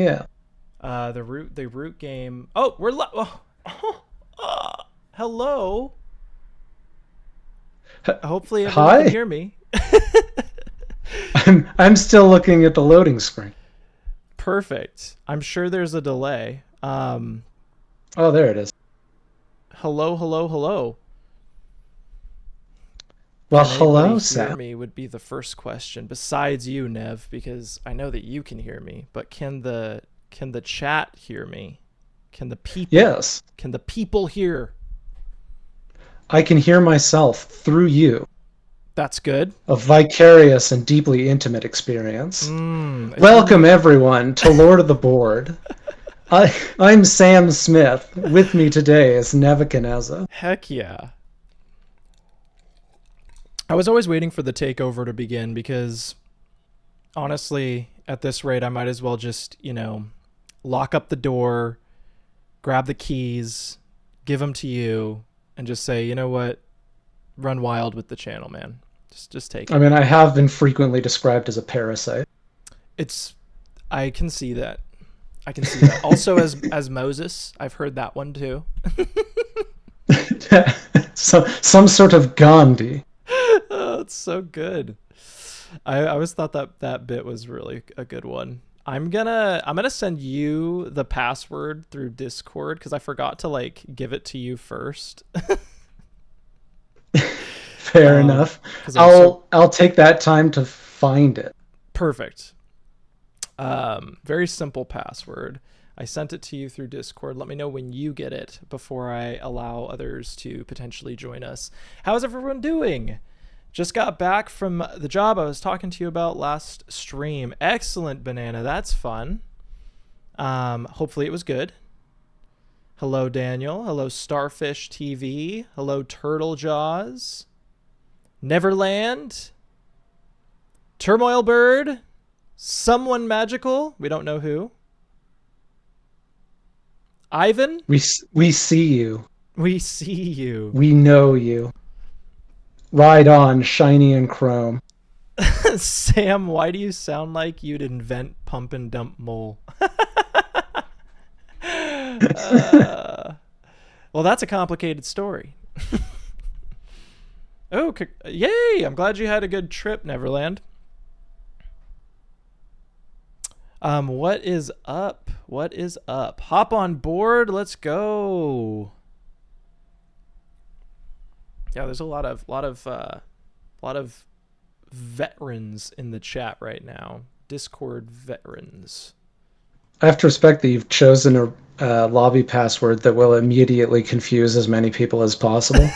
yeah. The root game. Oh, hello. Hopefully everyone can Hi. hear me. I'm still looking at the loading screen. Perfect. I'm sure there's a delay. Oh, there it is. Hello, hello, hello. Well, Can anybody hello, hear Sam. me would be the first question besides you, Nev, because I know that you can hear me, but can the chat hear me? Can the people Yes, can the people hear? I can hear myself through you. That's good. A vicarious and deeply intimate experience. It's Welcome, really everyone, to Lord of the Board. I'm Sam Smith. With me today is Nebuchadnezzar. heck yeah. I was always waiting for the takeover to begin because honestly, at this rate I might as well just, lock up the door, grab the keys, give them to you, and just say, you know what, run wild with the channel, man. Just take I it. mean, I have been frequently described as a parasite. It's I can see that. I can see that. Also as Moses, I've heard that one too. So, some sort of Gandhi. Oh, it's so good. I always thought that bit was really a good one. I'm gonna send you the password through Discord because I forgot to give it to you first. Fair enough. Because I'm so I'll take that time to find it. perfect. Very simple password. I sent it to you through Discord. Let me know when you get it before I allow others to potentially join us. How's everyone doing? Just got back from the job I was talking to you about last stream. Excellent, Banana. That's fun. Hopefully it was good. Hello, Daniel. Hello, Starfish TV. Hello, Turtle Jaws. Neverland. Turmoil Bird. Someone magical. We don't know who. Ivan. We see you. We see you. We know you. Ride on, shiny and chrome. Sam, why do you sound like you'd invent pump and dump mole? Well, that's a complicated story. Oh, yay! I'm glad you had a good trip, Neverland. What is up? What is up? Hop on board. Let's go. Yeah, there's a lot of veterans in the chat right now. Discord veterans. I have to respect that you've chosen a lobby password that will immediately confuse as many people as possible.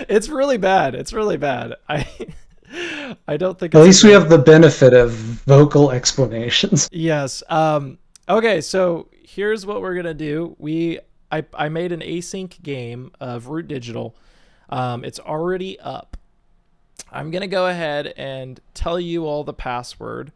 It's really bad. It's really bad. I don't think At it's least we have the benefit of vocal explanations. Yes. Okay, so here's what we're gonna do. I made an async game of Root Digital. It's already up. I'm gonna go ahead and tell you all the password,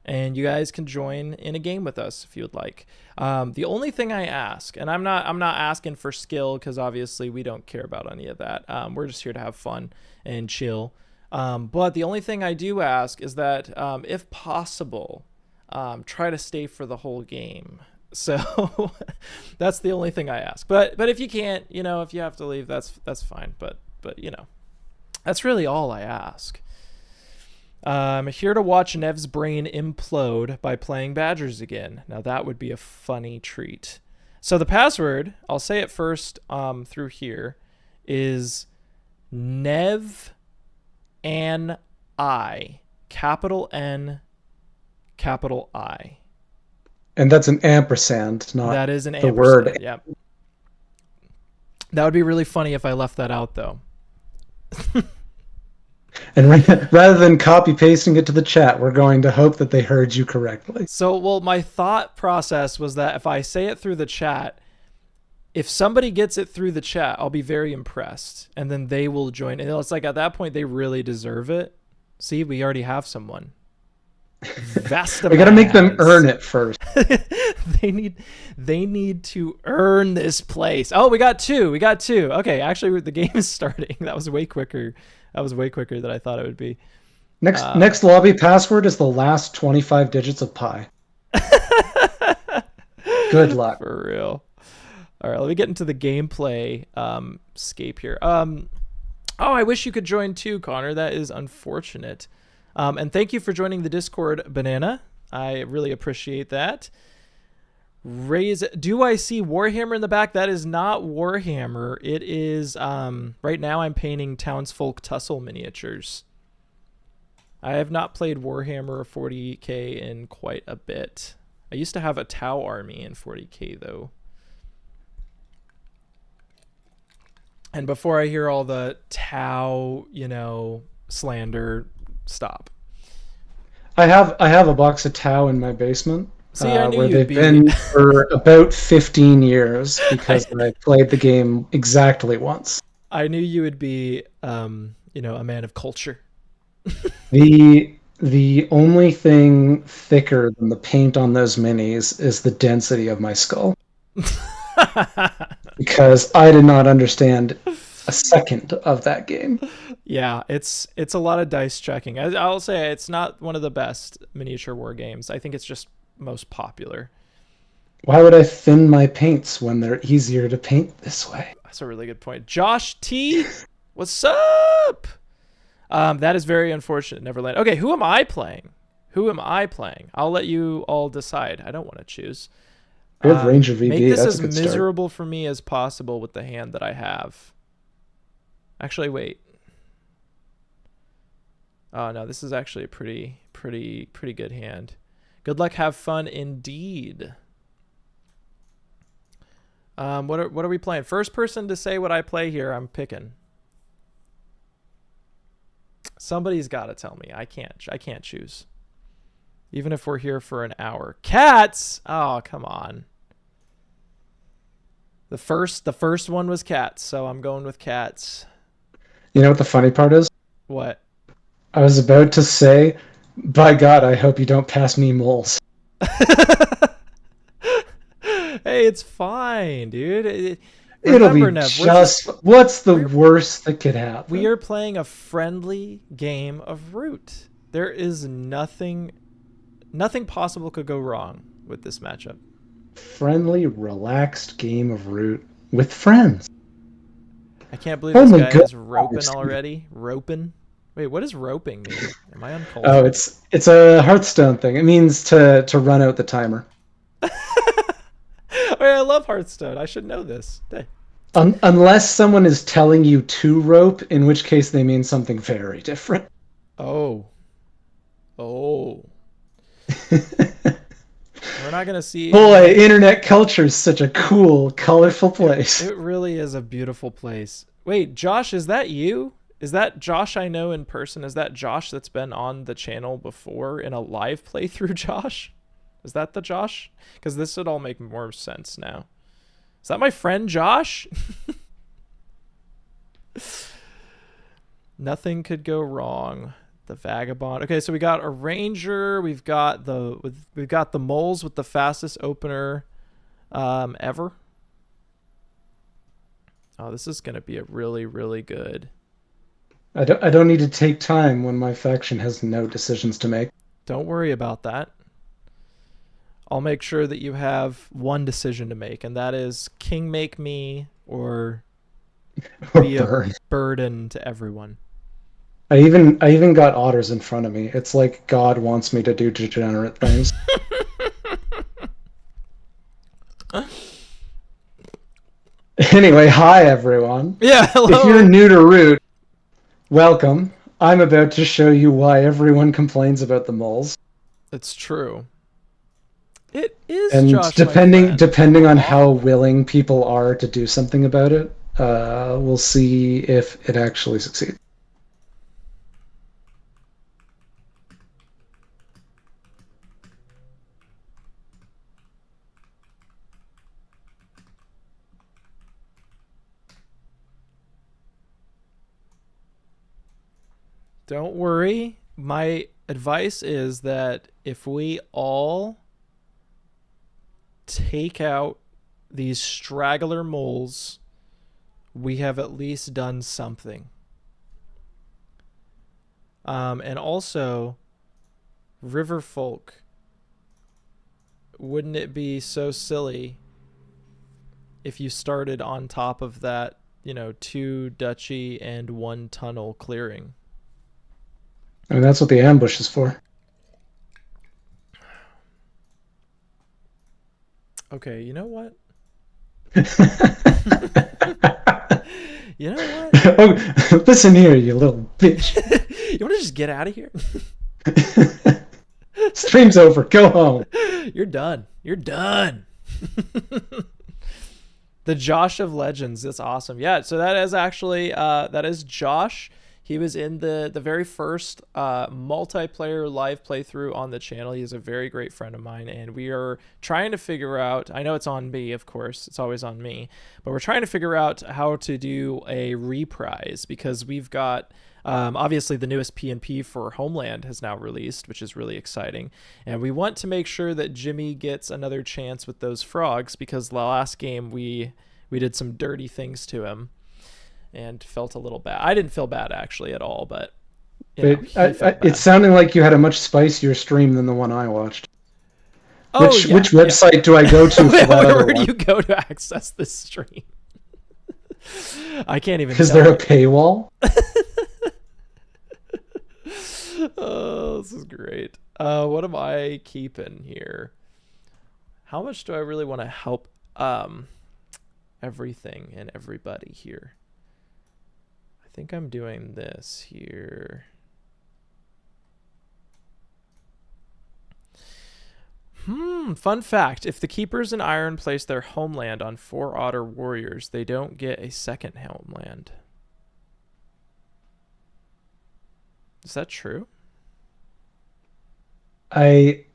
and you guys can join in a game with us if you would like. The only thing I ask, and I'm not asking for skill because obviously we don't care about any of that. We're just here to have fun and chill. But the only thing I do ask is that if possible, try to stay for the whole game. So that's the only thing I ask. But if you can't, if you have to leave, that's fine. But that's really all I ask. I'm here to watch Nev's brain implode by playing Badgers again. Now that would be a funny treat. So the password, I'll say it first through here, is Nev and I, capital N, capital I. And that's an ampersand, not That is an the ampersand. word. Yeah. That would be really funny if I left that out, though. And rather than copy pasting it to the chat, we're going to hope that they heard you correctly. So, well, my thought process was that if I say it through the chat, if somebody gets it through the chat, I'll be very impressed, and then they will join. And it's like at that point they really deserve it. See, we already have someone. Vasta. We got to make them earn it first. they need to earn this place. Oh, we got two. Okay, actually the game is starting. That was way quicker. Than I thought it would be. Um, Next lobby password is the last 25 digits of pi. Good luck. for real. All right, let me get into the gameplay scape here. Oh, I wish you could join too, Connor. That is unfortunate. And thank you for joining the Discord, Banana. I really appreciate that. Raise. Do I see Warhammer in the back? That is not Warhammer. It is. Right now, I'm painting Townsfolk Tussle miniatures. I have not played Warhammer 40k in quite a bit. I used to have a Tau army in 40k though. And before I hear all the Tau, slander, stop. I have a box of Tau in my basement, See, I knew where you'd they've be. been for about 15 years I, because I played the game exactly once. I knew you would be, a man of culture. The only thing thicker than the paint on those minis is the density of my skull because I did not understand a second of that game. Yeah, it's a lot of dice checking. I'll say it's not one of the best miniature war games. I think it's just most popular. Why would I thin my paints when they're easier to paint this way? That's a really good point. Josh T, what's up? That is very unfortunate. Neverland. Okay, who am I playing? Who am I playing? I'll let you all decide. I don't want to choose. We have Ranger Make VB. this That's as a good start. miserable for me as possible with the hand that I have. Actually, wait. Oh no, this is actually a pretty good hand. Good luck, have fun indeed. What are we playing? First person to say what I play here, I'm picking. Somebody's got to tell me. I can't choose. Even if we're here for an hour. Cats. Oh, come on. The first one was cats, so I'm going with cats. You know what the funny part is? What? I was about to say, by God, I hope you don't pass me moles. Hey, it's fine, dude. It'll be Remember, Nev, what's the we're worst that could we happen? are playing a friendly game of Root. There is nothing possible could go wrong with this matchup. Friendly, relaxed game of Root with friends. I can't believe this Only guy good. has roping already. Roping? Wait, what does roping mean? Am I Oh, uncultured? it's a Hearthstone thing. It means to run out the timer. Wait, I love Hearthstone. I should know this. Dang. Unless someone is telling you to rope, in which case they mean something very different. Oh. Oh. We're not gonna see Boy, any. internet culture is such a cool, colorful place. It really is a beautiful place. Wait, Josh, is that you? Is that Josh I know in person? Is that Josh that's been on the channel before in a live playthrough, Josh? Is that the Josh? Because this would all make more sense now. Is that my friend Josh? Nothing could go wrong. The vagabond. Okay, so we got a ranger. We've got the moles with the fastest opener ever. Oh, this is gonna be a really good. I don't need to take time when my faction has no decisions to make. Don't worry about that. I'll make sure that you have one decision to make, and that is king make me or Or be a burn. burden to everyone. I even got otters in front of me. It's like God wants me to do degenerate things. Anyway, hi everyone. Yeah, If you're hello. new to Root, welcome. I'm about to show you why everyone complains about the moles. It's true. It is And Josh, my friend. depending on Aw. how willing people are to do something about it, we'll see if it actually succeeds. Don't worry. My advice is that if we all take out these straggler moles, we have at least done something. And also, River Folk. Wouldn't it be so silly if you started on top of that, two duchy and one tunnel clearing? I mean, that's what the ambush is for. Okay, you know what? Oh, You know what? listen here, you little bitch. You want to just get out of here? Stream's over. Go home. You're done. You're done. The Josh of Legends. That's awesome. Yeah, so that is actually that is Josh. He was in the very first multiplayer live playthrough on the channel. He's a very great friend of mine, and we are trying to figure out. I know it's on me, of course. It's always on me, but we're trying to figure out how to do a reprise because we've got. Obviously, the newest PNP for Homeland has now released, which is really exciting. And we want to make sure that Jimmy gets another chance with those frogs because the last game we did some dirty things to him and felt a little bad. I didn't feel bad actually at all, but he felt It's bad. sounding like you had a much spicier stream than the one I watched. Oh Which yeah, yeah. website do I go to for that other Where do one? you go to access this stream? I can't even Is tell there a you. paywall? Oh, this is great. What am I keeping here? How much do I really want to help everything and everybody here? I think I'm doing this here. Fun fact. If the Keepers in Iron place their homeland on 4 Otter Warriors, they don't get a second homeland. Is that true? I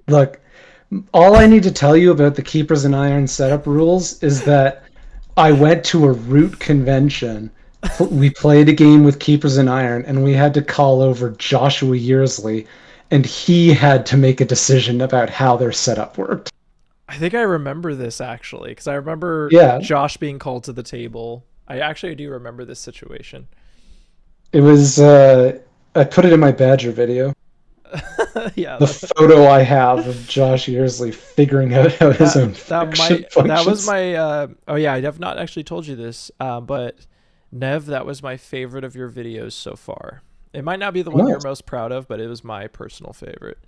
look, all I need to tell you about the Keepers in Iron setup rules is that I went to a root convention. We played a game with Keepers in Iron, and we had to call over Joshua Yearsley, and he had to make a decision about how their setup worked. I think I remember this actually, because I remember Yeah, Josh being called to the table. I actually do remember this situation. it was. I put it in my Badger video. Yeah, The photo I have of Josh Yearsley figuring out how his own faction that was functions. my oh yeah, I have not actually told you this, but Nev, that was my favorite of your videos so far. It might not be the one you're Nice. most proud of, but it was my personal favorite.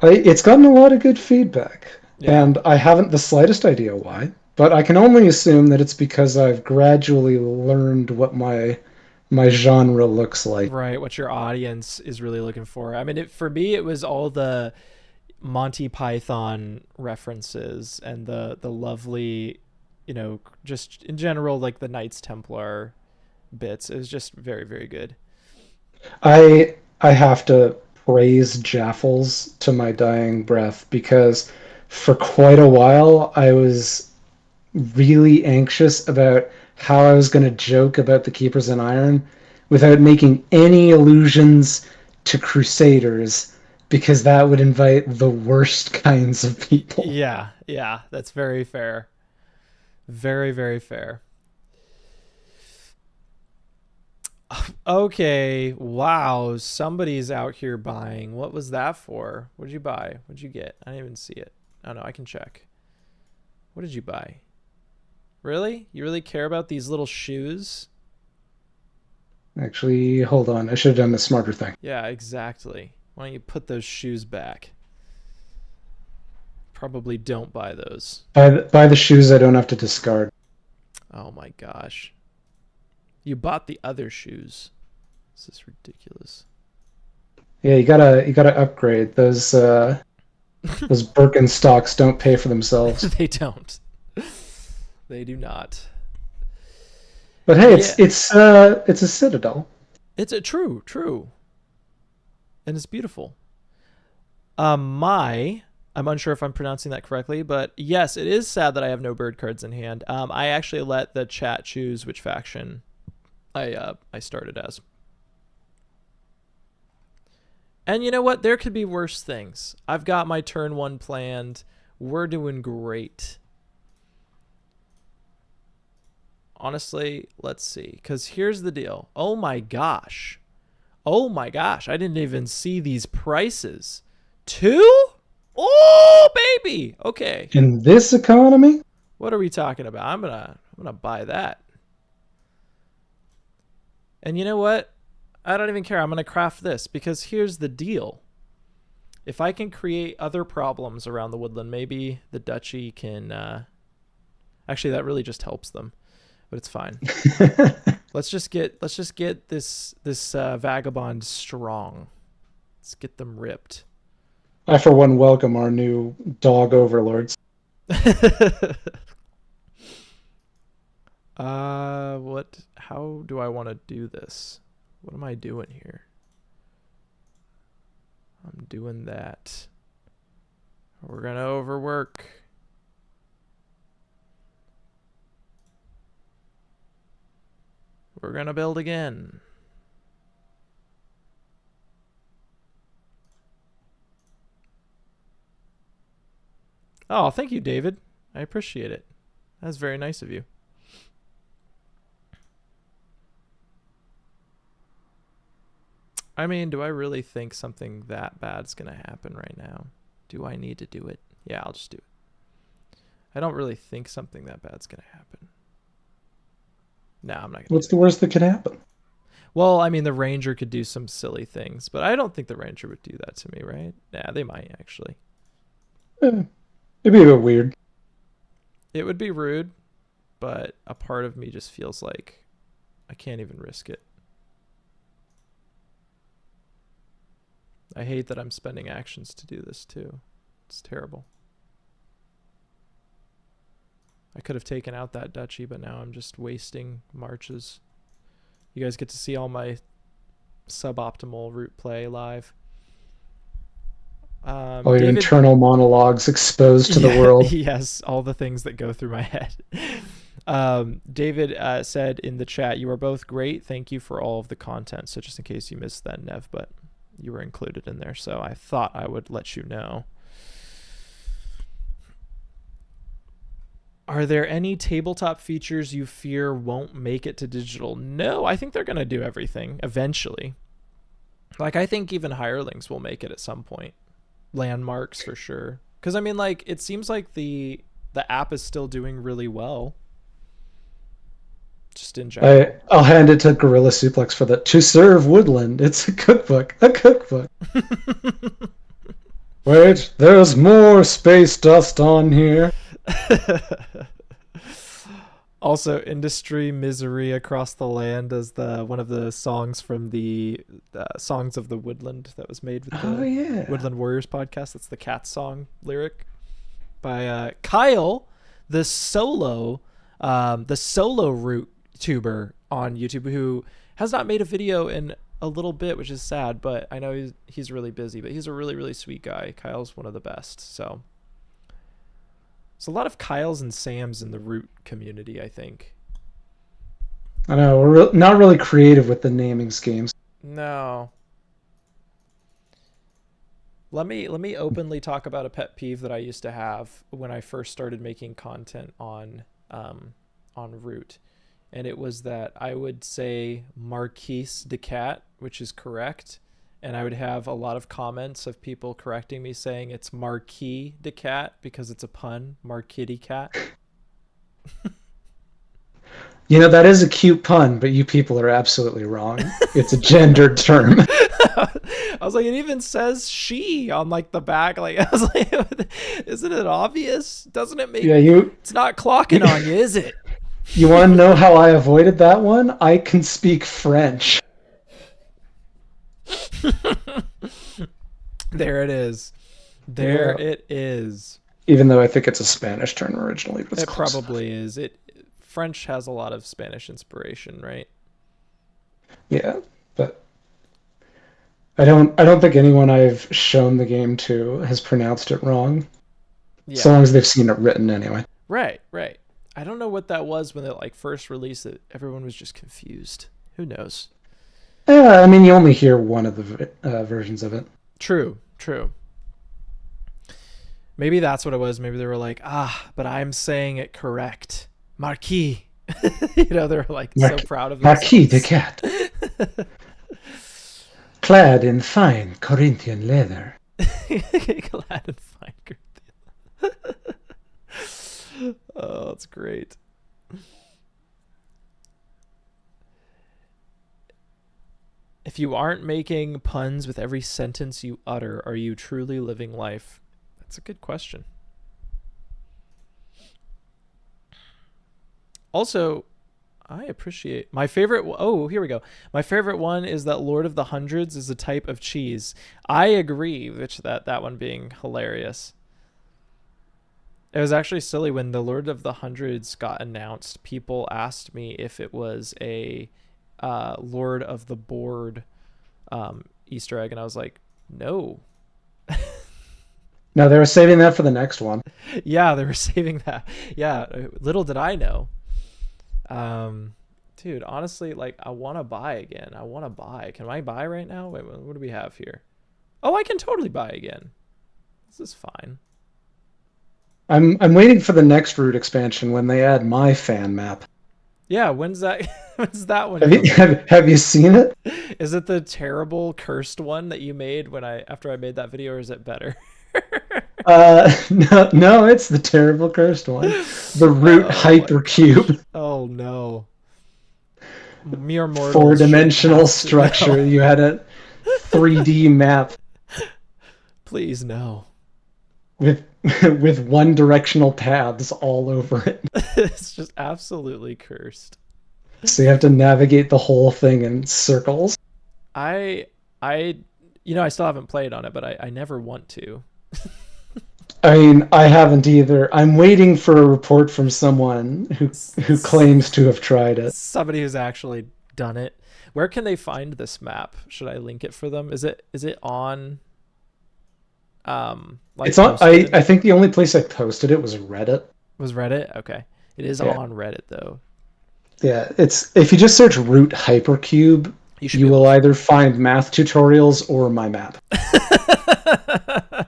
It's gotten a lot of good feedback, Yeah. and I haven't the slightest idea why, but I can only assume that it's because I've gradually learned what my genre looks like. Right, what your audience is really looking for. I mean, for me, it was all the Monty Python references and the lovely, just in general, like the Knights Templar bits. It was just very, very good. I have to praise Jaffles to my dying breath because for quite a while I was really anxious about how I was going to joke about the Keepers in Iron without making any allusions to Crusaders because that would invite the worst kinds of people. Yeah, yeah, that's very fair. Very, very fair. Okay, wow, somebody's out here buying. What was that for? What did you buy? What did you get? I didn't even see it. Oh no, I can check. What did you buy? Really? You really care about these little shoes? Actually, hold on. I should have done the smarter thing. Yeah, exactly. Why don't you put those shoes back? Probably don't buy those. Buy the shoes I don't have to discard. Oh my gosh. You bought the other shoes. This is ridiculous. Yeah, you gotta upgrade. Those Birkenstocks don't pay for themselves. They don't. They do not. But hey, Yeah, it's a citadel. it's a true. And it's beautiful. I'm unsure if I'm pronouncing that correctly, but yes, it is sad that I have no bird cards in hand. I actually let the chat choose which faction I started as. And you know what? There could be worse things. I've got my turn 1 planned. We're doing great. Honestly, let's see. Because here's the deal. Oh my gosh. Oh my gosh. I didn't even see these prices. Two? Oh, baby. Okay. In this economy, What are we talking about? I'm gonna buy that. And you know what? I don't even care. I'm gonna craft this because here's the deal. If I can create other problems around the woodland, maybe the duchy can. Actually, that really just helps them, but it's fine. Let's just get this vagabond strong. Let's get them ripped. I for one welcome our new dog overlords. What? How do I want to do this? What am I doing here? I'm doing that. We're gonna overwork. We're gonna build again. Oh, thank you, David. I appreciate it. That's very nice of you. I mean, do I really think something that bad's gonna happen right now? Do I need to do it? Yeah, I'll just do it. I don't really think something that bad's gonna happen. No, I'm not gonna What's do the it. worst that could happen? Well, I mean, the ranger could do some silly things, but I don't think the ranger would do that to me, right? Yeah, they might actually. Eh, it'd be a bit weird. It would be rude, but a part of me just feels like I can't even risk it. I hate that I'm spending actions to do this too. It's terrible. I could have taken out that duchy, but now I'm just wasting marches. You guys get to see all my suboptimal route play live. All your David, internal monologues exposed to the yeah, world. yes, all the things that go through my head. David said in the chat, "You are both great. Thank you for all of the content." So just in case you missed that, Nev, but you were included in there, so I thought I would let you know. Are there any tabletop features you fear won't make it to digital? No, I think they're going to do everything eventually. Like, I think even hirelings will make it at some point. Landmarks for sure. Because, I mean, like, it seems like the app is still doing really well. Just in general. I'll hand it to Gorilla Suplex for the To Serve Woodland. It's a cookbook. A cookbook. Wait, there's more space dust on here. Also, Industry Misery Across the Land is one of the songs from the Songs of the Woodland that was made with the Yeah. Woodland Warriors podcast. That's the Cat song lyric by Kyle, the solo root tuber on YouTube, who has not made a video in a little bit, which is sad, but I know he's really busy, but he's a really, really sweet guy. Kyle's one of the best. So there's a lot of Kyles and Sams in the root community, I think. I know, we're not really creative with the naming schemes. No. Let me openly talk about a pet peeve that I used to have when I first started making content on Root. And it was that I would say Marquise de Cat, which is correct, and I would have a lot of comments of people correcting me saying it's Marquis de Cat because it's a pun, Marquitty Cat. You know, that is a cute pun, but you people are absolutely wrong. It's a gendered term. I was like, it even says she on like the back. Like, I was like, isn't it obvious? Doesn't it make? Yeah, It's not clocking on you, is it? You want to know how I avoided that one? I can speak French. There it is. There Yeah. it is. Even though I think it's a Spanish term originally, but it's It close probably is. French has a lot of Spanish inspiration, right? enough. Yeah, but I don't think anyone I've shown the game to has pronounced it wrong. So Yeah. long as they've seen it written anyway. Right, right. I don't know what that was when they like first released it. Everyone was just confused. Who knows? Yeah, I mean, you only hear one of the versions of it. True, true. Maybe that's what it was. Maybe they were like, but I'm saying it correct. Marquis. They're like so proud of Marquis de themselves. Cat, clad in fine Corinthian leather. Glad and fine. Oh, that's great. If you aren't making puns with every sentence you utter, are you truly living life? That's a good question. Also, I appreciate my favorite. Oh, here we go. My favorite one is that Lord of the Hundreds is a type of cheese. I agree, which that one being hilarious. It was actually silly when the Lord of the Hundreds got announced. People asked me if it was a Lord of the Board Easter egg, and I was like, no. No, they were saving that for the next one. Yeah, they were saving that. Yeah, little did I know. Dude, honestly, like I want to buy again. I want to buy. Can I buy right now? Wait, what do we have here? Oh, I can totally buy again. This is fine. I'm waiting for the next route expansion when they add my fan map. Yeah, when's that? When's that one Have you coming? have you seen it? Is it the terrible cursed one that you made when after I made that video, or is it better? No, no, it's the terrible cursed one, the root Oh my gosh. hypercube, Oh no. Mere mortals shouldn't four-dimensional have to know. structure. You had a 3D map Please no. with with one-directional paths all over it. It's just absolutely cursed. So you have to navigate the whole thing in circles. I I I still haven't played on it, but I never want to. I mean, I haven't either. I'm waiting for a report from someone who claims to have tried it. Somebody who's actually done it. Where can they find this map? Should I link it for them? Is it on like It's on. posted I in think the only place I posted it was Reddit. was Reddit? Okay. It is Yeah, on Reddit though. yeah. It's if you just search root hypercube, You should you be able will to either find math tutorials or my map. find.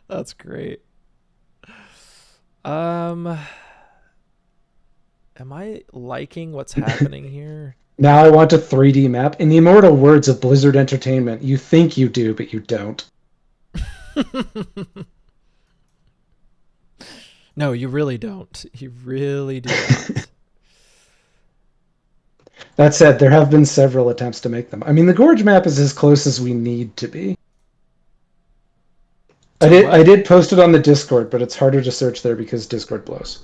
That's great. Um am I liking what's happening here? Now I want a 3D map. In the immortal words of Blizzard Entertainment, you think you do, but you don't. No, you really don't. You really do not. That said, there have been several attempts to make them. I mean, the Gorge map is as close as we need to be. To I what? did post it on the Discord, but it's harder to search there because Discord blows.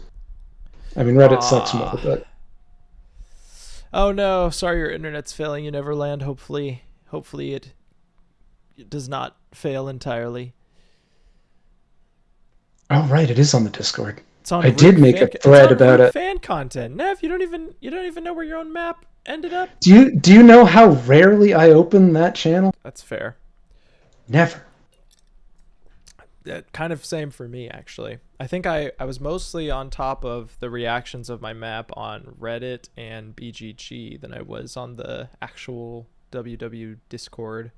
I mean, Reddit sucks more, Ah. but Oh no, sorry your internet's failing you Neverland. Hopefully it does not fail entirely. oh right, it is on the Discord. It's on I did Root make a fan it's thread on about Root it. fan content. Nev, you don't even know where your own map ended up? Do you know how rarely I open that channel? That's fair. Never. Kind of same for me actually. I think I was mostly on top of the reactions of my map on Reddit and BGG than I was on the actual WW Discord.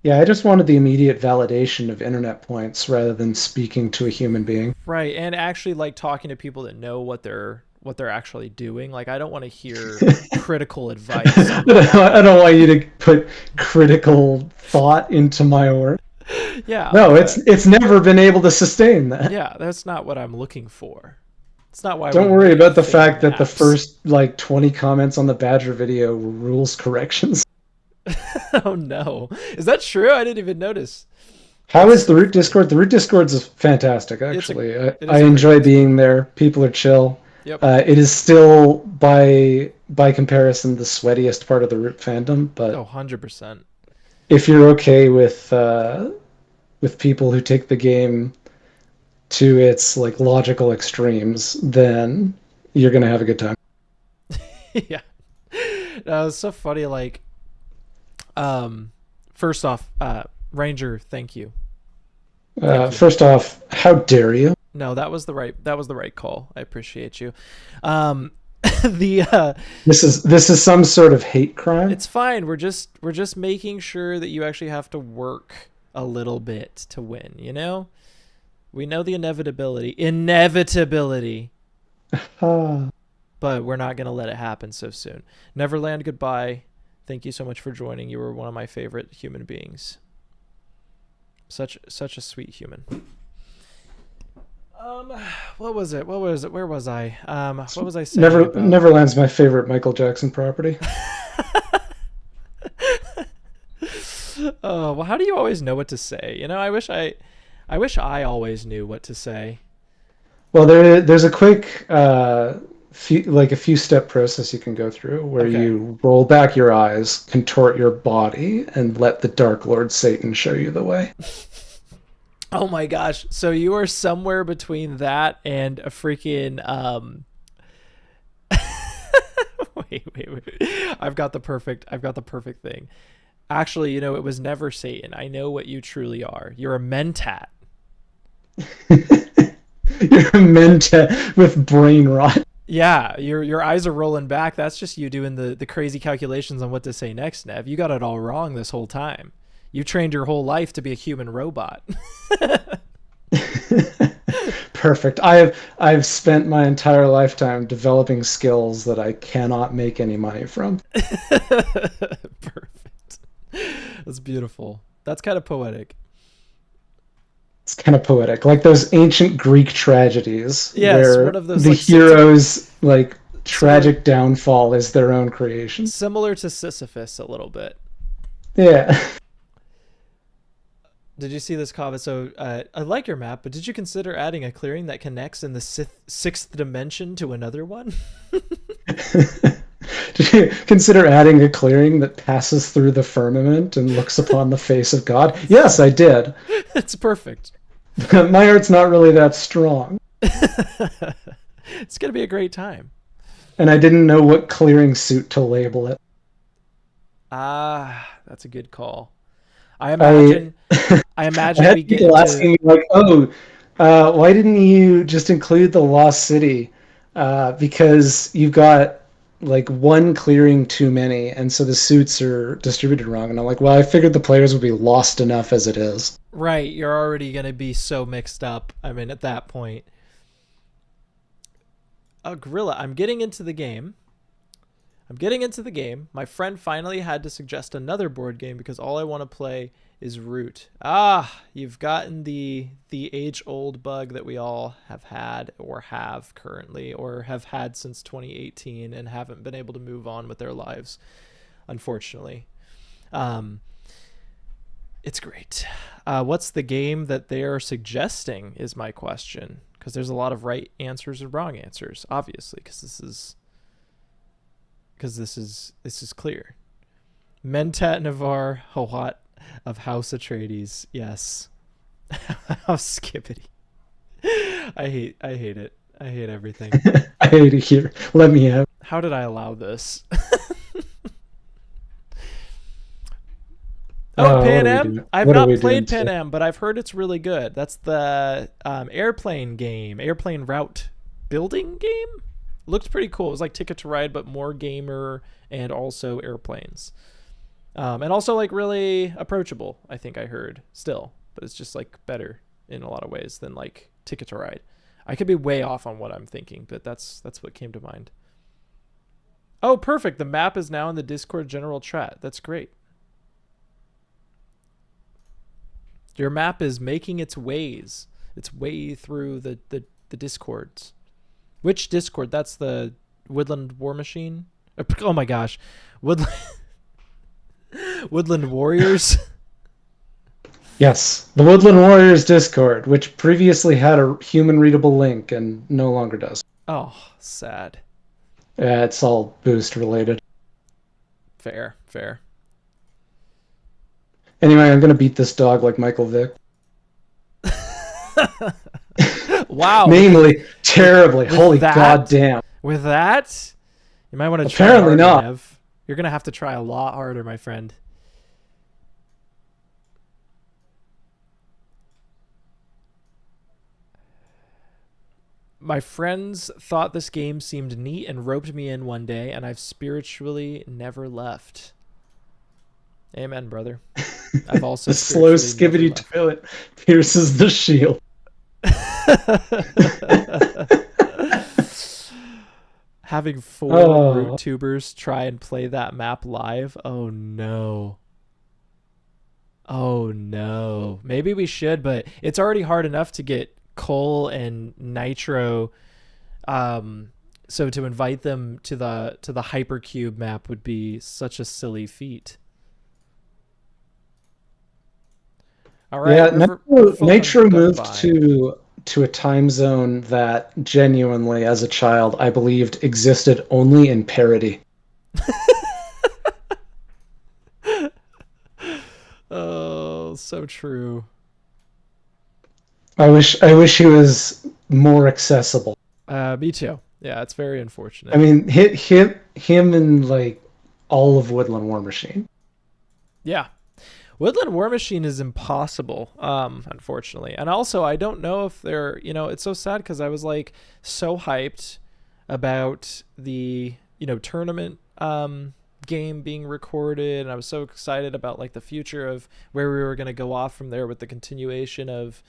Yeah, I just wanted the immediate validation of internet points rather than speaking to a human being. Right, and actually like talking to people that know what they're actually doing. Like I don't want to hear critical advice on my I map. don't want you to put critical thought into my work. Yeah, No, it's never been able to sustain that. yeah, that's not what I'm looking for. It's not why we Don't worry make about the fan fact that the maps. first like 20 comments on the Badger video were rules corrections. Oh no. Is that true? I didn't even notice. How That's is the so Root funny. Discord? The Root Discord is fantastic, It's a actually. it I is a great enjoy Discord. being there. People are chill. Yep. It is still, by comparison, the sweatiest part of the Root fandom. Oh, But 100%. if you're okay with people who take the game to its like logical extremes, then you're gonna have a good time. Yeah. No, it's so funny like um first off, Ranger, thank you. Thank you. First off, how dare you? No, that was the right call. I appreciate you. Um the This is some sort of hate crime. it's fine. We're just making sure that you actually have to work a little bit to win, you know? We know the inevitability. Inevitability. Ah, but we're not going to let it happen so soon. Neverland, goodbye. Thank you so much for joining. You were one of my favorite human beings. Such a sweet human. Um, what was it? What was it? Where was I? What was I saying about? Neverland's my favorite Michael Jackson property. Oh well, how do you always know what to say? I wish I always knew what to say. Well, there's a quick a few step process you can go through where Okay. you roll back your eyes, contort your body, and let the Dark Lord Satan show you the way. Oh my gosh. So you are somewhere between that and a freaking wait. I've got the perfect thing. Actually, it was never Satan. I know what you truly are. You're a mentat. You're a menta with brain rot. Yeah, your eyes are rolling back. That's just you doing the crazy calculations on what to say next, Nev. You got it all wrong this whole time. You trained your whole life to be a human robot. Perfect. I've spent my entire lifetime developing skills that I cannot make any money from. Perfect. That's beautiful. That's kind of poetic. It's kind of poetic, like those ancient Greek tragedies Yes, one where of those the like hero's like similar tragic downfall is their own creation. similar to Sisyphus a little bit. Yeah. Did you see this comment? So I like your map, but did you consider adding a clearing that connects in the sixth dimension to another one? Did you consider adding a clearing that passes through the firmament and looks upon the face of God? Yes, I did. It's perfect. My art's not really that strong, It's gonna be a great time. and I didn't know what clearing suit to label it. Ah, that's a good call. I I imagine I I imagine we had get people into asking me like, "Oh, why didn't you just include the Lost City? Because you've got like one clearing too many, and so the suits are distributed wrong." And I'm like, "Well, I figured the players would be lost enough as it is." right, you're already gonna be so mixed up. I mean, at that point. Oh, Gorilla, I'm getting into the game. I'm getting into the game. My friend finally had to suggest another board game because all I want to play is Root. Ah, you've gotten the age-old bug that we all have had or have currently or have had since 2018 and haven't been able to move on with their lives, unfortunately. Um, it's great. What's the game that they're suggesting is my question because there's a lot of right answers and wrong answers, obviously, this is clear. Mentat Navar Hawat of House Atreides. Yes. House Skippity. I hate it. I hate everything. I hate it here. Let me have. How did I allow this? Oh, What Pan are we Am. doing? I've What are not we doing played Pan today? Am, but I've heard it's really good. That's the airplane game, airplane route building game. Looked pretty cool. It was like Ticket to Ride, but more gamer and also airplanes. And also like really approachable. I think I heard still, but it's just like better in a lot of ways than like Ticket to Ride. I could be way off on what I'm thinking, but that's what came to mind. Oh, perfect. The map is now in the Discord general chat. That's great. Your map is making its way through the Discords. Which Discord? That's the Woodland War Machine. Oh my gosh, Woodland Woodland Warriors. Yes, the Woodland Warriors Discord, which previously had a human readable link and no longer does. Oh, sad. It's all boost related. Fair, fair. Anyway, I'm gonna beat this dog like Michael Vick. Wow. Namely, terribly. With Holy that, goddamn. with that, you might want to try Apparently harder, not. Nev. You're gonna have to try a lot harder, my friend. My friends thought this game seemed neat and roped me in one day, and I've spiritually never left. Amen, brother. I've also The slow spiritually never skibbity left. toilet pierces the shield. Having four root Oh, tubers try and play that map live. Oh no. Oh no. Maybe we should, but it's already hard enough to get Cole and Nitro. Um, so to invite them to the Hypercube map would be such a silly feat. All right, yeah. Riverfolk, Nitro moved goodbye. to a time zone that genuinely, as a child, I believed existed only in parody. Oh, so true. I wish he was more accessible. Me too. Yeah, it's very unfortunate. I mean, him and like all of Woodland War Machine. Yeah, Woodland War Machine is impossible, unfortunately. And also, I don't know if they're, it's so sad because I was like so hyped about the, tournament game being recorded. And I was so excited about like the future of where we were going to go off from there with the continuation of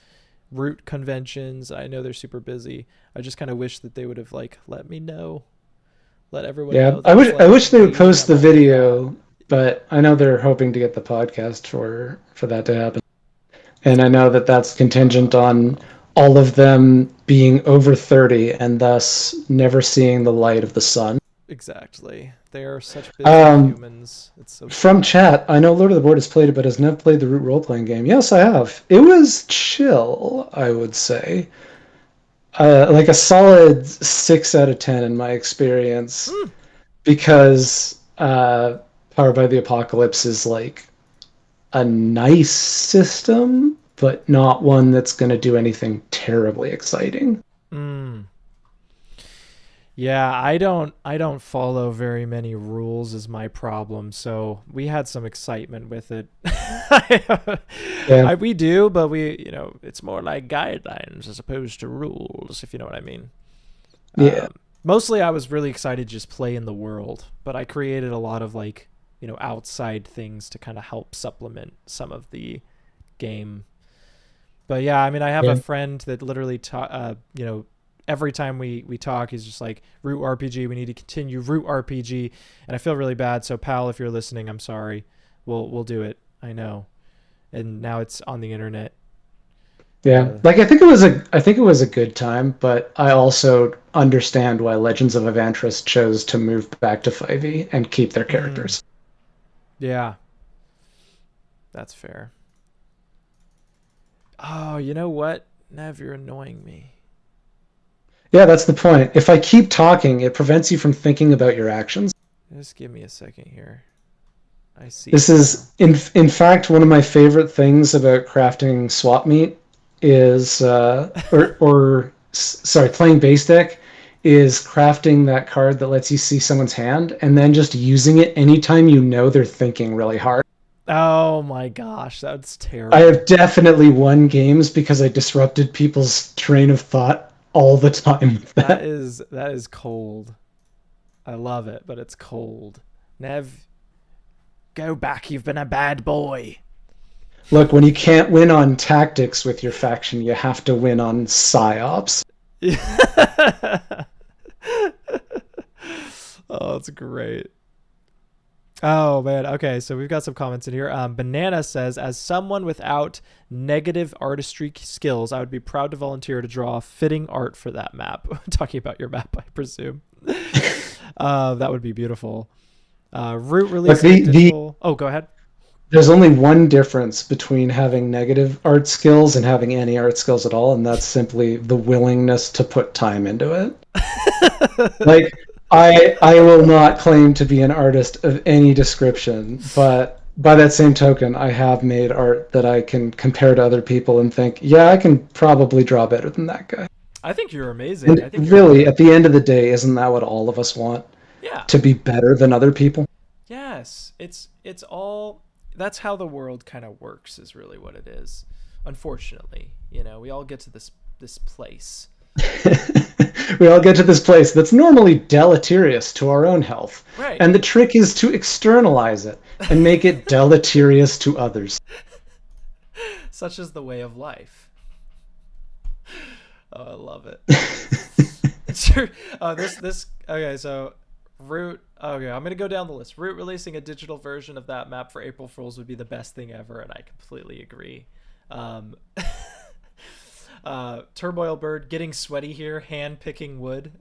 root conventions. I know they're super busy. I just kind of wish that they would have like let me know, let everyone Yeah, know that I I was wish I like wish they would engaging post them the all like that. video, but I know they're hoping to get the podcast for that to happen. And I know that that's contingent on all of them being over 30 and thus never seeing the light of the sun. Exactly. They are such busy Um, humans. It's so from sad. chat, I know Lord of the Board has played it, but has never played the Root role playing game. Yes, I have. It was chill, I would say. Like a solid 6 out of 10 in my experience, Mm. because Powered by the Apocalypse is like a nice system, but not one that's going to do anything terribly exciting. Mm. Yeah, I don't follow very many rules is my problem. So we had some excitement with it. Yeah, We do, but it's more like guidelines as opposed to rules, if you know what I mean. yeah, Mostly I was really excited to just play in the world, but I created a lot of like, outside things to kind of help supplement some of the game. But yeah, I mean, I have a yeah. friend that literally, every time we talk, he's just like, Root RPG, we need to continue Root RPG. And I feel really bad. So, pal, if you're listening, I'm sorry. We'll do it. I know. And now it's on the internet. Yeah, Uh, like I think it was a good time, but I also understand why Legends of Evantris chose to move back to 5e and keep their mm, characters. yeah, that's fair. Oh, you know what? Nev, you're annoying me. Yeah, that's the point. If I keep talking, it prevents you from thinking about your actions. Just give me a second here. I see This it now. is in fact one of my favorite things about crafting swap meet is sorry, playing base deck is crafting that card that lets you see someone's hand and then just using it anytime you know they're thinking really hard. Oh my gosh, that's I have terrible. definitely won games because I disrupted people's train of thought all the time with That that. is that is cold. I love it, but it's cold. Nev, go back. You've been a bad boy. Look, when you can't win on tactics with your faction, you have to win on psyops. Oh, that's great. Oh man. Okay, so we've got some comments in here. Banana says, as someone without negative artistry skills, I would be proud to volunteer to draw fitting art for that map. Talking about your map, I presume. That would be beautiful. Root Look, releasing a digital. Oh, go ahead. there's only one difference between having negative art skills and having any art skills at all, and that's simply the willingness to put time into it. Like I will not claim to be an artist of any description, but by that same token, I have made art that I can compare to other people and think, yeah, I can probably draw better than that guy. I think you're amazing. I And think you're really, good. at the end of the day, isn't that what all of us want? Yeah. To be better than other people? Yes. It's all that's how the world kind of works is really what it is. Unfortunately, we all get to this place. We all get to this place that's normally deleterious to our own health. Right. And the trick is to externalize it and make it deleterious to others. Such is the way of life. Oh, I love it. This okay. So Root. Okay, I'm gonna go down the list. Root releasing a digital version of that map for April Fools would be the best thing ever, and I completely agree. Um, Turmoil Bird getting sweaty here, hand picking wood.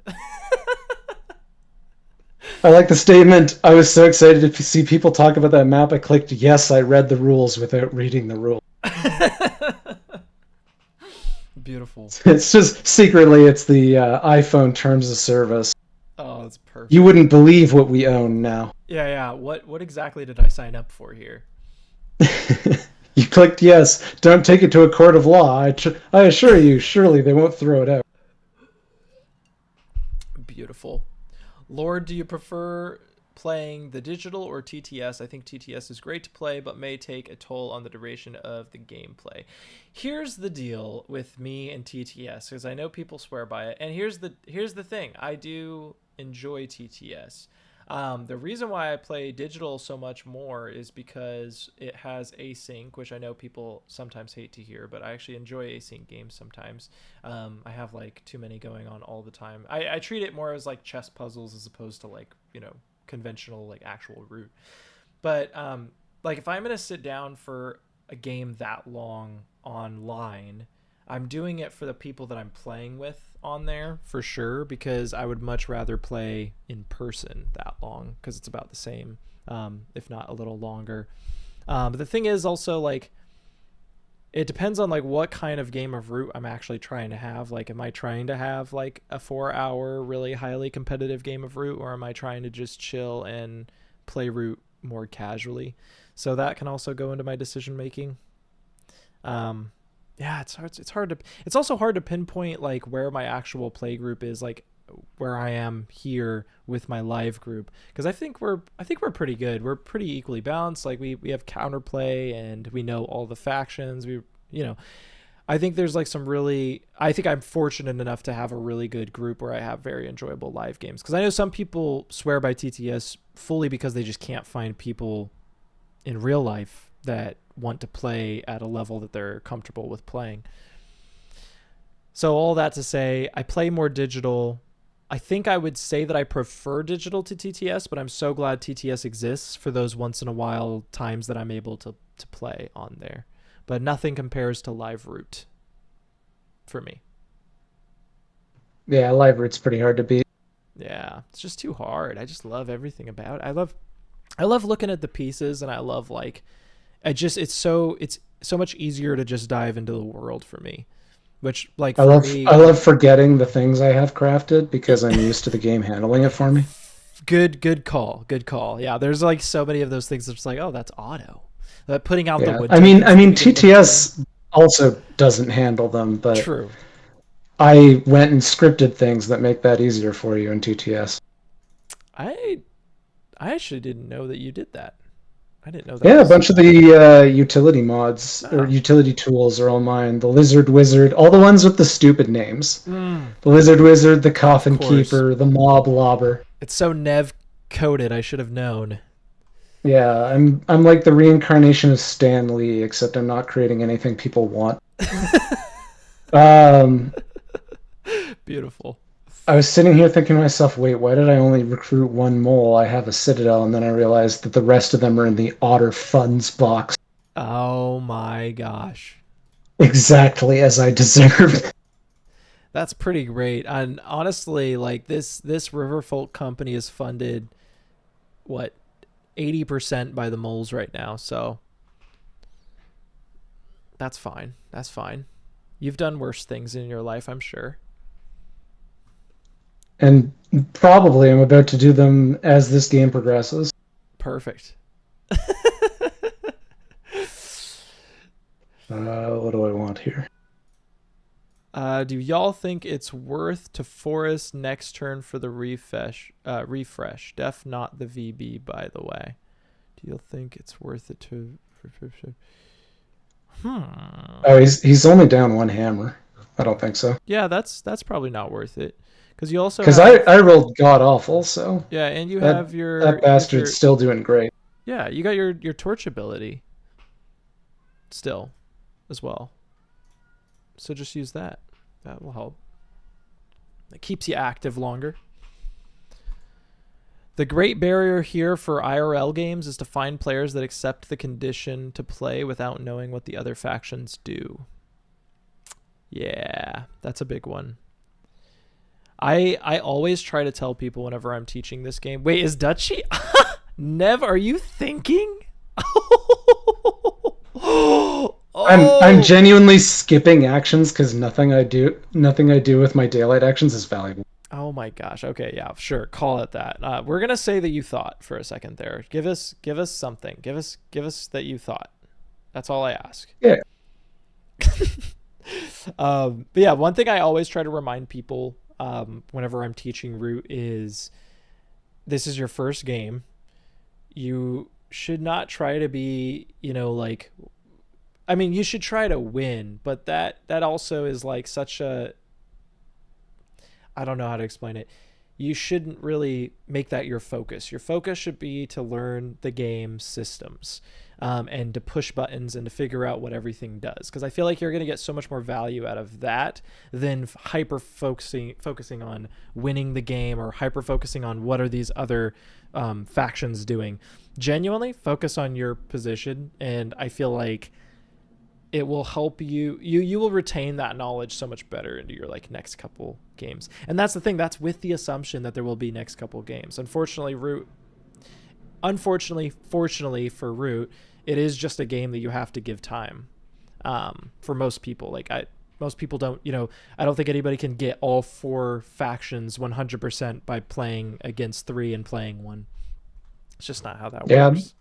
I like the statement. I was so excited to see people talk about that map. I clicked yes, I read the rules without reading the rules. Beautiful. It's just secretly, it's the iPhone terms of service. Oh, that's You perfect. wouldn't believe what we own now. Yeah, yeah. What exactly did I sign up for here? You clicked yes. Don't take it to a court of law. I assure you, surely they won't throw it out. Beautiful. Lord, do you prefer playing the digital or TTS? I think TTS is great to play, but may take a toll on the duration of the gameplay. Here's the deal with me and TTS, because I know people swear by it. And here's the thing. I do enjoy TTS. The reason why I play digital so much more is because it has async, which I know people sometimes hate to hear, but I actually enjoy async games sometimes. I have like too many going on all the time. I treat it more as like chess puzzles as opposed to like, conventional like actual route. But like if I'm gonna sit down for a game that long online, I'm doing it for the people that I'm playing with on there for sure, because I would much rather play in person that long because it's about the same, if not a little longer. But the thing is also like it depends on like what kind of game of Root I'm actually trying to have. Like, am I trying to have like a 4 hour really highly competitive game of Root, or am I trying to just chill and play Root more casually? So that can also go into my decision making. Um, yeah, it's hard. It's hard to. It's also hard to pinpoint like where my actual play group is, like where I am here with my live group, because I think we're pretty good. We're pretty equally balanced. Like we have counterplay and we know all the factions. You know I think there's like some really. I think I'm fortunate enough to have a really good group where I have very enjoyable live games. Because I know some people swear by TTS fully because they just can't find people in real life that want to play at a level that they're comfortable with playing. So all that to say, I play more digital. I think I would say that I prefer digital to TTS, but I'm so glad TTS exists for those once in a while times that I'm able to play on there. But nothing compares to Live Root for me. Yeah, live root's pretty hard to beat. Yeah, it's just too hard. I just love everything about it. I love looking at the pieces, and I love like it's so much easier to just dive into the world for me. Which like I for love me, I love forgetting the things I have crafted because I'm used to the game handling it for me. good call, good call. Yeah, there's like so many of those things that's like, oh, that's auto. That putting out the Yeah, wood I mean, tokens I at the mean, beginning of the game. TTS also doesn't handle them, but True. I went and scripted things that make that easier for you in TTS. I I actually didn't know that you did that. I didn't know that Yeah, a was. bunch of the utility mods or Oh. utility tools are all mine. The Lizard Wizard, all the ones with the stupid names. Mm, The Lizard Wizard, the of Coffin course. Keeper, the Mob Lobber. It's so Nev coded. I should have known. Yeah, I'm like the reincarnation of Stan Lee, except I'm not creating anything people want. Um, Beautiful. I was sitting here thinking to myself, wait, why did I only recruit one mole? I have a citadel, and then I realized that the rest of them are in the Otter Funds box, Oh my gosh. exactly as I deserved. That's pretty great. And honestly, like this Riverfolk company is funded what 80% by the moles right now. So that's fine. That's fine. You've done worse things in your life, I'm sure. And probably I'm about to do them as this game progresses. Perfect. What do I want here? Do y'all think it's worth to forest next turn for the refresh? Refresh. Def not the VB, by the way. Do you think it's worth it to? Hmm. Oh, he's only down one hammer. I don't think so. Yeah, that's probably not worth it, because you also Because I, have, I rolled god awful, so yeah, and you that have that bastard's your still doing great. yeah, you got your torch ability still as well. So just use that. That will help. It keeps you active longer. The great barrier here for IRL games is to find players that accept the condition to play without knowing what the other factions do. Yeah, that's a big one. I always try to tell people whenever I'm teaching this game. Wait, is Dutchy? Nev, are you thinking? I'm Oh. genuinely skipping actions because nothing I do with my daylight actions is valuable. Oh my gosh. Okay, yeah, sure. Call it that. We're gonna say that you thought for a second there. Give us something. Give us that you thought. That's all I ask. Yeah. But yeah, one thing I always try to remind people whenever I'm teaching Root is this is your first game. You should not try to be, like, I mean, you should try to win, but that also is like such a, I don't know how to explain it. You shouldn't really make that your focus. Your focus should be to learn the game systems, and to push buttons and to figure out what everything does. Because I feel like you're going to get so much more value out of that than hyper focusing on winning the game or hyper focusing on what are these other factions doing. Genuinely focus on your position, and I feel like it will help you will retain that knowledge so much better into your like next couple games. And that's the thing, that's with the assumption that there will be next couple games. Fortunately for Root, it is just a game that you have to give time. For most people, most people don't, I don't think anybody can get all four factions 100% by playing against three and playing one. It's just not how that Yeah. works.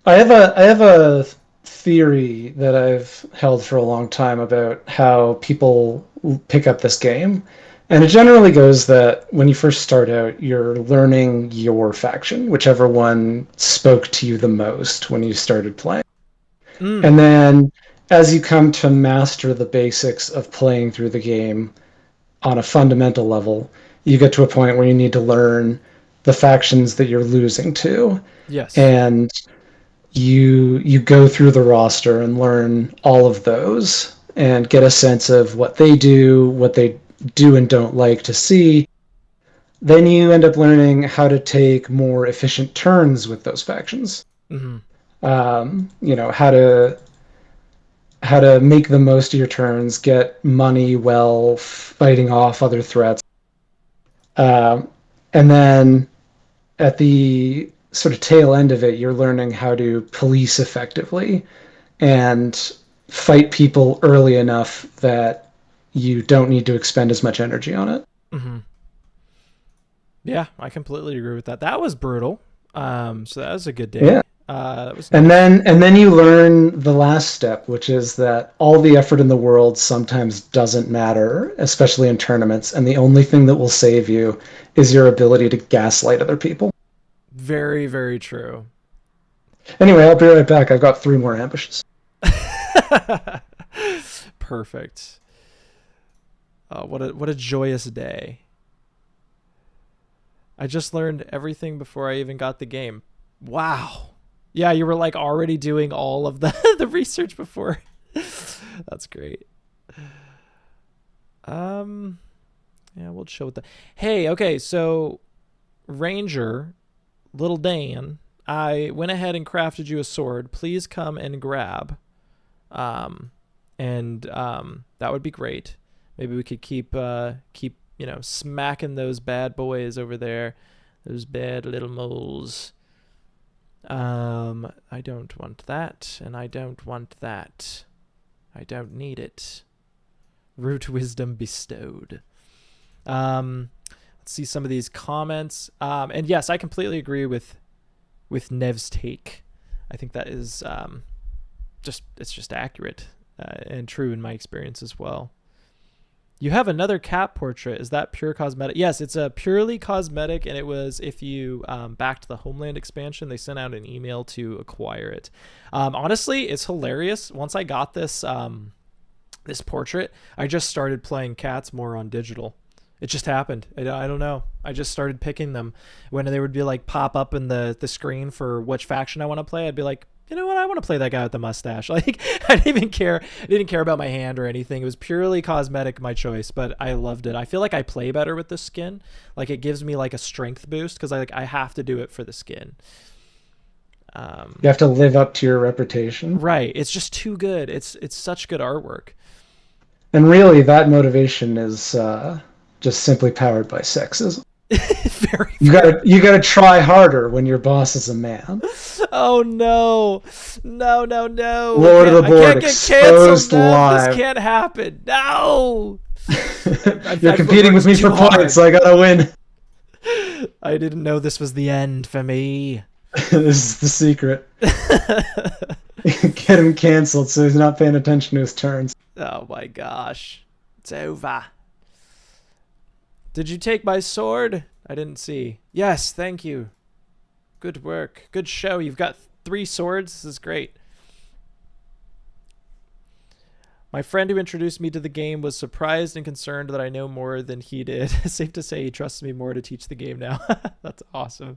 I have a theory that I've held for a long time about how people pick up this game. And it generally goes that when you first start out, you're learning your faction, whichever one spoke to you the most when you started playing. Mm, And then as you come to master the basics of playing through the game on a fundamental level, you get to a point where you need to learn the factions that you're losing to. yes. And you go through the roster and learn all of those and get a sense of what they do and don't like to see. Then you end up learning how to take more efficient turns with those factions. Mm-hmm. How to make the most of your turns, get money while fighting off other threats. Um, and then at the sort of tail end of it, you're learning how to police effectively and fight people early enough that you don't need to expend as much energy on it. Mm-hmm. Yeah, I completely agree with that. That was brutal. So that was a good Yeah. day. That was And nice. then you learn the last step, which is that all the effort in the world sometimes doesn't matter, especially in tournaments, and the only thing that will save you is your ability to gaslight other people. Very, very true. Anyway, I'll be right back. I've got three more ambushes. Perfect. What a joyous day. I just learned everything before I even got the game. Wow. Yeah, you were like already doing all of the the research before. That's great. Um yeah, we'll chill with that. Hey, okay, so Ranger, little Dan, I went ahead and crafted you a sword. Please come and grab. And that would be great. Maybe we could keep smacking those bad boys over there, those bad little moles. I don't want that, and I don't want that. I don't need it. Root wisdom bestowed. Let's see some of these comments. And yes, I completely agree with Nev's take. I think that is it's just accurate and true in my experience as well. You have another cat portrait. Is that pure cosmetic? Yes, it's a purely cosmetic, and it was if you backed the Homeland expansion, they sent out an email to acquire it. Honestly, it's hilarious. Once I got this portrait, I just started playing cats more on digital. It just happened. I don't know. I just started picking them when they would be like pop up in the screen for which faction I want to play. I'd be like, you know what? I want to play that guy with the mustache. Like, I didn't even care. I didn't care about my hand or anything. It was purely cosmetic, my choice, but I loved it. I feel like I play better with the skin. Like, it gives me like a strength boost because I have to do it for the skin. You have to live up to your reputation. Right. It's just too good. It's such good artwork. And really, that motivation is just simply powered by sexism. Very, You very. gotta you gotta try harder when your boss is a man. Oh no, no, no, no! Lord of the I Board can't get canceled. exposed No, this live. can't happen. No. You're I've competing with worked me too for hard. points, so I gotta win. I didn't know this was the end for me. This is the secret. Get him canceled so he's not paying attention to his turns. Oh my gosh, it's over. Did you take my sword? I didn't see. Yes, thank you. Good work. Good show. You've got 3 swords. This is great. My friend who introduced me to the game was surprised and concerned that I know more than he did. Safe to say he trusts me more to teach the game now. That's awesome.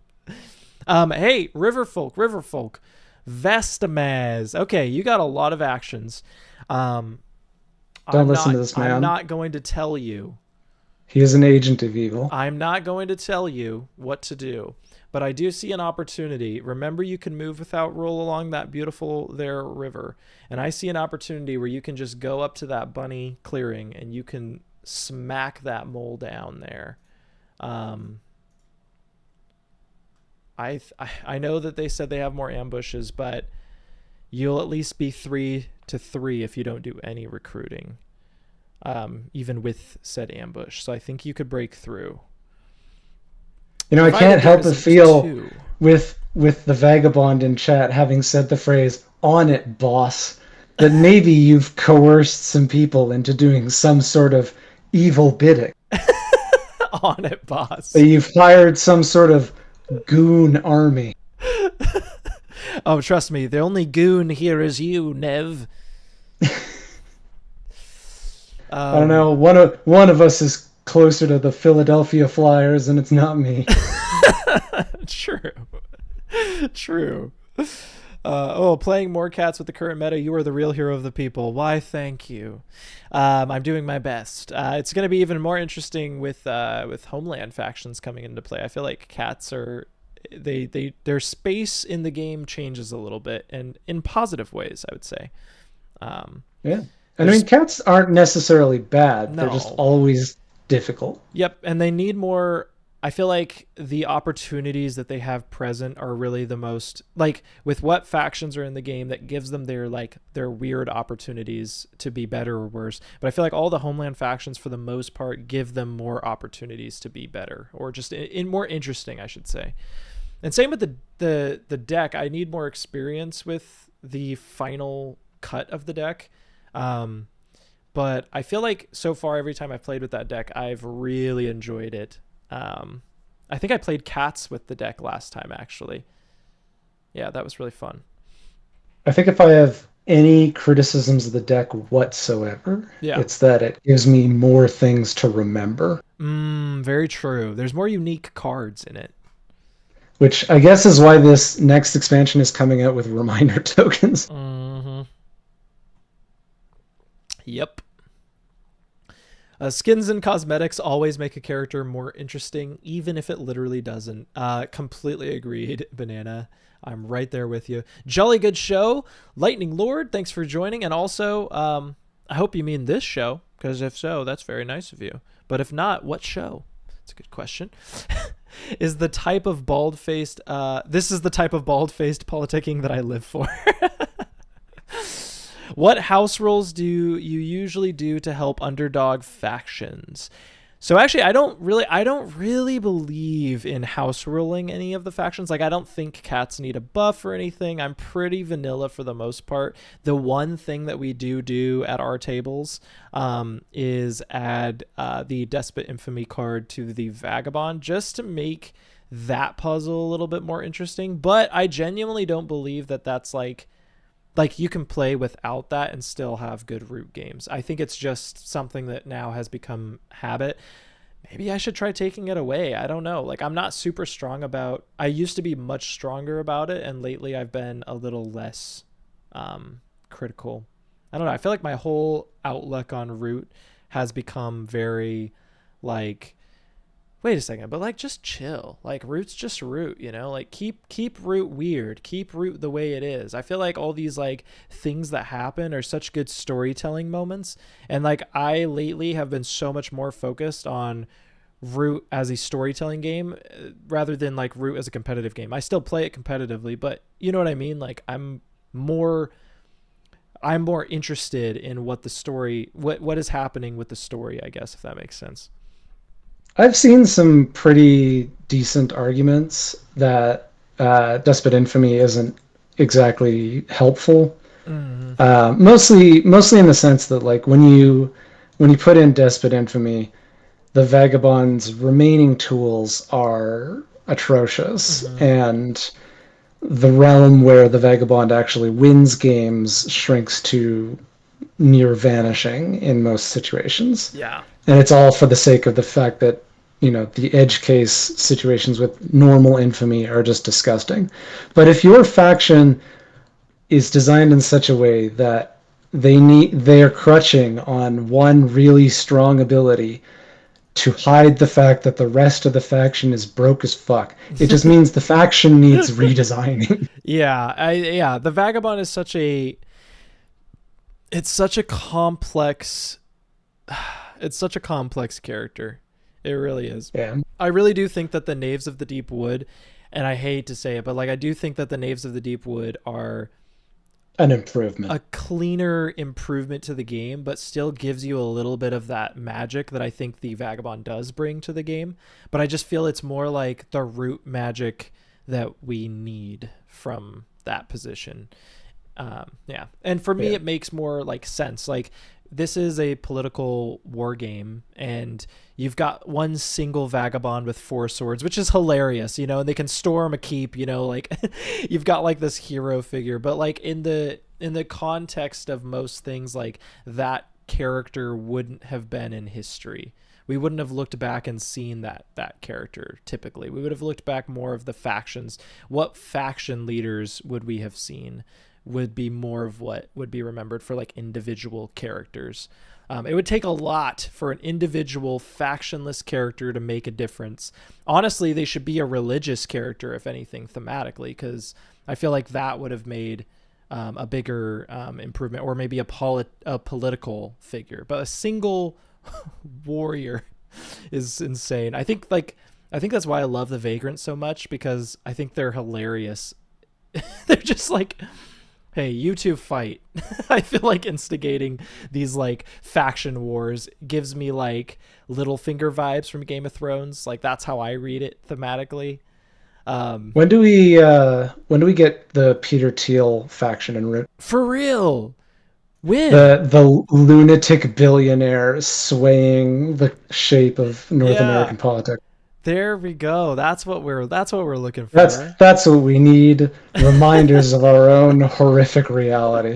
Hey, Riverfolk. Vestamaz. Okay, you got a lot of actions. Don't I'm listen to not, this I'm man. not going to tell you. He is an agent of evil. I'm not going to tell you what to do, but I do see an opportunity. Remember, you can move without roll along that beautiful there river, and I see an opportunity where you can just go up to that bunny clearing and you can smack that mole down there. I know that they said they have more ambushes, but you'll at least be 3-3 if you don't do any recruiting. Even with said ambush. So I think you could break through. You know, I Provided can't there help but isn't feel 2. with the vagabond in chat having said the phrase "on it, boss," that maybe you've coerced some people into doing some sort of evil bidding. On it, boss. That you've hired some sort of goon army. Oh, trust me, the only goon here is you, Nev. I don't know. One of us is closer to the Philadelphia Flyers, and it's not me. True. True. Playing more cats with the current meta. You are the real hero of the people. Why, thank you. I'm doing my best. It's going to be even more interesting with Homeland factions coming into play. I feel like cats are their space in the game changes a little bit, and in positive ways, I would say. Yeah. And I mean, cats aren't necessarily bad. No. They're just always difficult. Yep, and they need more. I feel like the opportunities that they have present are really the most, like, with what factions are in the game that gives them their weird opportunities to be better or worse. But I feel like all the Homeland factions, for the most part, give them more opportunities to be better, or just in more interesting, I should say. And same with the deck. I need more experience with the final cut of the deck. But I feel like so far, every time I've played with that deck, I've really enjoyed it. I think I played cats with the deck last time, actually. Yeah, that was really fun. I think if I have any criticisms of the deck whatsoever, it's that it gives me more things to remember. Very true. There's more unique cards in it. Which I guess is why this next expansion is coming out with reminder tokens. Mm-hmm. Yep. Skins and cosmetics always make a character more interesting, even if it literally doesn't. Completely agreed, Banana. I'm right there with you. Jolly good show. Lightning Lord, thanks for joining. And also, I hope you mean this show, because if so, that's very nice of you. But if not, what show? That's a good question. Is the type of bald-faced... this is the type of bald-faced politicking that I live for. What house rules do you usually do to help underdog factions? So actually, I don't really believe in house ruling any of the factions. Like, I don't think cats need a buff or anything. I'm pretty vanilla for the most part. The one thing that we do at our tables is add the Despot Infamy card to the Vagabond, just to make that puzzle a little bit more interesting. But I genuinely don't believe that that's like you can play without that and still have good root games. I think it's just something that now has become habit. Maybe I should try taking it away. I don't know. Like, I'm not super strong about. I used to be much stronger about it, and lately I've been a little less critical. I don't know. I feel like my whole outlook on Root has become very like, wait a second, but like just chill. Like Root's just Root, you know? Like keep Root weird. Keep Root the way it is. I feel like all these like things that happen are such good storytelling moments. And like I lately have been so much more focused on Root as a storytelling game rather than like Root as a competitive game. I still play it competitively, but you know what I mean? Like more I'm more interested in what the story what is happening with the story, I guess, if that makes sense. I've seen some pretty decent arguments that Despot Infamy isn't exactly helpful. Mm-hmm. Mostly in the sense that like when you put in Despot Infamy, the Vagabond's remaining tools are atrocious, Mm-hmm. and the realm where the Vagabond actually wins games shrinks to near vanishing in most situations. Yeah. And it's all for the sake of the fact that, the edge case situations with normal infamy are just disgusting. But if your faction is designed in such a way that they're crutching on one really strong ability to hide the fact that the rest of the faction is broke as fuck. It just means the faction needs redesigning. Yeah, the Vagabond is such a it's such a complex it's such a complex character. It really is. Yeah, I really do think that the Knaves of the Deep Wood, and I hate to say it, but like I do think that the Knaves of the Deep Wood are an improvement. a cleaner improvement to the game, but still gives you a little bit of that magic that I think the Vagabond does bring to the game. But I just feel it's more like the root magic that we need from that position. Yeah, and for me, Yeah. it makes more like sense. Like this is a political war game, and you've got one single vagabond with four swords, which is hilarious, you know, and they can storm a keep, you know, like you've got like this hero figure, but like in the context of most things, like that character wouldn't have been in history. We wouldn't have looked back and seen that character typically. We would have looked back more of the factions. What faction leaders would we have seen? Would be more of what would be remembered for like individual characters. It would take a lot for an individual factionless character to make a difference. Honestly, they should be a religious character, if anything, thematically, because I feel like that would have made a bigger improvement, or maybe a political figure. But a single warrior is insane. I think that's why I love the Vagrant so much, because I think they're hilarious. They're just like, hey, you two fight. I feel like instigating these like faction wars gives me like Littlefinger vibes from Game of Thrones. Like that's how I read it thematically. Um, When do we get the Peter Thiel faction in Root? for real, win. The lunatic billionaire swaying the shape of North Yeah, American politics. there we go. That's what we're looking That's for. that's what we need. Reminders of our own horrific reality.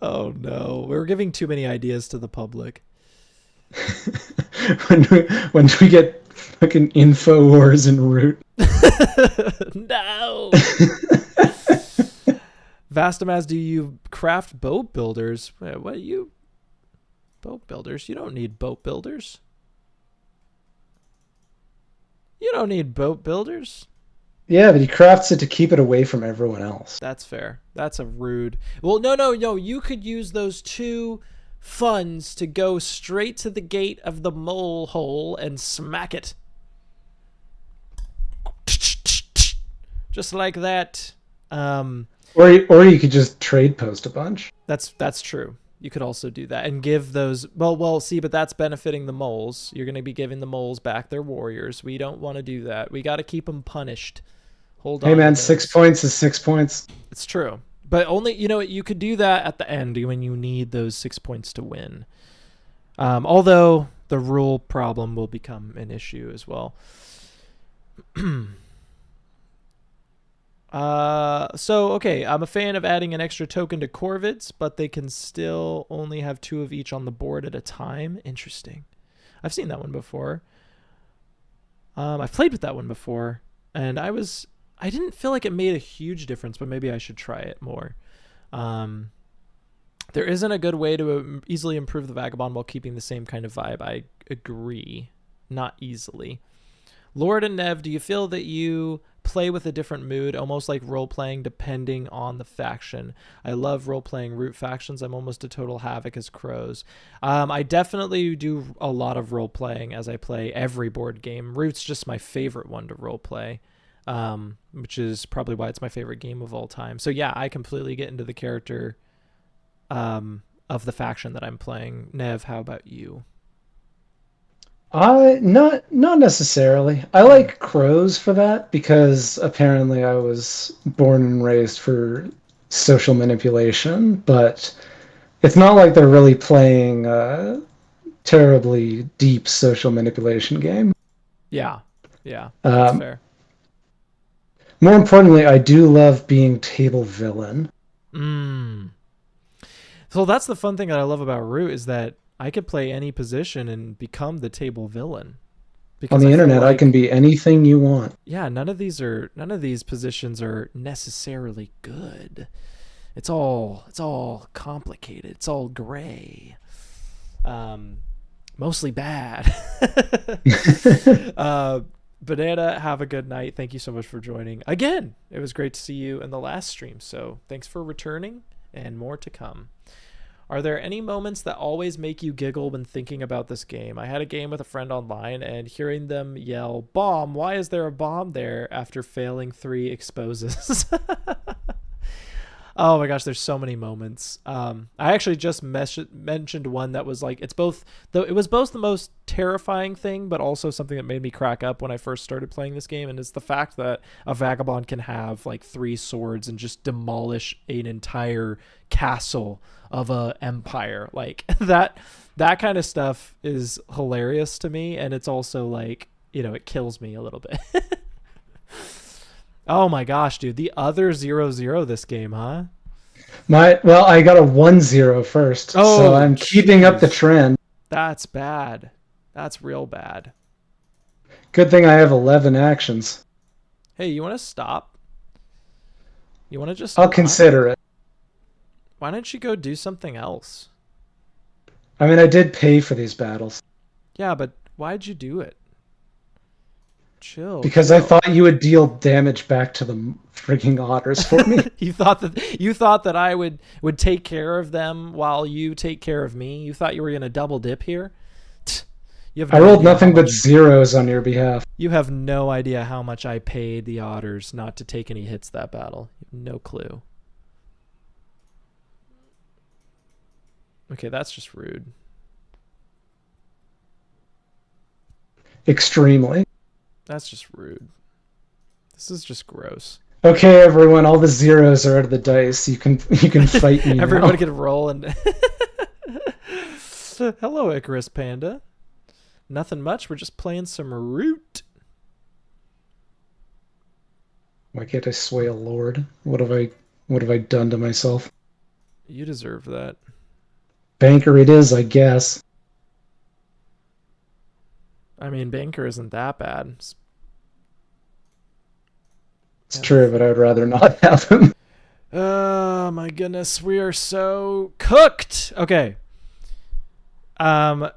Oh no, we're giving too many ideas to the public. When we get fucking info wars en route. No. Vastamaz, do you craft boat builders? What you boat builders? You don't need boat builders. You don't need boat builders. Yeah, but he crafts it to keep it away from everyone else. That's fair. That's a rude. Well, no. You could use those two funds to go straight to the gate of the mole hole and smack it. Just like that. Or you could just trade post a bunch. That's true. You could also do that and give those. Well. See, but that's benefiting the moles. You're going to be giving the moles back their warriors. We don't want to do that. We got to keep them punished. Hold Hey on to man, 6 points is 6 points. It's true, but only you could do that at the end when you need those 6 points to win. Although the rule problem will become an issue as well. So okay, I'm a fan of adding an extra token to Corvids, but they can still only have two of each on the board at a time. Interesting. I've seen that one before. I've played with that one before, and I didn't feel like it made a huge difference, but maybe I should try it more. Um, there isn't a good way to easily improve the Vagabond while keeping the same kind of vibe. I agree. Not easily. Lord and Nev, do you feel that you play with a different mood, almost like role playing, depending on the faction? I love role playing root factions. I'm almost a total havoc as crows. I definitely do a lot of role playing as I play every board game. Root's just my favorite one to role play, which is probably why it's my favorite game of all time. So yeah, I completely get into the character of the faction that I'm playing. Nev, how about you? I not necessarily. I Hmm. like crows for that because apparently I was born and raised for social manipulation, but it's not like they're really playing a terribly deep social manipulation game. Yeah, yeah, that's Um, fair. More importantly, I do love being table villain. Mm. So that's the fun thing that I love about Root is that I could play any position and become the table villain On because I the feel internet, I can like be anything you want. yeah, none of these positions are necessarily good. It's all complicated. It's all gray. Um, mostly bad. uh, Banana, have a good night. Thank you so much for joining again. It was great to see you in the last stream. So thanks for returning and more to come. Are there any moments that always make you giggle when thinking about this game? I had a game with a friend online and hearing them yell, "Bomb, why is there a bomb there?" after failing 3 exposes. Oh my gosh, there's so many moments. I actually just mentioned one that was like it was both the most terrifying thing, but also something that made me crack up when I first started playing this game, and it's the fact that a vagabond can have like 3 swords and just demolish an entire castle of a empire. Like that kind of stuff is hilarious to me, and it's also like it kills me a little bit. Oh my gosh, dude. The other 0-0 this game, huh? I got a 1-0 first, so Oh, I'm keeping up the jeez. trend. That's bad. That's real bad. Good thing I have 11 actions. Hey, you want to stop? You want to just I'll not? consider it. Why don't you go do something else? I mean, I did pay for these battles Yeah, but why'd you do it? Chill, because I chill. thought you would deal damage back to the freaking otters for me. You thought that I would take care of them while you take care of me. You thought you were gonna double dip here. You have I no rolled idea how nothing but much zeros on your behalf. you have no idea how much I paid the otters not to take any hits that battle. You have no clue. Okay, that's just rude. Extremely. That's just rude. This is just gross. Okay, everyone, all the zeros are out of the dice. You can fight me Everyone now. can roll and hello, Icarus Panda. Nothing much. We're just playing some root. Why can't I sway a lord? What have I done to myself? You deserve that. Banker it is, I guess. I mean, Banker isn't that bad. It's And true, but I would rather not have him. oh my goodness, we are so cooked. Okay. Um,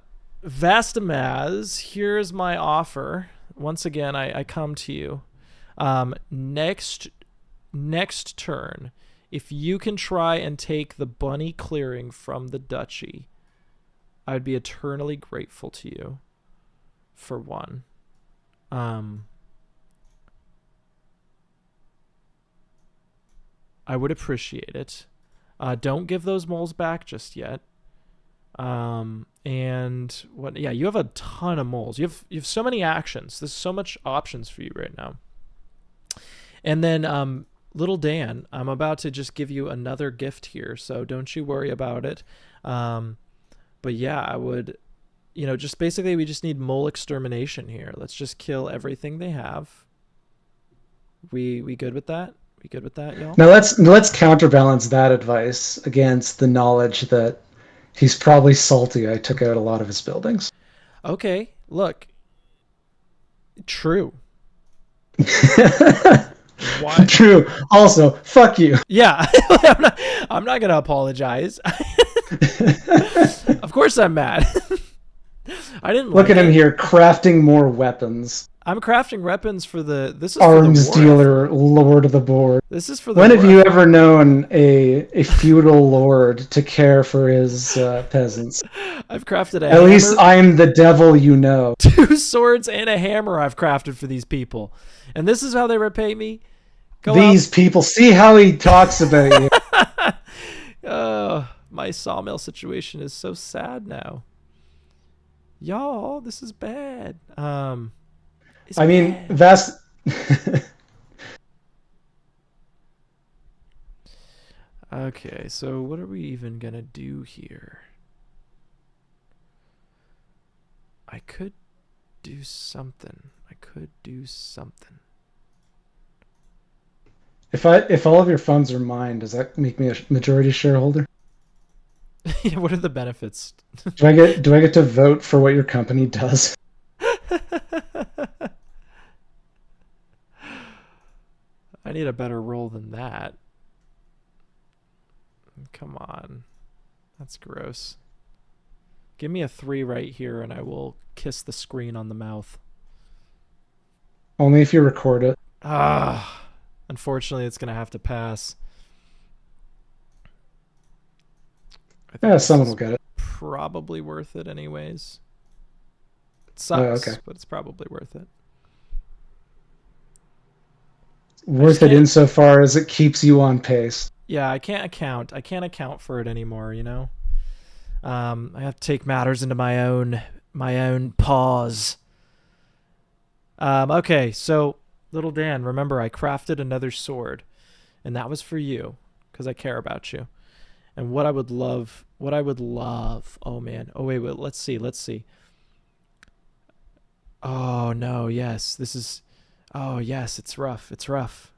Vastamaz, here's my offer. Once again, I come to you. Next turn, if you can try and take the bunny clearing from the duchy, I'd be eternally grateful to you. For one, um, I would appreciate it. Don't give those moles back just yet. And what? Yeah, you have a ton of moles. You have so many actions. There's so much options for you right now. And then little Dan, I'm about to just give you another gift here, so don't you worry about it. Um, but yeah, I would, just basically we just need mole extermination here. Let's just kill everything they have. We good with that? We good with that, y'all? Now let's counterbalance that advice against the knowledge that he's probably salty I took out a lot of his buildings. Okay, look, True. Why? True. Also, fuck you. Yeah, I'm not gonna apologize. Of course I'm mad. I didn't Look like at him it. here crafting more weapons. I'm crafting weapons for the. This is for the Arms war effort. dealer, lord of the board. This is for the When have war you effort. ever known a feudal lord to care for his peasants? I've crafted a At least hammer, I'm the devil you know. 2 swords, and a hammer. I've crafted for these people, and this is how they repay me. Go out. These people, see how he talks about you. My sawmill situation is so sad now. Y'all, this is bad. It's I mean, bad. that's Okay, so what are we even gonna do here? I could do something. I could do something. if all of your funds are mine, does that make me a majority shareholder? Yeah, what are the benefits? Do I get to vote for what your company does? I need a better roll than that. Come on. That's gross. Give me a 3 right here and I will kiss the screen on the mouth. Only if you record it. Ah, unfortunately, it's going to have to pass. I think Yeah, this someone will is get it. probably worth it anyways. It Oh, okay. sucks, but it's probably worth it. I just Worth it can't. insofar as it keeps you on pace. Yeah, I can't account. I can't account for it anymore. You know. I have to take matters into my own paws. Okay, so little Dan, remember I crafted another sword, and that was for you because I care about you. And what I would love. Oh man. Oh wait. Let's see. Oh no. Yes, this is. Oh yes, it's rough. It's rough.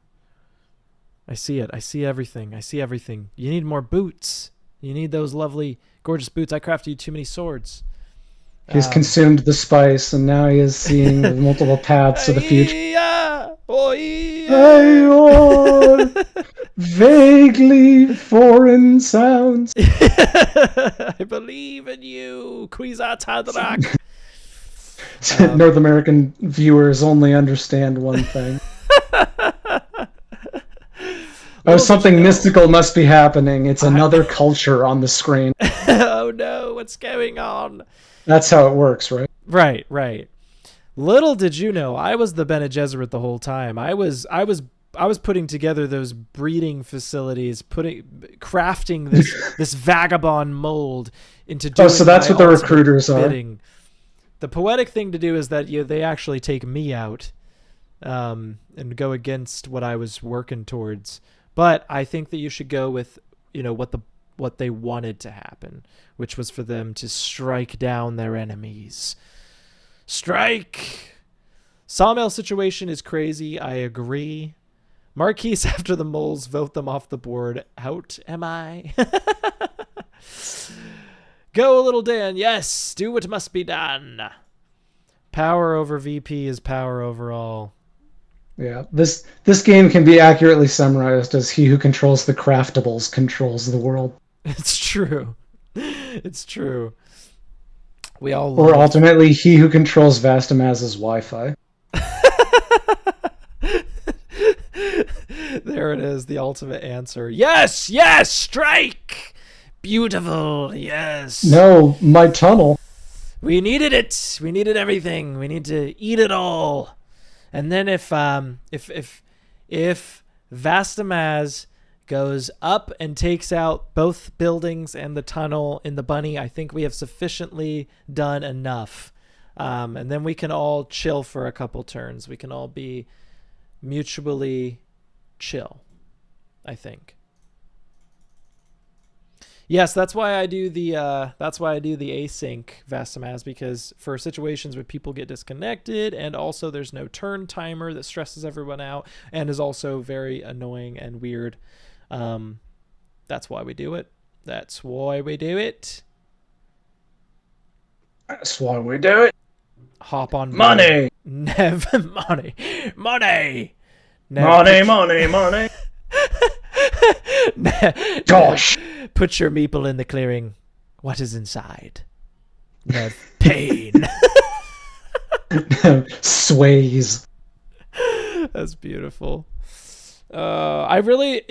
I see it. I see everything. I see everything. You need more boots. You need those lovely, gorgeous boots. I crafted you too many swords. He's Um, consumed the spice, and now he is seeing the multiple paths of the future. oh, yeah. Ayor, vaguely foreign sounds. I believe in you, Kwisatz North American viewers only understand one thing. Oh, Little did you something know. mystical must be happening. It's I, another culture on the screen. oh no, what's going on? That's how it works, right? Right, right. Little did you know, I was the Bene Gesserit the whole time. I was putting together those breeding facilities, crafting this vagabond mold into Oh, so doing that's my what the ultimate recruiters are. bidding. The poetic thing to do is that they actually take me out, and go against what I was working towards. But I think that you should go with what they wanted to happen, which was for them to strike down their enemies. Strike! Sawmill situation is crazy. I agree. Marquise after the moles, vote them off the board. Out am I? Go, little Dan. Yes, do what must be done. Power over VP is power over all. Yeah, this game can be accurately summarized as he who controls the craftables controls the world. It's true. It's true. We all Or love. ultimately, he who controls Vastamaz's Wi-Fi. There it is, the ultimate answer. Yes, yes, strike! Beautiful, yes. No, my tunnel. We needed it. We needed everything. We need to eat it all. And then if Vastamaz goes up and takes out both buildings and the tunnel in the bunny, I think we have sufficiently done enough. And then we can all chill for a couple turns. We can all be mutually chill, I think. Yes, that's why I do the async Vastamaz, because for situations where people get disconnected, and also there's no turn timer that stresses everyone out and is also very annoying and weird. That's why we do it. That's why we do it. That's why we do it. Hop on board. Money, Nev, money, money. Nev, money, money, money. Nev, Gosh, put your meeple in the clearing. What is inside? Nev, pain. sways. That's beautiful. I really,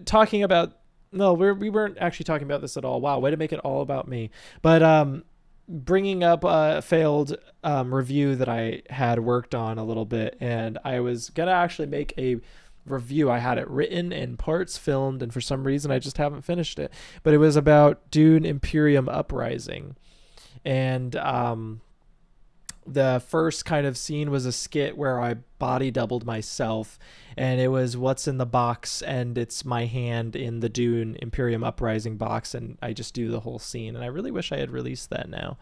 talking about. No, we weren't actually talking about this at all. Wow, way to make it all about me. But bringing up a failed review that I had worked on a little bit, and I was gonna actually make a review. I had it written in parts, filmed, and for some reason I just haven't finished it. But it was about Dune Imperium Uprising, and the first kind of scene was a skit where I body doubled myself, and it was what's in the box, and it's my hand in the Dune Imperium Uprising box, and I just do the whole scene. And I really wish I had released that now.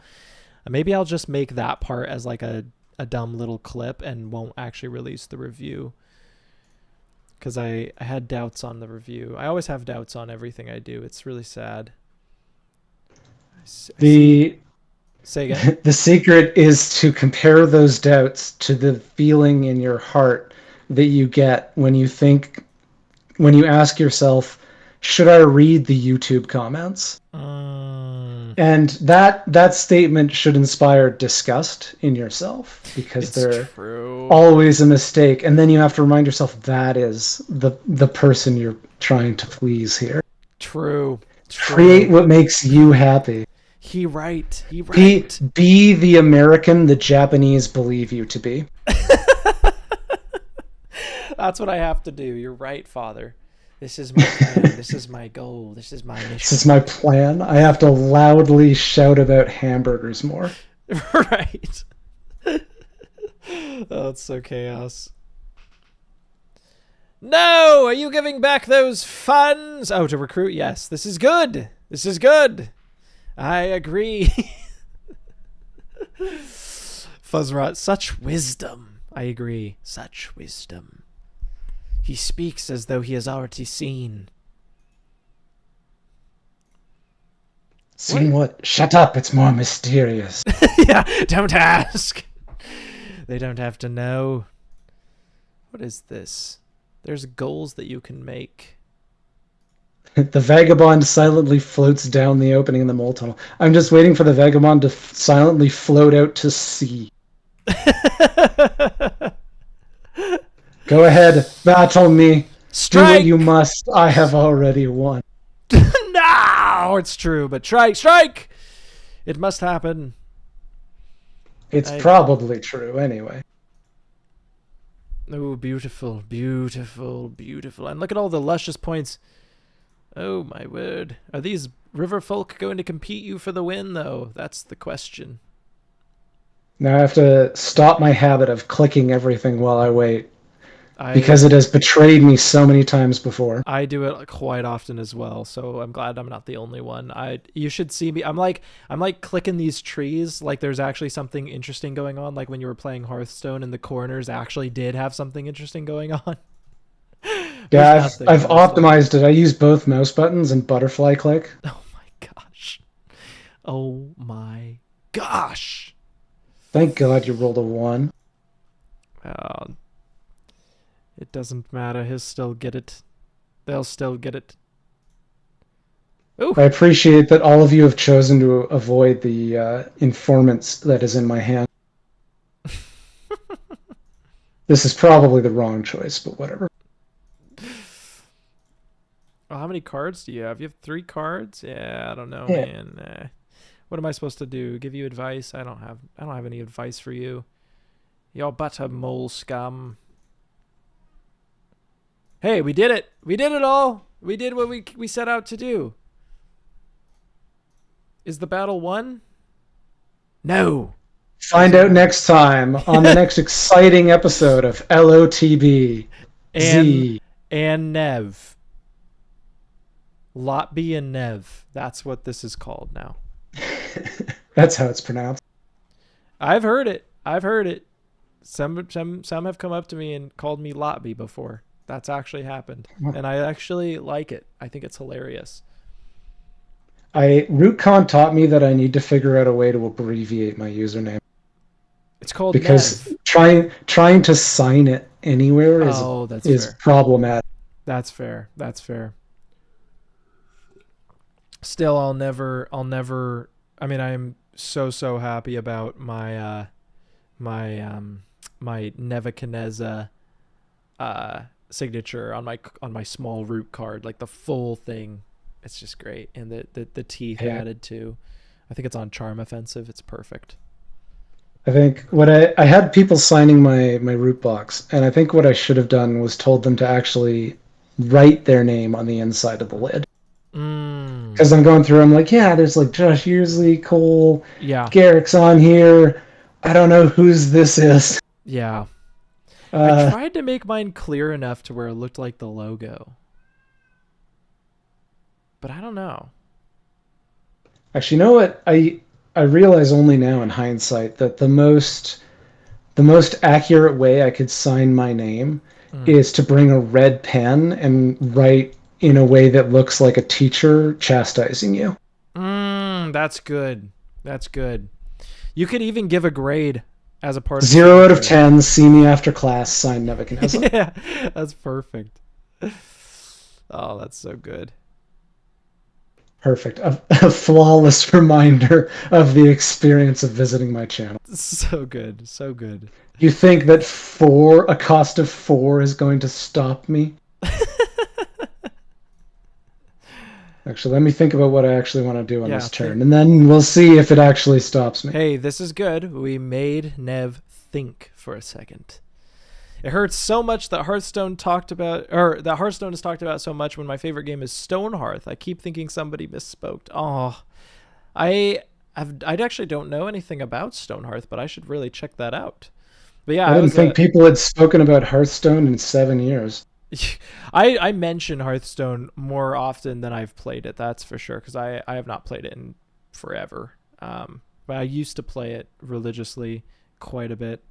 Maybe I'll just make that part as like a dumb little clip and won't actually release the review, because I had doubts on the review. I always have doubts on everything I do. It's really sad. The Say again. the secret is to compare those doubts to the feeling in your heart that you get when you ask yourself, should I read the YouTube comments? And that statement should inspire disgust in yourself, because they're true. always a mistake. And then you have to remind yourself that is the person you're trying to please here. True. Create what makes you happy. He right. Be the American the Japanese believe you to be. That's what I have to do. You're right, Father. This is my plan. This is my goal. This is my mission. This is my plan. I have to loudly shout about hamburgers more. Right. Oh, it's so chaos. No! Are you giving back those funds? Oh, to recruit? Yes. This is good. This is good. I agree. Fuzzrot, such wisdom. I agree. Such wisdom. He speaks as though he has already seen. Seen what? Shut up, it's more mysterious. Yeah, don't ask. They don't have to know. What is this? There's goals that you can make. The vagabond silently floats down the opening in the mole tunnel. I'm just waiting for the vagabond to silently float out to sea. Go ahead, battle me. Strike! Do what you must. I have already won. No, it's true, but strike! It must happen. It's probably true anyway. Oh, beautiful, beautiful, beautiful. And look at all the luscious points. Oh, my word. Are these river folk going to compete you for the win, though? That's the question. Now I have to stop my habit of clicking everything while I wait, because it has betrayed me so many times before. I do it quite often as well, so I'm glad I'm not the only one. You should see me. I'm like clicking these trees like there's actually something interesting going on, like when you were playing Hearthstone and the corners actually did have something interesting going on. Yeah, I've optimized it. I use both mouse buttons and butterfly click. Oh my gosh. Oh my gosh. Thank God you rolled a 1. It doesn't matter. He'll still get it. They'll still get it. Ooh. I appreciate that all of you have chosen to avoid the informants that is in my hand. This is probably the wrong choice, but whatever. Well, how many cards do you have? You have 3 cards? Yeah, I don't know, Yeah. man. What am I supposed to do? Give you advice? I don't have any advice for you. You're but a mole scum. Hey, we did it. We did it all. We did what we set out to do. Is the battle won? No. Find out next time on the next exciting episode of LOTB. And Nev. Lotby and Nev. That's what this is called now. That's how it's pronounced. I've heard it. Some have come up to me and called me Lotby before. That's actually happened. And I actually like it. I think it's hilarious. RootCon taught me that I need to figure out a way to abbreviate my username. It's called because Nev. trying to sign it anywhere Oh, that's is fair. problematic. That's fair. That's fair. Still, I'll never. I mean, I'm so happy about my my Nebuchadnezzar signature on my small root card, like the full thing. It's just great, and the teeth Yeah. added too. I think it's on Charm Offensive. It's perfect. I think what I had people signing my root box, and I think what I should have done was told them to actually write their name on the inside of the lid. Mm. Because I'm going through, I'm like, yeah, there's like Josh Yearsley, Cole, Yeah. Garrick's on here. I don't know whose this is. Yeah. I Uh, tried to make mine clear enough to where it looked like the logo, but I don't know. Actually, you know what? I realize only now in hindsight that the most accurate way I could sign my name Mm. is to bring a red pen and write in a way that looks like a teacher chastising you. That's good. That's good. You could even give a grade as a part of the signature. Zero out of 10. See me after class. Signed Nebuchadnezzar. Yeah, that's perfect. Oh, that's so good. Perfect. A flawless reminder of the experience of visiting my channel. So good. So good. You think that a cost of four is going to stop me? Actually, let me think about what I actually want to do on Yeah, this turn, and then we'll see if it actually stops me. hey, this is good. We made Nev think for a second. It hurts so much that Hearthstone talked about, or that Hearthstone is talked about so much when my favorite game is Stonehearth. I keep thinking somebody misspoke. Oh, I actually don't know anything about Stonehearth, but I should really check that out. But yeah, I I didn't was think people had spoken about Hearthstone in 7 years. I mention Hearthstone more often than I've played it. That's for sure, because I have not played it in forever. But I used to play it religiously quite a bit.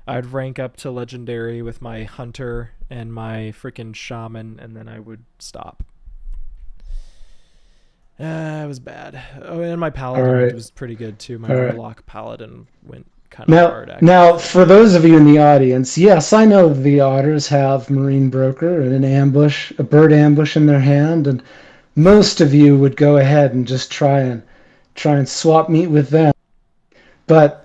I'd rank up to legendary with my hunter and my freaking shaman, and then I would stop. It was bad. Oh, and my All paladin right, was pretty good too. My all right. warlock paladin went kind of Now, hard actually now, for for me. those of you in the audience, yes, I know the otters have Marine Broker and an ambush, a bird ambush in their hand, and most of you would go ahead and just try and swap meat with them. But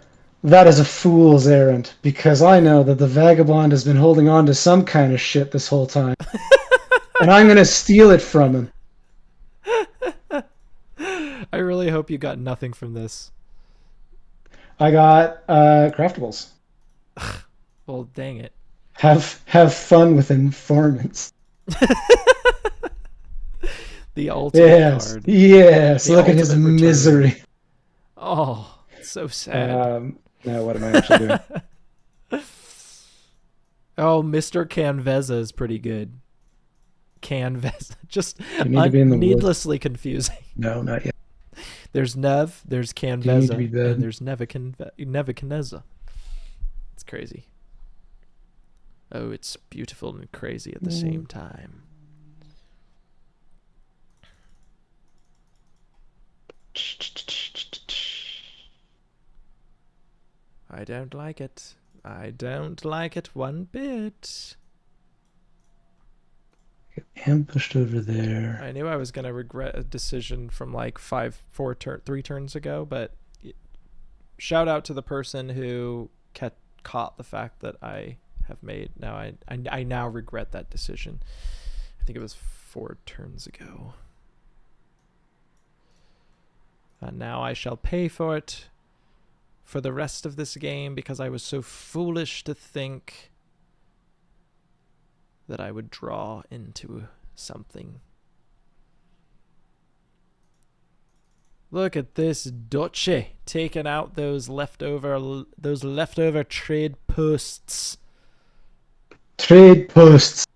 that is a fool's errand because I know that the vagabond has been holding on to some kind of shit this whole time, and I'm gonna steal it from him. I really hope you got nothing from this. I got craftables. Well, dang it. Have fun with informants. The ultimate Yes, card. yes. The Look at his ultimate return. misery. Oh, so sad. Now what am I actually doing? Oh, Mr. Canveza is pretty good. Canveza. Just You need to be in the woods. needlessly confusing. No, not yet. There's Nev, there's Do you need to be Canveza, and bed? there's Nebuchadnezzar. It's crazy. Oh, it's beautiful and crazy at the same time. I don't like it. I don't like it one bit. Ambushed over there. I knew I was gonna regret a decision from like 3 turns ago, but shout out to the person who caught the fact that I have made. Now I now regret that decision. I think it was 4 turns ago. And now I shall pay for it for the rest of this game because I was so foolish to think that I would draw into something. Look at this Duchy taking out those leftover trade posts. Trade posts.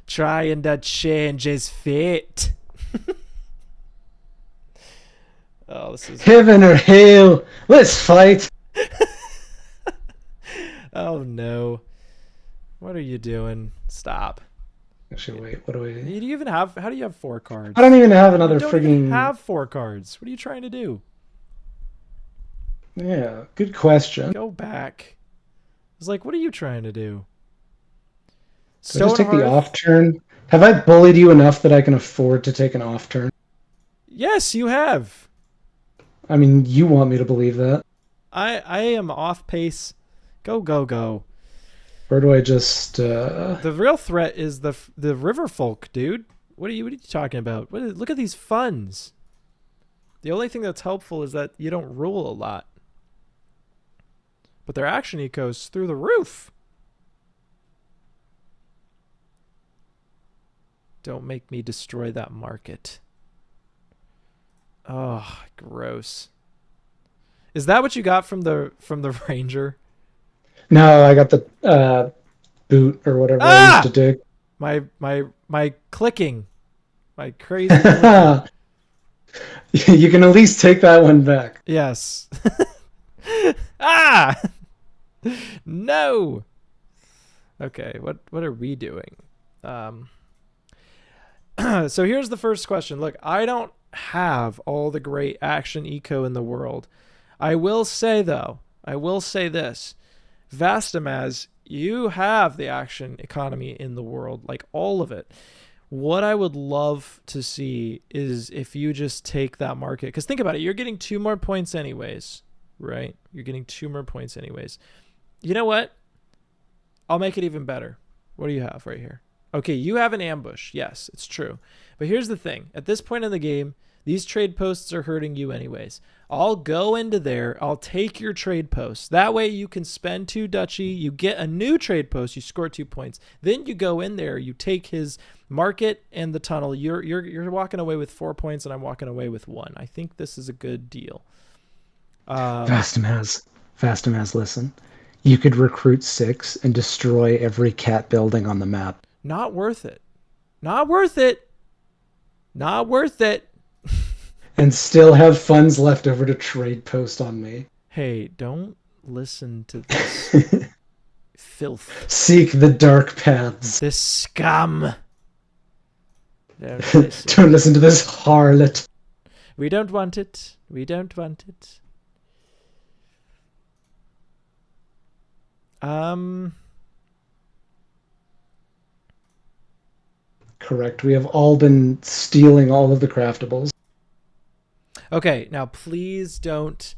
Trying to change his fate. Oh, this is Heaven or hell. Let's fight. Oh no. What are you doing? Stop. Actually, wait. What do we? Do you even have? How do you have 4 cards? I don't even have You another don't even frigging. have 4 cards. What are you trying to do? Yeah, good question. Go back. It's like, what are you trying to do? Do I just Stone take the Hearth. off turn? Have I bullied you enough that I can afford to take an off turn? Yes, you have. I mean, you want me to believe that. I am off pace. Go, go, go. Or do I just The real threat is the river folk, dude. What are you talking about? Look at these funds. The only thing that's helpful is that you don't rule a lot. But their action eco's through the roof. Don't make me destroy that market. Oh, gross. Is that what you got from the ranger? no, I got the boot or whatever I used to Ah! dig. My clicking. My crazy clicking. You can at least take that one back. Yes. Ah! No. Okay, what are we doing? Um so here's the first question. Look, I don't have all the great action eco in the world. I will say though, I will say this. Vastamaz, you have the action economy in the world, like all of it. What I would love to see is if you just take that market. Because think about it, you're getting 2 more points anyways, right? You're getting 2 more points anyways. You know what? I'll make it even better. What do you have right here? Okay, you have an ambush. Yes, it's true. But here's the thing. At this point in the game, these trade posts are hurting you anyways. I'll go into there. I'll take your trade posts. That way you can spend 2 duchy. You get a new trade post. You score 2 points. Then you go in there. You take his market and the tunnel. You're walking away with 4 points, and I'm walking away with 1. I think this is a good deal. Fastamaz, listen. You could recruit 6 and destroy every cat building on the map. Not worth it. Not worth it. Not worth it. And still have funds left over to trade post on me. Hey, don't listen to this filth. Seek the dark paths. This scum. Don't listen. Don't listen to this harlot. We don't want it. We don't want it. Correct. We have all been stealing all of the craftables. Okay, now please don't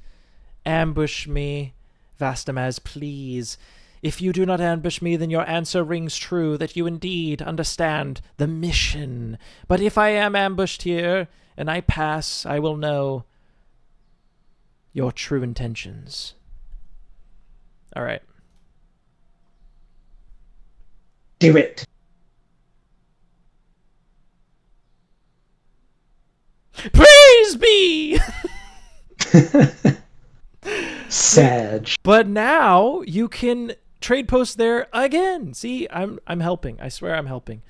ambush me, Vastamaz, please. If you do not ambush me, then your answer rings true, that you indeed understand the mission. But if I am ambushed here, and I pass, I will know your true intentions. All right. Do it. Praise be! Sag. But now you can trade post there again. See, I'm helping. I swear I'm helping.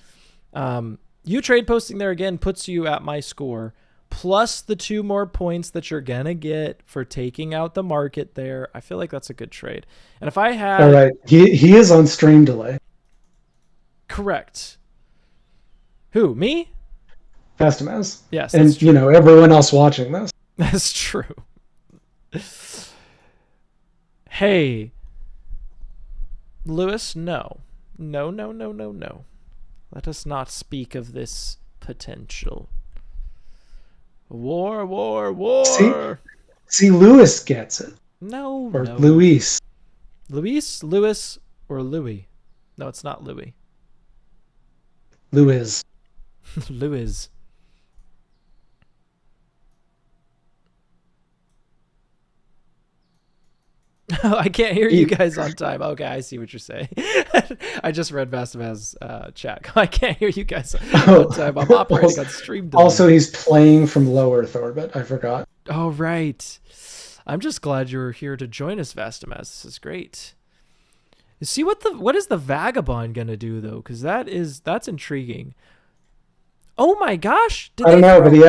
You trade posting there again puts you at my score, plus the 2 more points that you're gonna get for taking out the market there. I feel like that's a good trade. And if I had... All right, he is on stream delay. Correct. Who, me? Fastamaz. Yes, and that's true. everyone else watching this. That's true. Hey, Lewis, no. No, no, no, no, no. Let us not speak of this potential. War, war, war. See, Lewis gets it. No, or no. Luis. Luis, Lewis, or Louis? No, it's not Louis. Lewis. Louis. I can't hear you guys on time. Okay, I see what you're saying. I just read Vastamaz's chat. I can't hear you guys on time. I'm operating on stream delay. Also, he's playing from low Earth orbit. I forgot. Oh, right. I'm just glad you're here to join us, Vastamaz. This is great. See what is the vagabond gonna do though? Because that's intriguing. Oh my gosh! I don't know, but he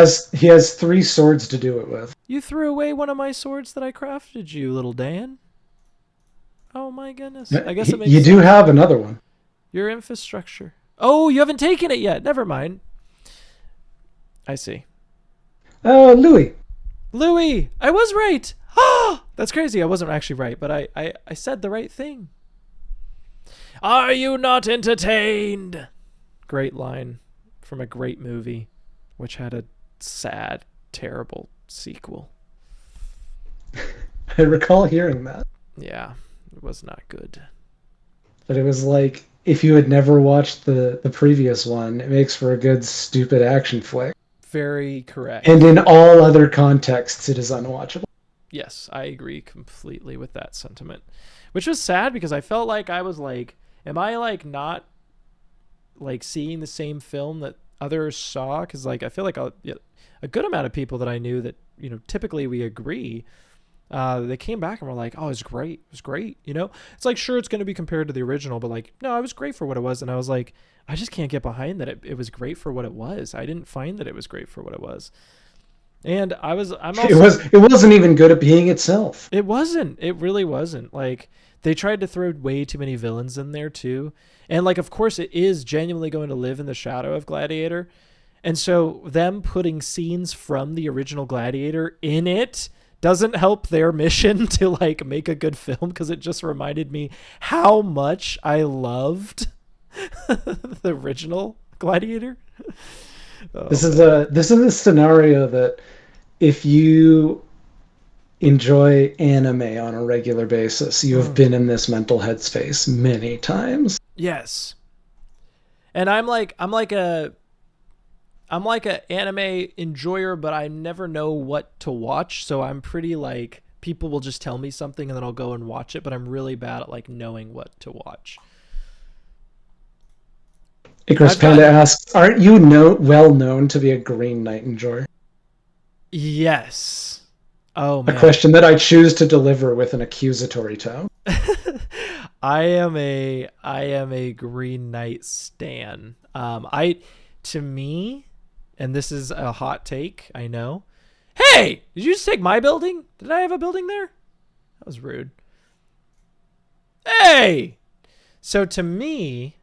has 3 swords to do it with. You threw away one of my swords that I crafted you, little Dan. Oh my goodness! I guess it makes sense. You do have another one. Your infrastructure. Oh, you haven't taken it yet. Never mind. I see. Louis. Louis, I was right. Ah! That's crazy. I wasn't actually right, but I said the right thing. Are you not entertained? Great line from a great movie, which had a sad, terrible sequel. I recall hearing that, Yeah, it was not good. but it was like if you had never watched the previous one, it makes for a good stupid action flick. Very And correct. in all other contexts, it is unwatchable. Yes, I agree completely with that sentiment. Which was sad because I felt like I was like, am I like not like seeing the same film that others saw? Because like I feel like a good amount of people that I knew that typically we agree. They came back and were like, "Oh, it's great. It was great." It's like sure it's going to be compared to the original, but like no, it was great for what it was. And I was like, I just can't get behind that it was great for what it was. I didn't find that it was great for what it was. And I'm also It wasn't even good at being itself. it wasn't. It really wasn't. Like they tried to throw way too many villains in there too. And like of course it is genuinely going to live in the shadow of Gladiator. And so them putting scenes from the original Gladiator in it doesn't help their mission to like make a good film because it just reminded me how much I loved the original Gladiator. Oh man. This is a scenario that if you enjoy anime on a regular basis, you have Mm. been in this mental headspace many times. Yes. And I'm like a anime enjoyer, but I never know what to watch. So I'm pretty like people will just tell me something and then I'll go and watch it. But I'm really bad at like knowing what to watch. Icarus I've Panda gotten asks, "Aren't you well known to be a Green Knight enjoyer?" yes. Oh A man, question that I choose to deliver with an accusatory tone. I am a Green Knight stan. I to me, and this is a hot take. I know. Hey, did you just take my building? Did I have a building there? That was rude. Hey. So to me,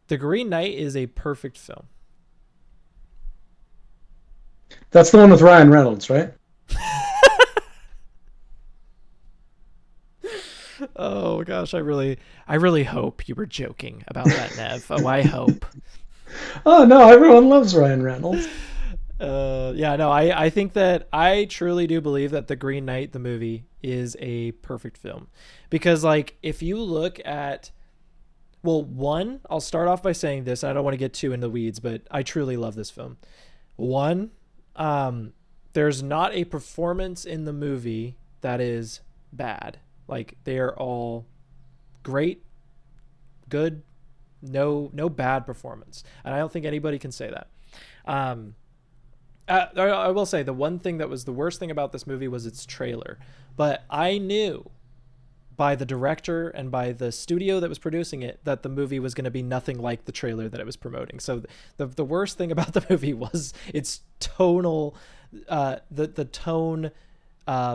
The Green Knight is a perfect film. That's the one with Ryan Reynolds, right? Oh gosh, I really hope you were joking about that, Nev. Oh, I hope. Oh no, everyone loves Ryan Reynolds. Yeah, no, I think that I truly do believe that The Green Knight, the movie, is a perfect film. Because, like, if you look at, well, one, I'll start off by saying this. I don't want to get too in the weeds, but I truly love this film. One, um, there's not a performance in the movie that is bad. Like, they are all great, good, no bad performance. And I don't think anybody can say that. Um, I will say the one thing that was the worst thing about this movie was its trailer. But I knew by the director and by the studio that was producing it that the movie was going to be nothing like the trailer that it was promoting. So the worst thing about the movie was its tonal, the tone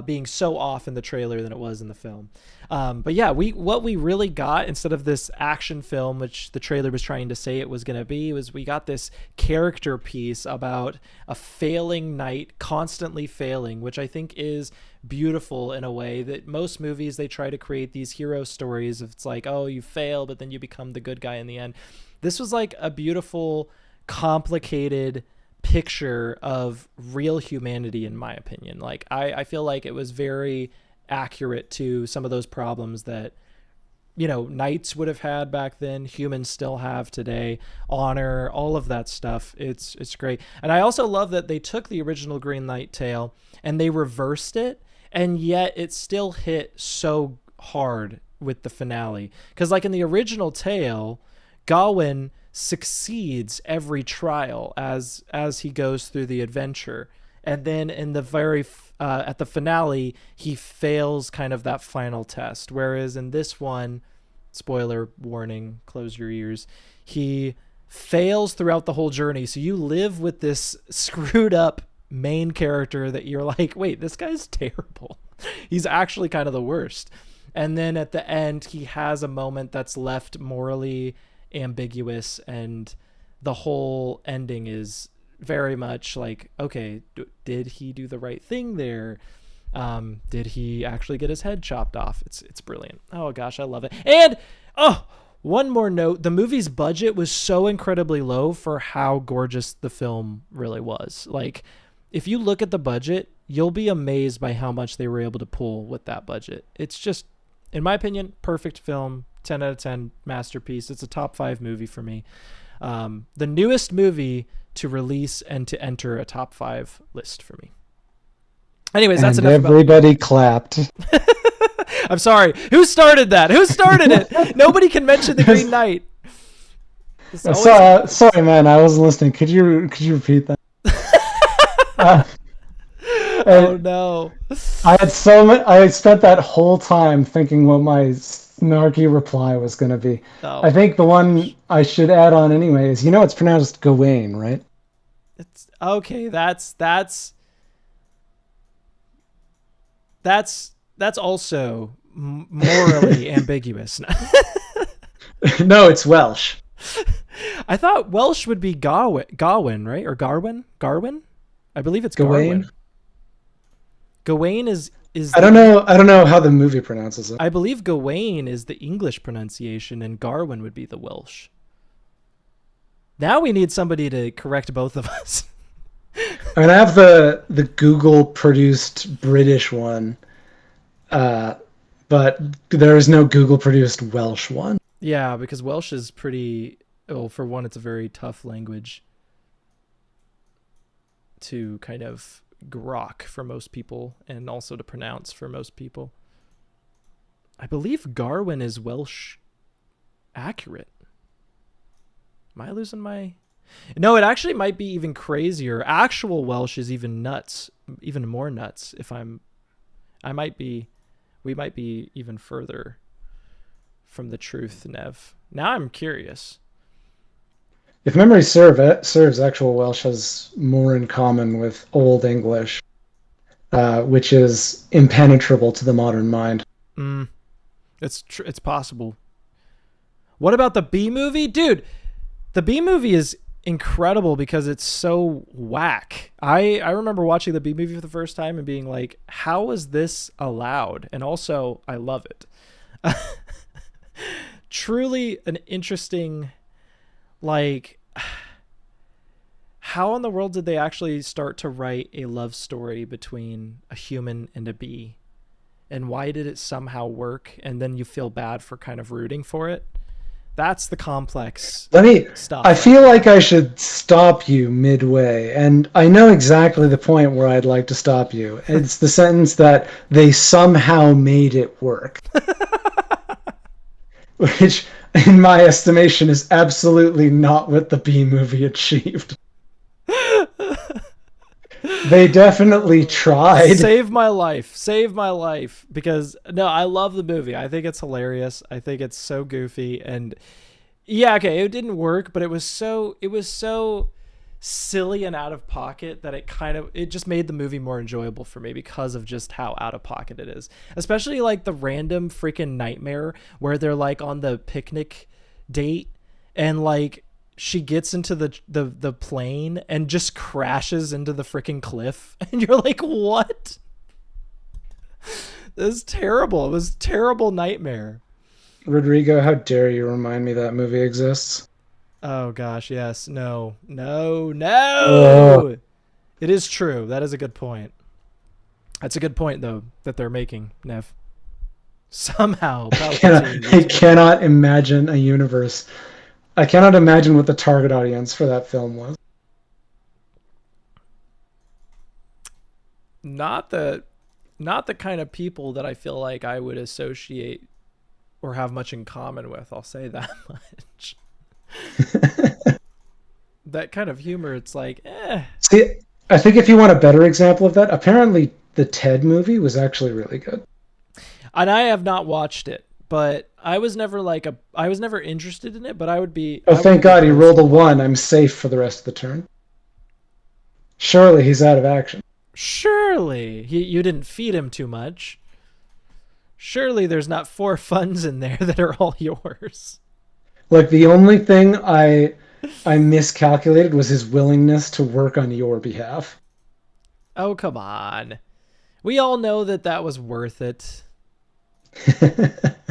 being so off in the trailer than it was in the film. But yeah, what we really got instead of this action film, which the trailer was trying to say it was going to be, was we got this character piece about a failing knight constantly failing, which I think is beautiful in a way that most movies they try to create these hero stories of it's like, oh, you fail, but then you become the good guy in the end. This was like a beautiful, complicated picture of real humanity in my opinion. Like I feel like it was very accurate to some of those problems that knights would have had back then, humans still have today, honor, all of that stuff. It's great. And I also love that they took the original Green Knight tale and they reversed it, and yet it still hit so hard with the finale. Because like in the original tale, Gawain succeeds every trial as he goes through the adventure, and then in the very at the finale he fails kind of that final test, whereas in this one, spoiler warning, close your ears, he fails throughout the whole journey. So you live with this screwed up main character that you're like, wait, this guy's terrible. He's actually kind of the worst. And then at the end he has a moment that's left morally ambiguous, and the whole ending is very much like, okay, did he do the right thing there? Did he actually get his head chopped off? It's brilliant. Oh gosh, I love it. And oh, one more note: the movie's budget was so incredibly low for how gorgeous the film really was. Like, if you look at the budget, you'll be amazed by how much they were able to pull with that budget. It's just, in my opinion, perfect film. 10 out of 10 masterpiece. It's a top 5 movie for me. The newest movie to release and to enter a top 5 list for me. Anyways, that's And enough everybody clapped. I'm sorry. Who started that? Who started it? Nobody can mention the Green Knight. Sorry, man, I wasn't listening. Could you repeat that? Uh, Oh no. I spent that whole time thinking what my snarky reply was going to be. Oh, I think the one I should add on anyway is, it's pronounced Gawain, right? it's okay. That's also morally ambiguous. No, it's Welsh. I thought Welsh would be Gawain, right? Or Garwin? I believe it's Gawain. Garwin. Gawain is I don't know. I don't know how the movie pronounces it. I believe Gawain is the English pronunciation and Garwin would be the Welsh. Now we need somebody to correct both of us. I mean, I have the Google produced British one, but there is no Google produced Welsh one. Yeah, because Welsh is pretty, well, for one, it's a very tough language to kind of grok for most people and also to pronounce for most people. I believe Garwin is Welsh accurate. Am I losing my... No, it actually might be even crazier. Actual Welsh is even nuts, even more nuts. We might be even further from the truth, Nev. Now I'm curious. If memory serves, actual Welsh has more in common with Old English, which is impenetrable to the modern mind. It's possible. What about the B movie? Dude, the B movie is incredible because it's so whack. I remember watching the B movie for the first time and being like, how is this allowed? And also, I love it. Truly an interesting, like, how in the world did they actually start to write a love story between a human and a bee? And why did it somehow work? And then you feel bad for kind of rooting for it. That's the complex stuff. I feel like I should stop you midway, and I know exactly the point where I'd like to stop you. It's the sentence that they somehow made it work. Which, in my estimation, is absolutely not what the B movie achieved. They definitely tried. Save my life, because no, I love the movie. I think it's hilarious. I think it's so goofy, and yeah, okay, it didn't work, but it was so silly and out of pocket that it just made the movie more enjoyable for me because of just how out of pocket it is. Especially like the random freaking nightmare where they're like on the picnic date and like she gets into the plane and just crashes into the freaking cliff and you're like, what? This is terrible. It was a terrible nightmare. Rodrigo, how dare you remind me that movie exists? Oh gosh, yes. No. Oh. It is true. That is a good point. That's a good point though that they're making, Nev. Somehow I cannot imagine a universe. I cannot imagine what the target audience for that film was. Not the kind of people that I feel like I would associate or have much in common with. I'll say that much. That kind of humor, it's like, See, I think if you want a better example of that, apparently the Ted movie was actually really good. And I have not watched it, but I was never interested in it, but I would be. Oh, thank God he rolled a 1. I'm safe for the rest of the turn. Surely he's out of action. Surely you didn't feed him too much. Surely there's not 4 funds in there that are all yours. Like, the only thing I miscalculated was his willingness to work on your behalf. Oh, come on. We all know that that was worth it.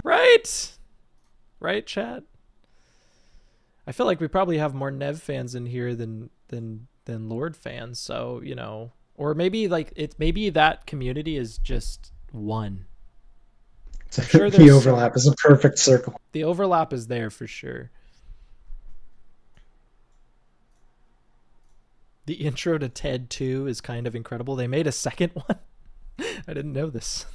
Right? Right, chat? I feel like we probably have more Nev fans in here than Lord fans, so, you know, or maybe like it maybe that community is just one. I'm sure The there's some overlap is a perfect circle. the overlap is there for sure. The intro to Ted 2 is kind of incredible. They made a second one. I didn't know this.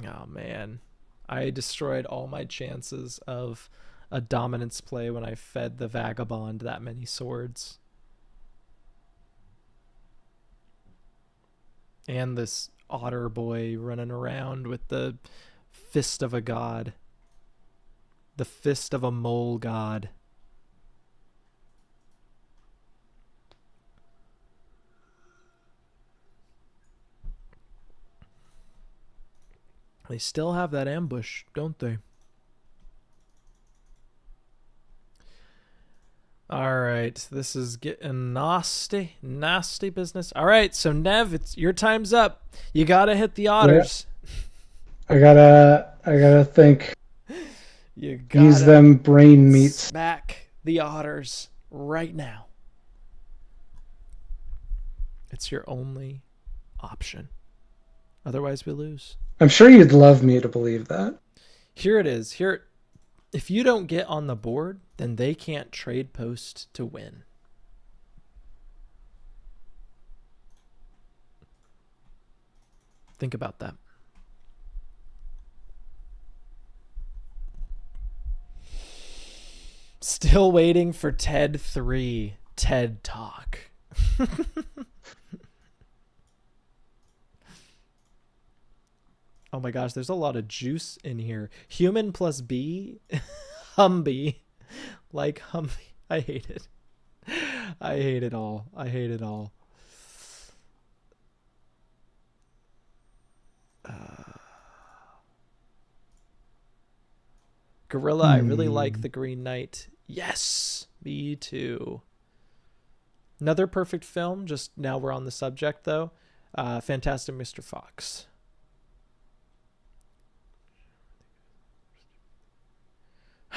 Oh man. I destroyed all my chances of a dominance play when I fed the vagabond that many swords. And this otter boy running around with the fist of a god. The fist of a mole god. They still have that ambush, don't they? All right, this is getting nasty, nasty business. All right, so Nev, it's your time's up. You gotta hit the Yeah, otters. I gotta think. You Use gotta them brain meats. smack the otters right now. It's your only option. Otherwise, we lose. I'm sure you'd love me to believe that. Here it is. Here, if you don't get on the board, then they can't trade post to win. Think about that. Still waiting for TED 3. TED Talk. Oh my gosh, there's a lot of juice in here. Human plus bee. Humby. Like Humby. I hate it. I hate it all. I hate it all. Gorilla, I really like Hmm. the Green Knight. Yes, me too. Another perfect film, just now we're on the subject though. Fantastic Mr. Fox.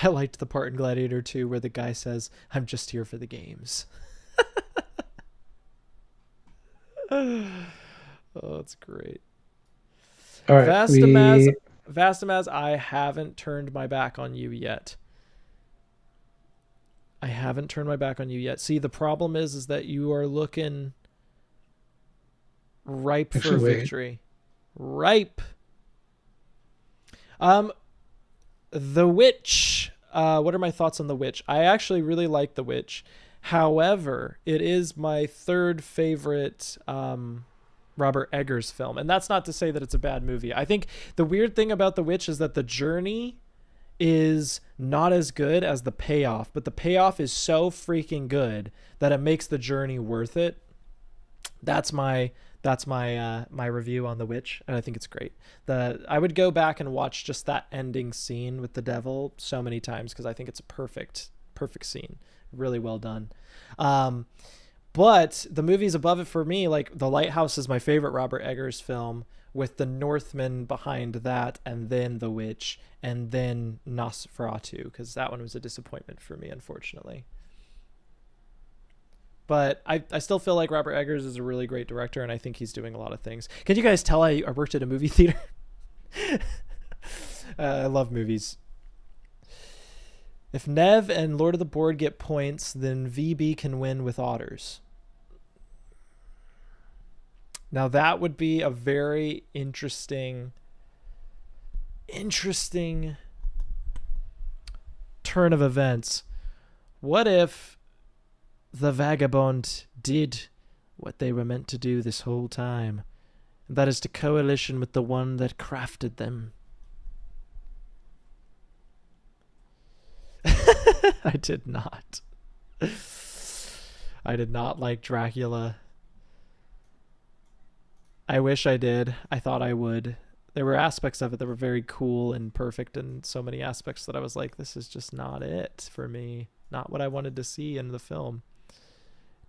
I liked the part in Gladiator 2 where the guy says, I'm just here for the games. Oh, it's great. All right, Vastamaz, Vastamaz, I haven't turned my back on you yet. I haven't turned my back on you yet. See, the problem is that you are looking ripe for a actually wait. victory. Ripe. Um, The Witch. What are my thoughts on The Witch? I actually really like The Witch. However, it is my third favorite Robert Eggers film. And that's not to say that it's a bad movie. I think the weird thing about The Witch is that the journey is not as good as the payoff, but the payoff is so freaking good that it makes the journey worth it. That's my review on The Witch, and I think it's great. I would go back and watch just that ending scene with the devil so many times because I think it's a perfect scene, really well done. But the movies above it for me, like The Lighthouse is my favorite Robert Eggers film, with The Northman behind that, and then The Witch, and then Nosferatu, because that one was a disappointment for me, unfortunately. But I still feel like Robert Eggers is a really great director, and I think he's doing a lot of things. Can you guys tell I worked at a movie theater? I love movies. If Nev and Lord of the Board get points, then VB can win with otters. Now that would be a very interesting turn of events. What if the vagabond did what they were meant to do this whole time? And that is to coalition with the one that crafted them. I did not. I did not like Dracula. I wish I did. I thought I would. There were aspects of it that were very cool and perfect, and so many aspects that I was like, this is just not it for me. Not what I wanted to see in the film.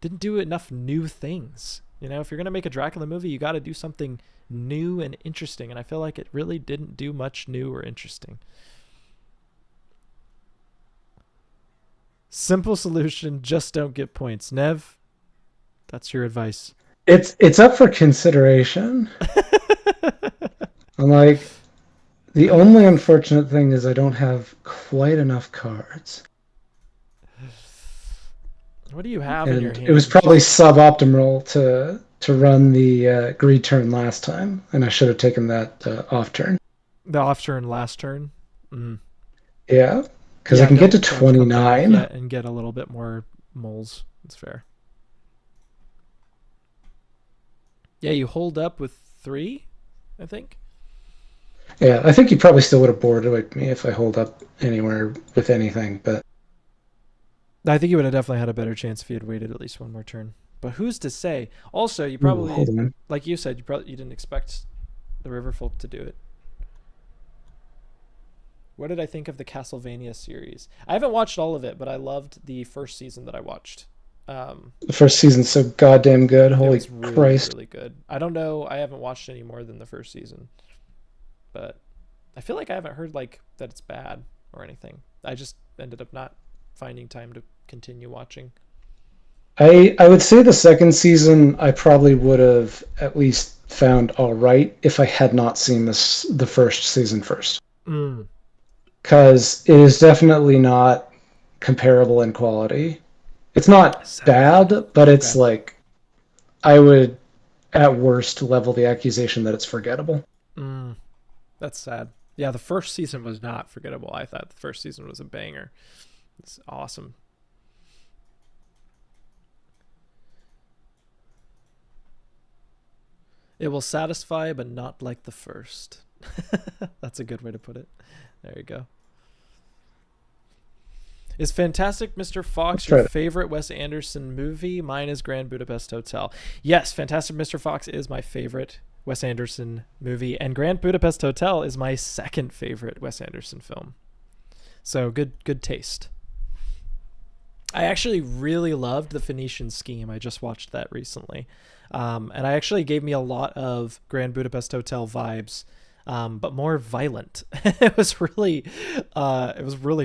Didn't do enough new things. You know, if you're going to make a Dracula movie, you got to do something new and interesting. And I feel like it really didn't do much new or interesting. Simple solution, just don't get points. Nev, that's your advice. It's up for consideration. I'm like, the only unfortunate thing is I don't have quite enough cards. What do you have in your And it was hand? probably suboptimal to run the greed turn last time, and I should have taken that off turn. The off turn, last turn. Mm. Yeah, because I Yeah, can get to don't come back 29. yet and get a little bit more moles. It's fair. Yeah, you hold up with 3, I think. Yeah, I think you probably still would have boarded with me if I hold up anywhere with anything, but I think you would have definitely had a better chance if you had waited at least one more turn. But who's to say? Also, you ooh, probably, hold on. like you said, you didn't expect the Riverfolk to do it. What did I think of the Castlevania series? I haven't watched all of it, but I loved the first season that I watched. The first season's so goddamn good. It Holy was really, Christ. really good. I don't know. I haven't watched any more than the first season, but I feel like I haven't heard like that it's bad or anything. I just ended up not finding time to continue watching. I would say the second season I probably would have at least found all right if I had not seen the first season first. Mm. Because it is definitely not comparable in quality. It's not Sad. bad, but it's Okay. like I would at worst level the accusation that it's forgettable. Mm. That's sad. Yeah, the first season was not forgettable. I thought the first season was a banger. It's awesome. It will satisfy, but not like the first. That's a good way to put it. There you go. Is Fantastic Mr. Let's Fox your try that. favorite Wes Anderson movie? Mine is Grand Budapest Hotel. Yes, Fantastic Mr. Fox is my favorite Wes Anderson movie, and Grand Budapest Hotel is my second favorite Wes Anderson film. So good taste. I actually really loved The Phoenician Scheme. I just watched that recently. And I actually gave me a lot of Grand Budapest Hotel vibes, but more violent. It was really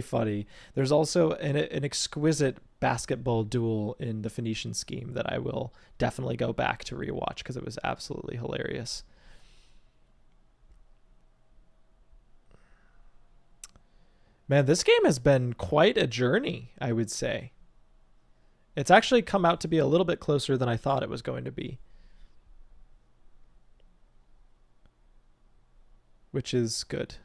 funny. There's also an exquisite basketball duel in The Phoenician Scheme that I will definitely go back to rewatch because it was absolutely hilarious. Man, this game has been quite a journey, I would say. It's actually come out to be a little bit closer than I thought it was going to be, which is good.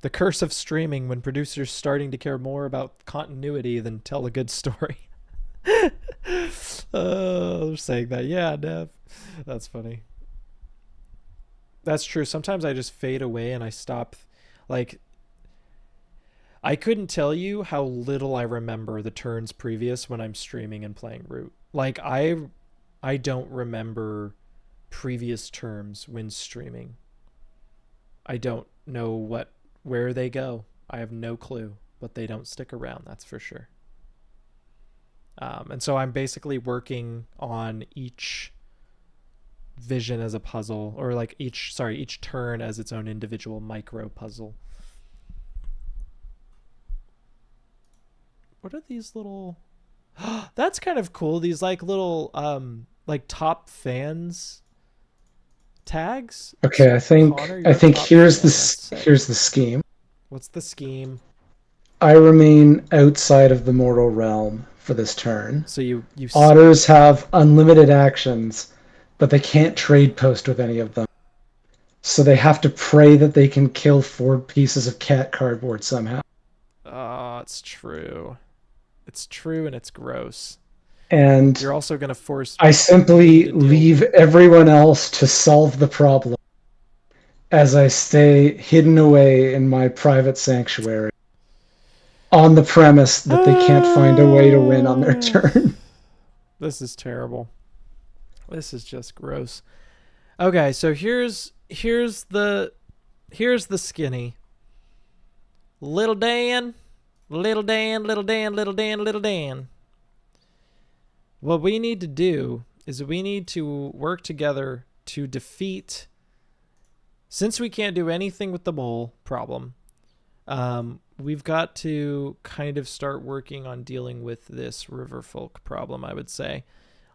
The curse of streaming when producers starting to care more about continuity than tell a good story. They're saying that. Yeah, Nev. That's funny. That's true. Sometimes I just fade away and I stop. Like, I couldn't tell you how little I remember the turns previous when I'm streaming and playing Root. Like, I don't remember previous terms when streaming. I don't know where they go. I have no clue, but they don't stick around, that's for sure. And so I'm basically working on each vision as a puzzle, or like each turn as its own individual micro puzzle. What are these little That's kind of cool. These like little like top fans tags. Okay, So Connor, I you're a think top fan. That's sick. here's the scheme. What's the scheme? I remain outside of the mortal realm for this turn. So you Otters have unlimited actions, but they can't trade post with any of them. So they have to pray that they can kill 4 pieces of cat cardboard somehow. Oh, it's true. It's true and it's gross. And You're also gonna force I me simply to deal. leave everyone else to solve the problem as I stay hidden away in my private sanctuary on the premise that they can't find a way to win on their turn. This is terrible. This is just gross. Okay, so here's the skinny. Little Dan, little Dan, little Dan, little Dan, little Dan. What we need to do is we need to work together to defeat. Since we can't do anything with the mole problem, we've got to kind of start working on dealing with this river folk problem, I would say.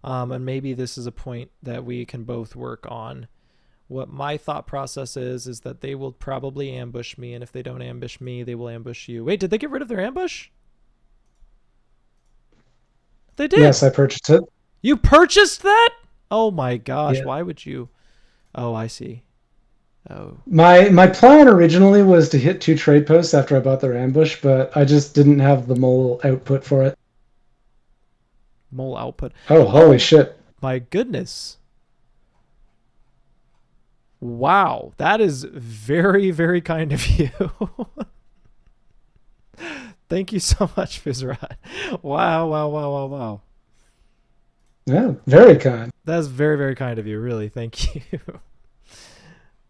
And maybe this is a point that we can both work on. What my thought process is that they will probably ambush me, and if they don't ambush me, they will ambush you. Wait, did they get rid of their ambush? They did. Yes, I purchased it. You purchased that? Oh my gosh, Yeah. why would you? Oh, I see. Oh, My plan originally was to hit 2 trade posts after I bought their ambush, but I just didn't have the mole output for it. mole output. Oh, holy Oh shit. my goodness. Wow, that is very, very kind of you. Thank you so much, Fizrat. Wow, wow, wow, wow, wow. Yeah, very kind. That's very, very kind of you, really. Thank you.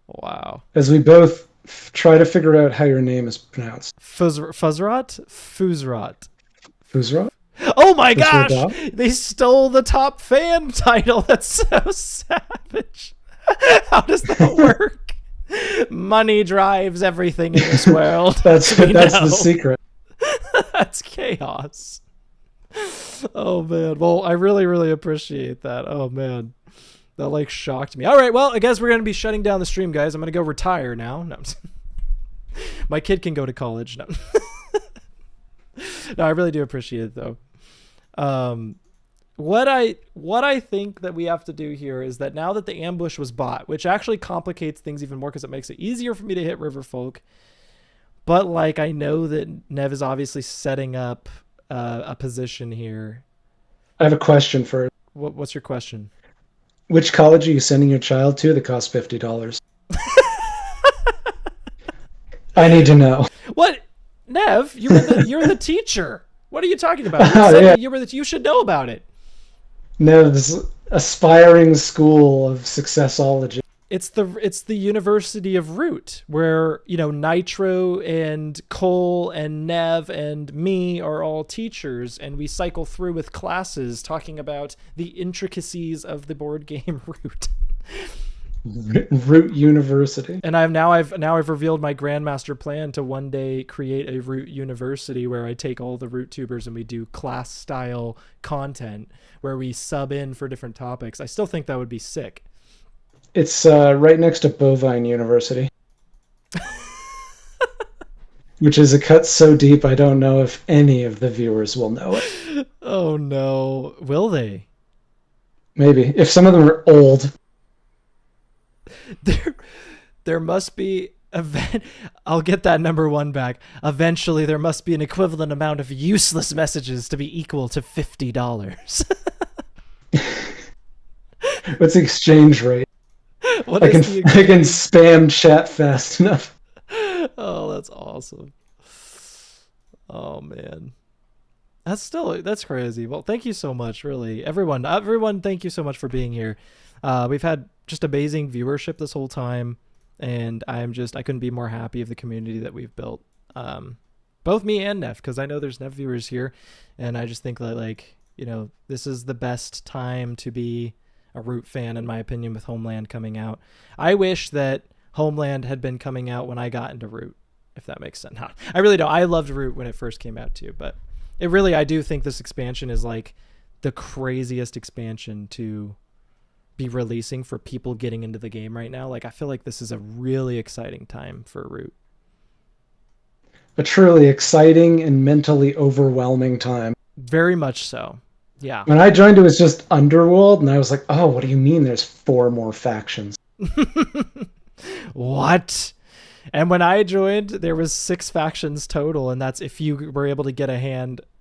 Wow. As we both try to figure out how your name is pronounced. Fuzzrat? Fuzrat. Fuzra? Oh my gosh! Fuzra? They stole the top fan title. That's so savage. How does that work? Money drives everything in this world. That's We that's know. the secret. That's chaos. Oh man. Well, I really, really appreciate that. Oh man. That like shocked me. All right, well, I guess we're gonna be shutting down the stream, guys. I'm gonna go retire now. No, my kid can go to college. No, no, I really do appreciate it though. What I think that we have to do here is that now that the ambush was bought, which actually complicates things even more because it makes it easier for me to hit Riverfolk. But like I know that Nev is obviously setting up a position here. I have a question for What's your question? which college are you sending your child to that costs $50? I need to know. What, Nev? You're the teacher. What are you talking about? Yeah. You should know about it. Nev's aspiring school of successology. It's the University of Root, where Nitro and Cole and Nev and me are all teachers, and we cycle through with classes talking about the intricacies of the board game Root. Root University. And I've revealed my grandmaster plan to one day create a Root University where I take all the Root tubers and we do class style content where we sub in for different topics. I still think that would be sick. It's right next to Bovine University. Which is a cut so deep I don't know if any of the viewers will know it. Oh no. Will they? Maybe. If some of them are old. There must be I'll get that number one back. Eventually there must be an equivalent amount of useless messages to be equal to $50. What's the exchange rate? What I is can the I can spam chat fast enough. Oh, that's awesome. Oh man. That's crazy. Well, thank you so much, really. Everyone, thank you so much for being here. We've had just amazing viewership this whole time, and I couldn't be more happy of the community that we've built. Both me and Neff, because I know there's Neff viewers here, and I just think that this is the best time to be a Root fan, in my opinion, with Homeland coming out. I wish that Homeland had been coming out when I got into Root, if that makes sense. I really don't. I loved Root when it first came out too, but I do think this expansion is like the craziest expansion to be releasing for people getting into the game right now. Like, I feel like this is a really exciting time for Root. A truly exciting and mentally overwhelming time. Very much so. Yeah. When I joined, it was just Underworld, and I was like, oh, what do you mean there's 4 more factions? What? And when I joined, there was 6 factions total, and that's if you were able to get a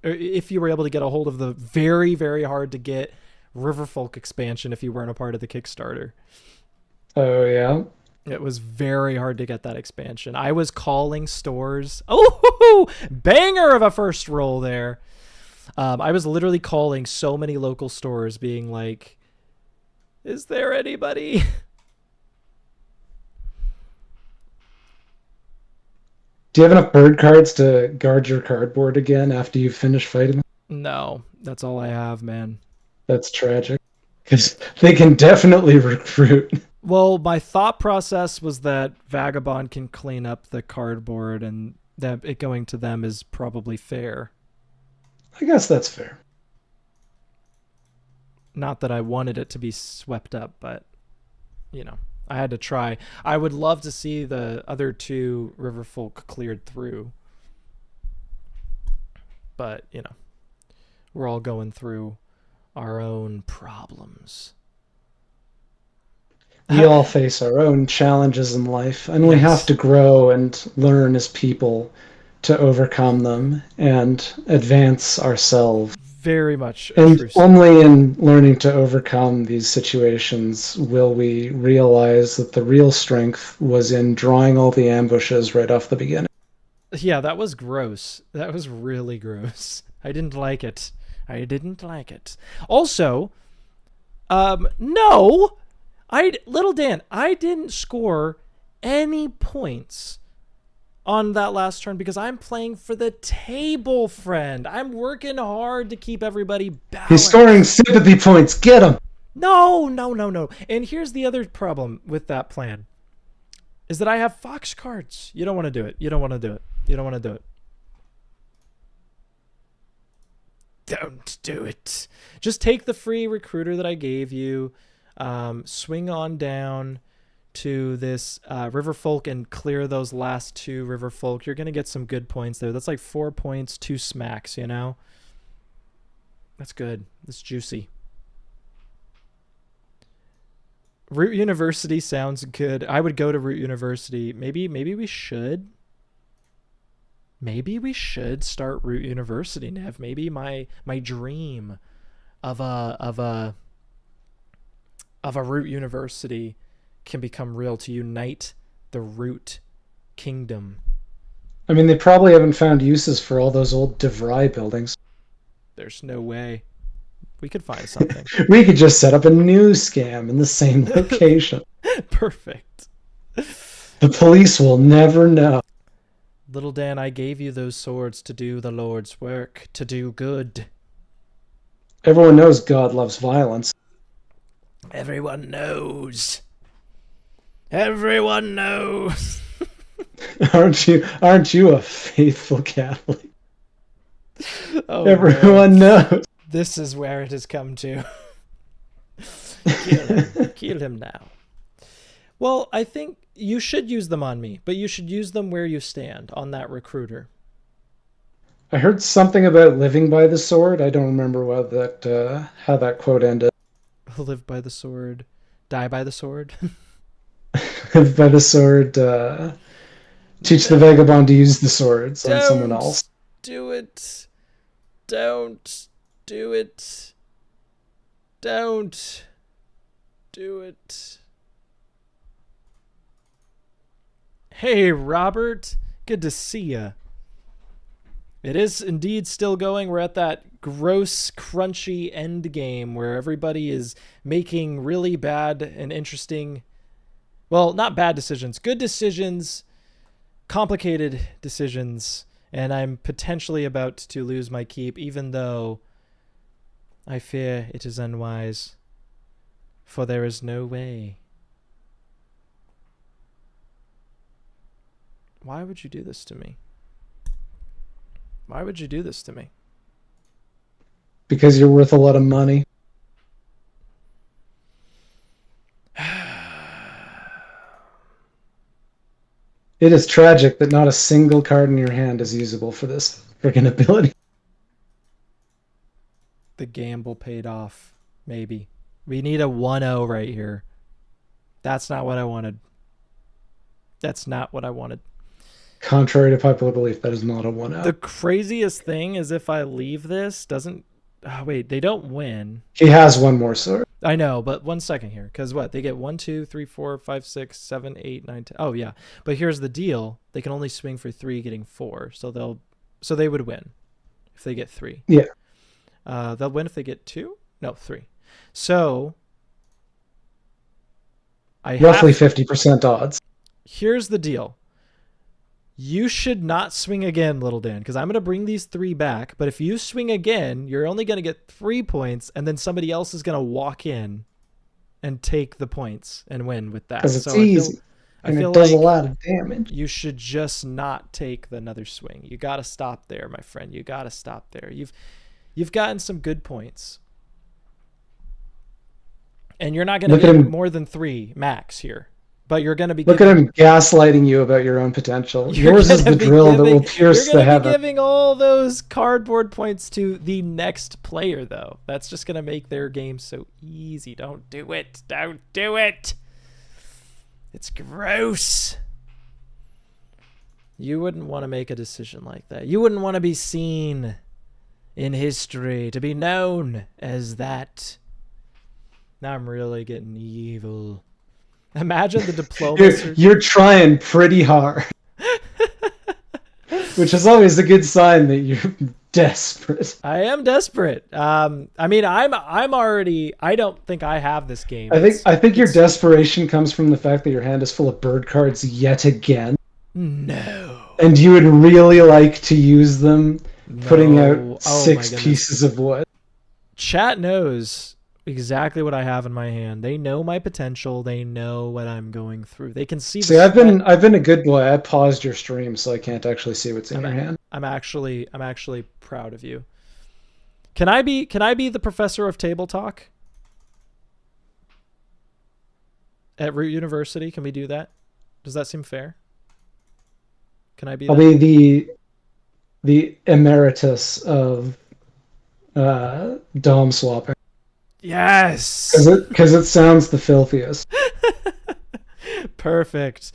hold of the very, very hard to get Riverfolk expansion if you weren't a part of the Kickstarter. Oh, yeah? It was very hard to get that expansion. I was calling stores. Oh, banger of a first roll there. I was literally calling so many local stores, being like, "Is there anybody?" Do you have enough bird cards to guard your cardboard again after you finish fighting them? No, that's all I have, man. That's tragic. Because they can definitely recruit. Well, my thought process was that Vagabond can clean up the cardboard, and that it going to them is probably fair. I guess that's fair. Not that I wanted it to be swept up, but I had to try. I would love to see the other two Riverfolk cleared through, but we're all going through our own problems. We all face our own challenges in life, and we have Yes, to grow and learn as people to overcome them and advance ourselves. very much a And true only in learning to overcome these situations will we realize that the real strength was in drawing all the ambushes right off the beginning. Yeah, that was gross. That was really gross. I didn't like it. I didn't like it. Also, no, little Dan, I didn't score any points on that last turn because I'm playing for the table, friend. I'm working hard to keep everybody He's storing balanced. sympathy points. Get him! No, no, no, no. And here's the other problem with that plan is that I have Fox cards. You don't want to do it. You don't want to do it. You don't want to do it. Don't do it. Just take the free recruiter that I gave you. Swing on down to this Riverfolk and clear those last two Riverfolk. You're going to get some good points there. That's like 4 points, 2 smacks, That's good. That's juicy. Root University sounds good. I would go to Root University. Maybe we should. Maybe we should start Root University, Nev. Maybe my dream of a Root University can become real to unite the Root Kingdom. I mean, they probably haven't found uses for all those old DeVry buildings. There's no way. We could find something. We could just set up a new scam in the same location. Perfect. The police will never know. Little Dan, I gave you those swords to do the Lord's work, to do good. Everyone knows God loves violence. Everyone knows. Everyone knows. Aren't you a faithful Catholic? Oh, Everyone knows. this is where it has come to. Kill him. Kill him now. Well, I think you should use them on me, but you should use them where you stand on that recruiter. I heard something about living by the sword. I don't remember how that quote ended. Live by the sword, die by the sword. Live by the sword. Teach the vagabond to use the swords on someone else. Don't do it. Don't do it. Don't do it. Hey, Robert. Good to see ya. It is indeed still going. We're at that gross, crunchy end game where everybody is making really bad and interesting, well, not bad decisions, good decisions, complicated decisions, and I'm potentially about to lose my keep, even though I fear it is unwise, for there is no way. Why would you do this to me? Why would you do this to me? Because you're worth a lot of money. It is tragic that not a single card in your hand is usable for this freaking ability. The gamble paid off. Maybe. We need a 1-0 right here. That's not what I wanted. That's not what I wanted. Contrary to popular belief, that is not a 1-0. The craziest thing is if I leave this, doesn't... Oh, wait, they don't win. He has one more sword. I know, but 1 second here. Because what? They get 1, 2, 3, 4, 5, 6, 7, 8, 9, 10. Oh, yeah. But here's the deal. They can only swing for 3, getting 4. So they would win if they get 3. Yeah. They'll win if they get 2. No, 3. So I Roughly have. 50% odds. Here's the deal. You should not swing again, little Dan, because I'm going to bring these 3 back. But if you swing again, you're only going to get 3 points, and then somebody else is going to walk in and take the points and win with that. Because it's So easy. I And feel it does a like lot of damage. you should just not take the another swing. You got to stop there, my friend. You got to stop there. You've gotten some good points, and you're not going to get more than 3 max here. But you're going to be Look at him gaslighting you about your own potential. Yours is the drill that will pierce the heaven. You're going to be giving all those cardboard points to the next player, though. That's just going to make their game so easy. Don't do it. Don't do it. It's gross. You wouldn't want to make a decision like that. You wouldn't want to be seen in history, to be known as that. Now I'm really getting evil. Imagine the diplomas. You're trying pretty hard. Which is always a good sign that you're desperate. I am desperate. I mean, I'm already. I don't think I have this game. I think your desperation comes from the fact that your hand is full of bird cards yet again. No. And you would really like to use them, putting out 6 pieces of wood. Chat knows exactly what I have in my hand. They know my potential. They know what I'm going through. They can see. See, I've been a good boy. I paused your stream, so I can't actually see what's in your hand. I'm actually proud of you. Can I be the professor of table talk at Root University? Can we do that? Does that seem fair? Can I be? I'll be the emeritus of dom swapping. Yes. Because it sounds the filthiest. Perfect.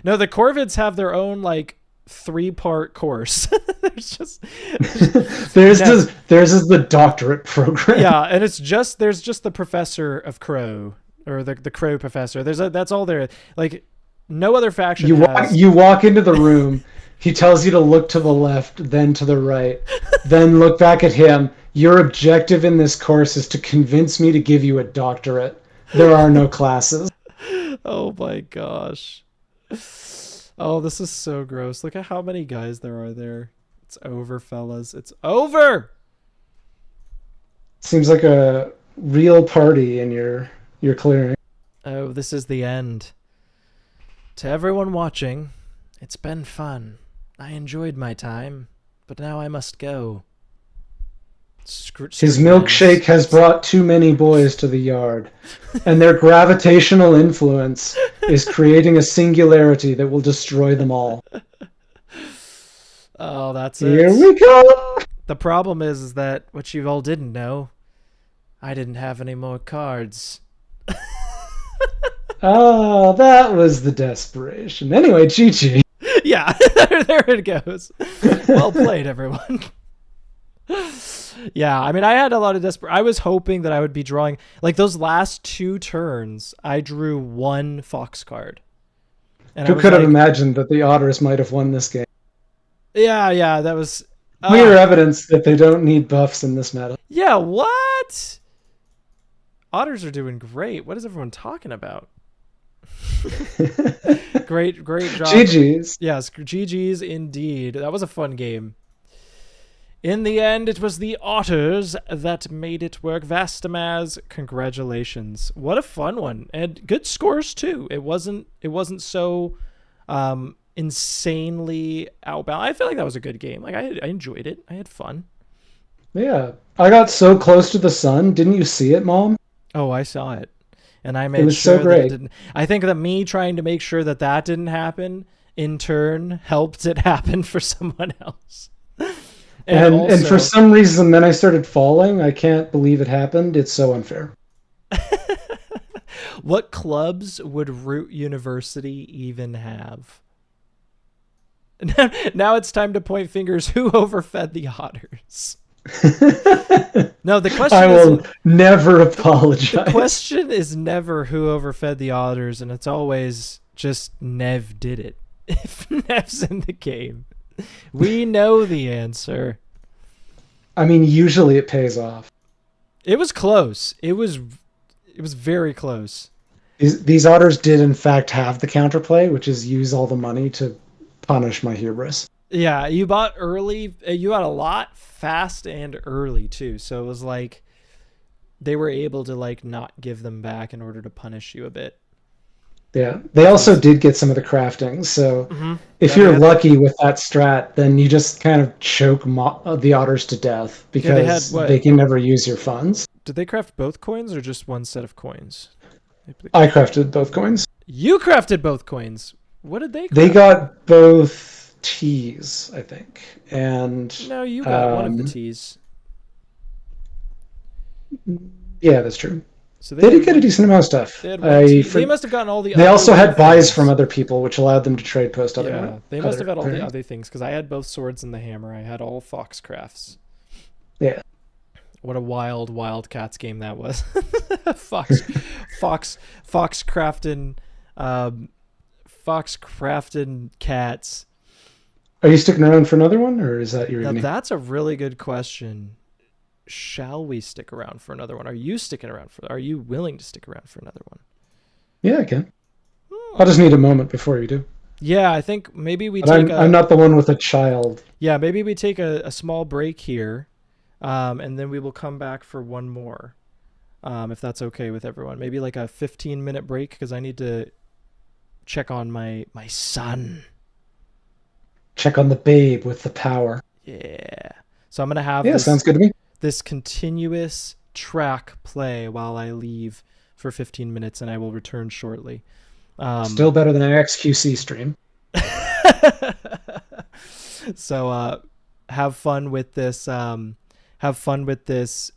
No, the Corvids have their own 3-part course. There's just theirs is the doctorate program. Yeah, and there's just the professor of Crow, or the Crow professor. That's all there. No other faction you walk into the room, he tells you to look to the left, then to the right, then look back at him. Your objective in this course is to convince me to give you a doctorate. There are no classes. Oh my gosh. Oh, this is so gross. Look at how many guys there are there. It's over, fellas. It's over. Seems like a real party in your clearing. Oh, this is the end. To everyone watching, it's been fun. I enjoyed my time, but now I must go. His milkshake has brought too many boys to the yard, and their gravitational influence is creating a singularity that will destroy them all. Oh, that's it. Here we go! The problem is that what you all didn't know, I didn't have any more cards. Oh, that was the desperation. Anyway, GG. Yeah, there it goes. Well played, everyone. Yeah, I mean, I had a lot of I was hoping that I would be drawing those last 2 turns. I drew 1 fox card. And who could have imagined that the Otters might have won this game? Yeah, that was clear evidence that they don't need buffs in this meta. Yeah, what? Otters are doing great. What is everyone talking about? Great job. GG's. Yes, GG's indeed. That was a fun game. In the end, it was the Otters that made it work. Vastamaz, congratulations. What a fun one. And good scores, too. It wasn't so insanely outbound. I feel like that was a good game. I enjoyed it. I had fun. Yeah. I got so close to the sun. Didn't you see it, Mom? Oh, I saw it. And I made sure so great. that it didn't. I think that me trying to make sure that didn't happen, in turn, helped it happen for someone else. And for some reason, then I started falling. I can't believe it happened. It's so unfair. What clubs would Root University even have? Now it's time to point fingers. Who overfed the Otters? No, the question I will never apologize. The question is never who overfed the Otters, and it's always just Nev did it. If Nev's in the game, we know the answer. I mean, usually it pays off. It was close. It was very close. These otters did in fact have the counterplay, which is use all the money to punish my hubris. Yeah, you bought early. You bought a lot fast and early too. So it was like they were able to like not give them back in order to punish you a bit, Yeah, they which also was. did get some of the crafting. So Mm-hmm. if Yeah, they you're had lucky with that strat, then you just kind of choke the otters to death yeah they had because what? they can never use your funds. Did they craft both coins or just one set of coins? Maybe they I crafted. crafted both coins. You crafted both coins. What did they They craft? got both teas, I think, and No, you got one of the um, teas. yeah, that's true. So They did get a decent amount of they stuff. had one tea. They must have gotten all the They other also little had buys from things. other people, which allowed them to trade post Yeah, they must have other had all the things. other things because I had both swords and the hammer. I had all fox crafts. Yeah, What a wild Wildcats game that was. Fox, Fox crafting, um, Fox crafting cats. are you sticking around for another one, or is that your Now evening? that's a really good question. Shall we stick around for another one? Are you sticking around for? Are you willing to stick around for another one? Yeah, I can. I'll Hmm. just need a moment before you do. Yeah, I think maybe we But take I'm a not the one with a child. maybe we take a small break here, and then we will come back for one more, if that's okay with everyone. Maybe like a 15-minute break because I need to check on my son. Check on the babe with the power. Yeah. So I'm gonna have Yeah, this sounds good to me. this continuous track play while I leave for 15 minutes, and I will return shortly. Still Um, better than an XQC stream. so have fun with this. Have fun with this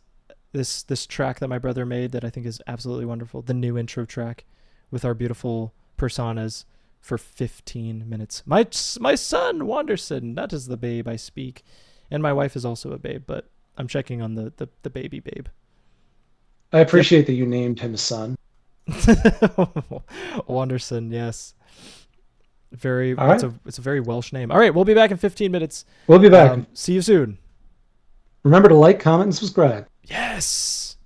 track that my brother made that I think is absolutely wonderful. The new intro track with our beautiful personas for 15 minutes. My son Wanderson, that is the babe I speak, and my wife is also a babe, but I'm checking on the baby babe. I Yep. appreciate that you named him son. Wanderson, yes. Very All right, it's a very Welsh name. All right, we'll be back in 15 minutes. we'll be back. See you soon. Remember to like, comment, and subscribe. Yes.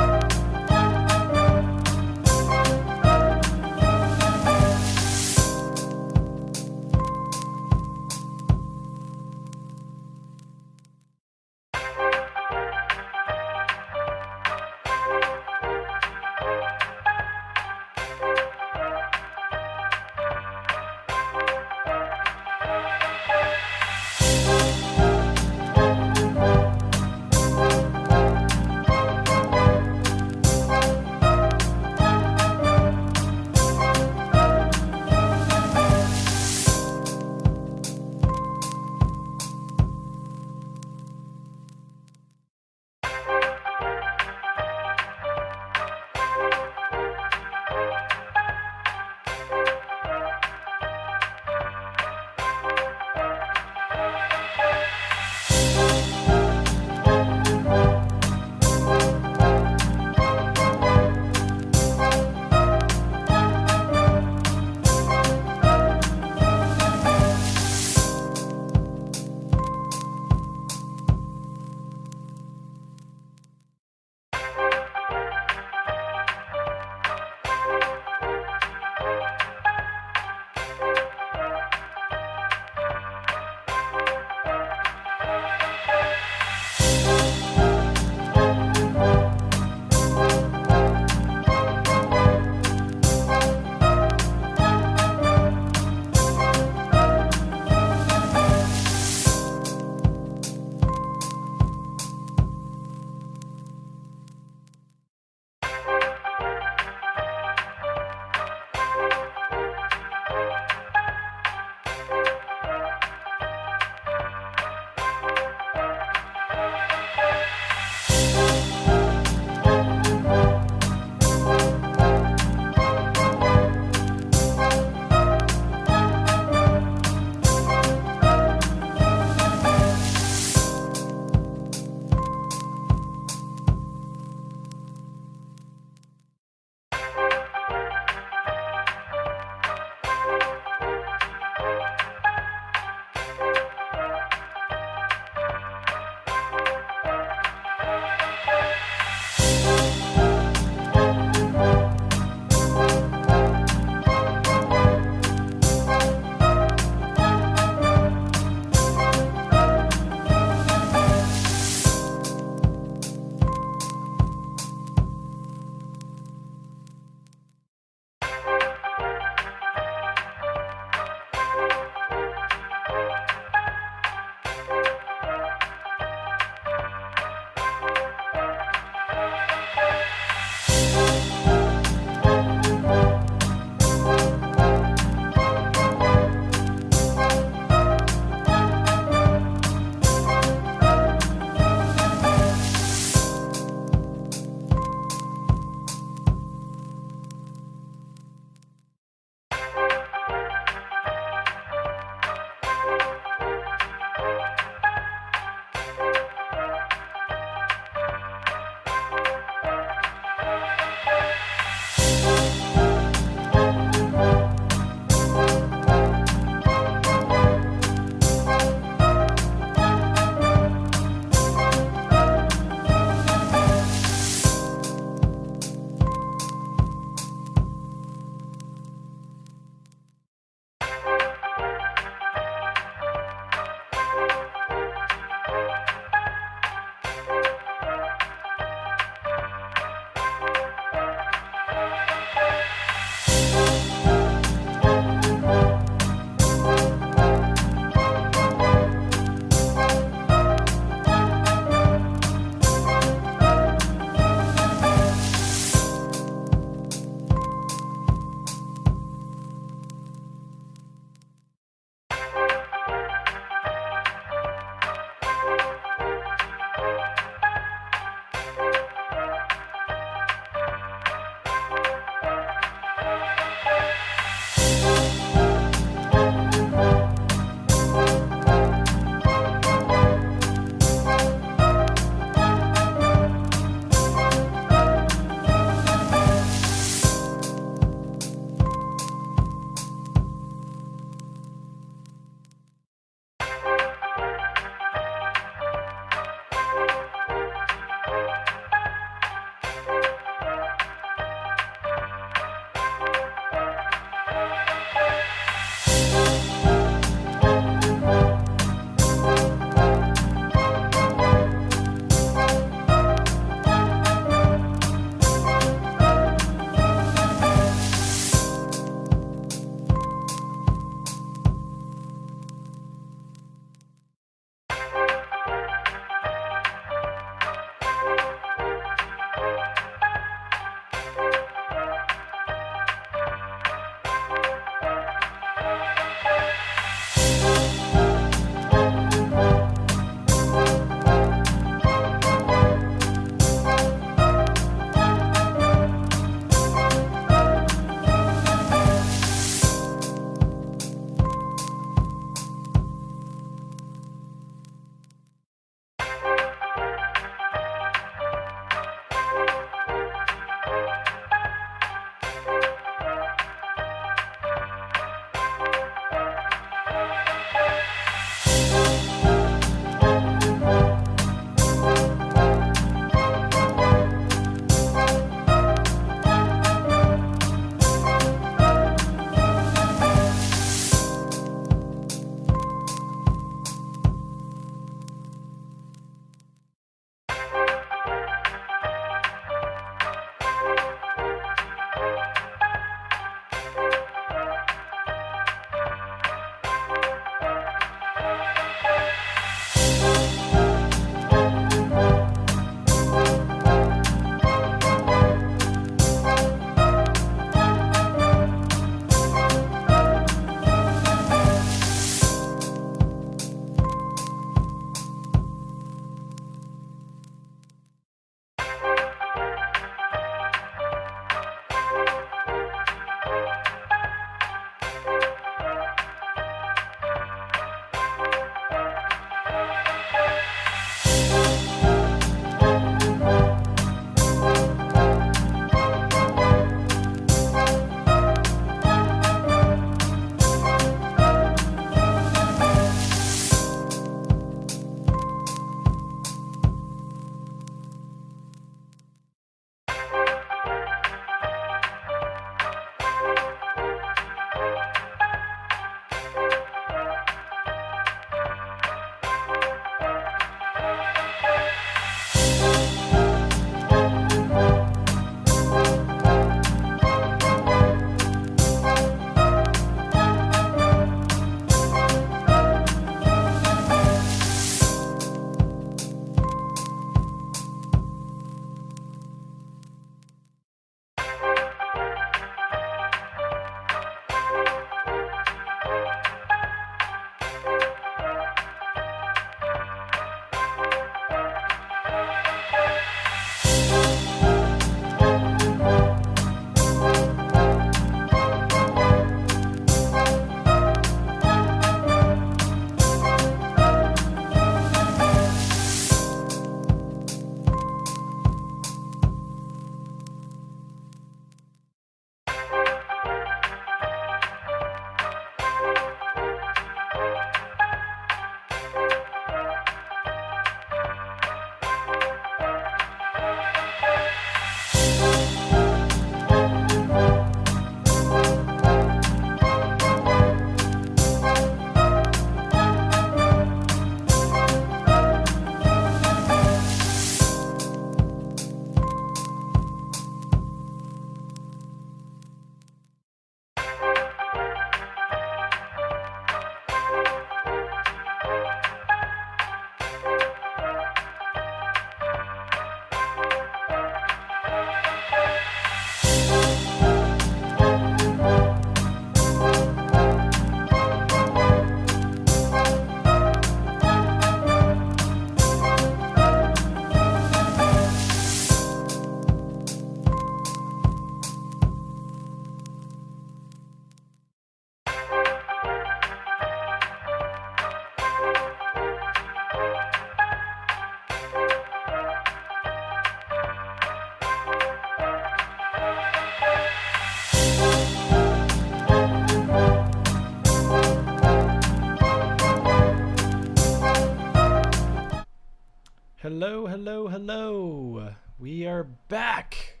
Hello, hello, hello. We are back.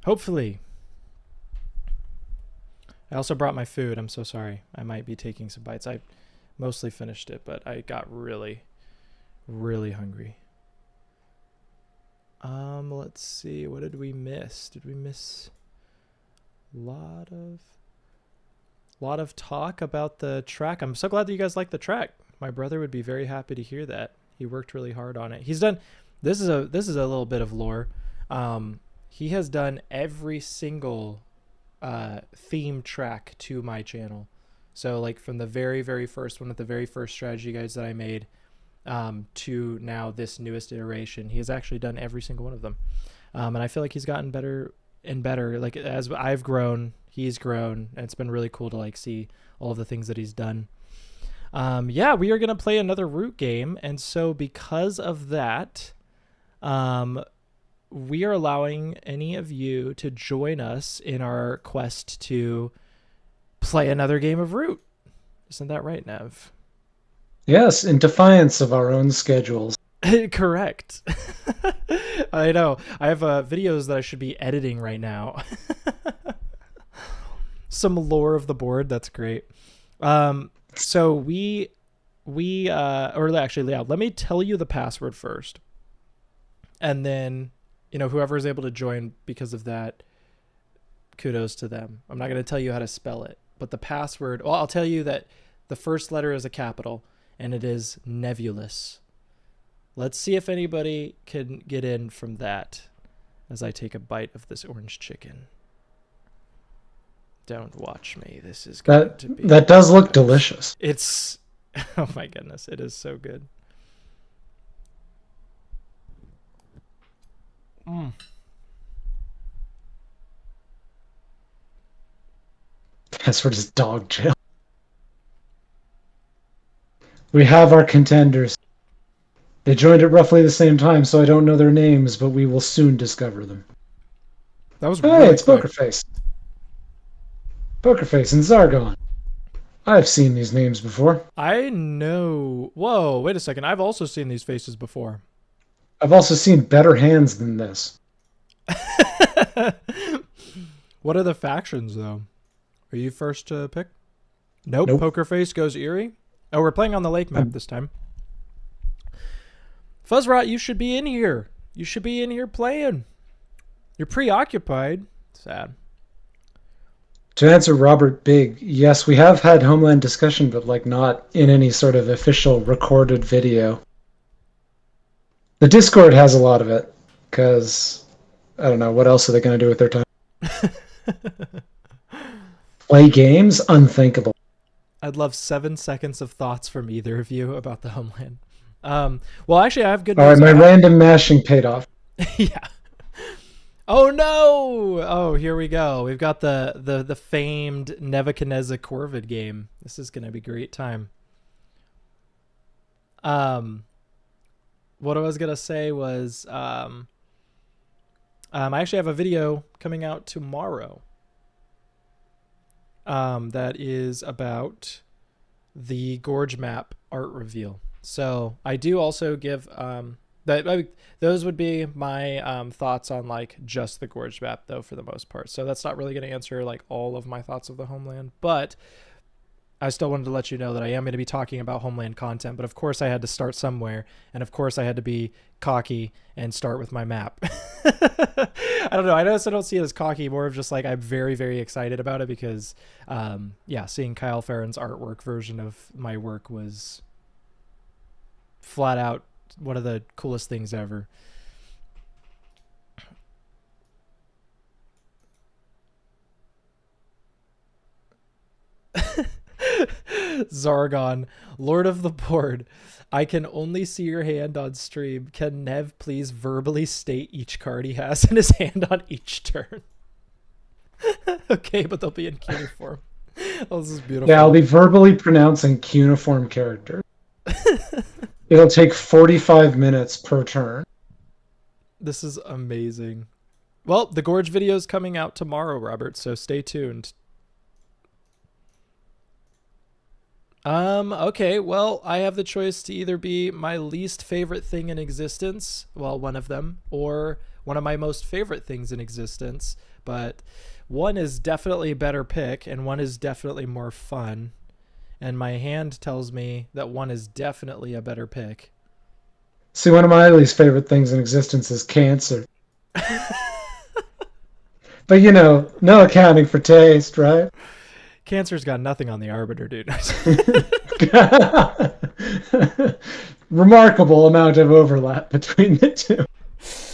Hopefully. I also brought my food. I'm so sorry. I might be taking some bites. I mostly finished it, but I got really, really hungry. Let's see. What did we miss? Did we miss a lot of talk about the track? I'm so glad that you guys like the track. My brother would be very happy to hear that. He worked really hard on it. He's done. This is a little bit of lore. He has done every single theme track to my channel. So like from the very, very first one, at the very first strategy guides that I made, to now this newest iteration, he has actually done every single one of them. And I feel like he's gotten better and better. Like as I've grown, he's grown, and it's been really cool to like see all of the things that he's done. Yeah, we are gonna play another root game, and so because of that, we are allowing any of you to join us in our quest to play another game of Root. Isn't that right, Nev? Yes, in defiance of our own schedules. Correct. I know. I have videos that I should be editing right now. Some lore of the board. That's great. So or actually, yeah, let me tell you the password first. And then, whoever is able to join because of that, kudos to them. I'm not going to tell you how to spell it, but the password, well, I'll tell you that the first letter is a capital, and it is nebulous. Let's see if anybody can get in from that as I take a bite of this orange chicken. Don't watch me. This is going to be... That does look delicious. It's... Oh my goodness. It is so good. Password is dog jail. We have our contenders. They joined at roughly the same time, so I don't know their names, but we will soon discover them. That was Hey, really it's quick. Pokerface. Pokerface and Zargon. I've seen these names before. I know. Whoa, wait a second. I've also seen these faces before. I've also seen better hands than this. What are the factions, though? Are you first to pick? Nope. Pokerface goes Eerie. Oh, we're playing on the lake map this time. Fuzzrot, you should be in here. You should be in here playing. You're preoccupied. Sad. To answer Robert Big, yes, we have had Homeland discussion, but like not in any sort of official recorded video. The Discord has a lot of it, because I don't know, what else are they going to do with their time? Play games? Unthinkable. I'd love 7 seconds of thoughts from either of you about the Homeland. Well, actually, I have good news. All right, my random mashing paid off. Yeah. Oh no! Oh, here we go. We've got the famed Nebuchadnezzar Corvid game. This is gonna be a great time. What I was gonna say was, I actually have a video coming out tomorrow. That is about the Gorge map art reveal. So I do also give those would be my thoughts on like just the Gorge map though, for the most part. So that's not really going to answer like all of my thoughts of the Homeland, but I still wanted to let you know that I am going to be talking about Homeland content, but of course I had to start somewhere, and of course I had to be cocky and start with my map. I don't know. I know I don't see it as cocky, more of just like I'm very, very excited about it because, yeah, seeing Kyle Farron's artwork version of my work was flat out one of the coolest things ever. Zargon, Lord of the Board. I can only see your hand on stream. Can Nev please verbally state each card he has in his hand on each turn? Okay, but they'll be in cuneiform. Oh, this is beautiful. Yeah, I'll be verbally pronouncing cuneiform characters. It'll take 45 minutes per turn. This is amazing. Well, the Gorge video is coming out tomorrow, Robert, so stay tuned. Okay, well, I have the choice to either be my least favorite thing in existence, well, one of them, or one of my most favorite things in existence, but one is definitely a better pick and one is definitely more fun. And my hand tells me that one is definitely a better pick. See, one of my least favorite things in existence is cancer. But no accounting for taste, right? Cancer's got nothing on the arbiter, dude. Remarkable amount of overlap between the two.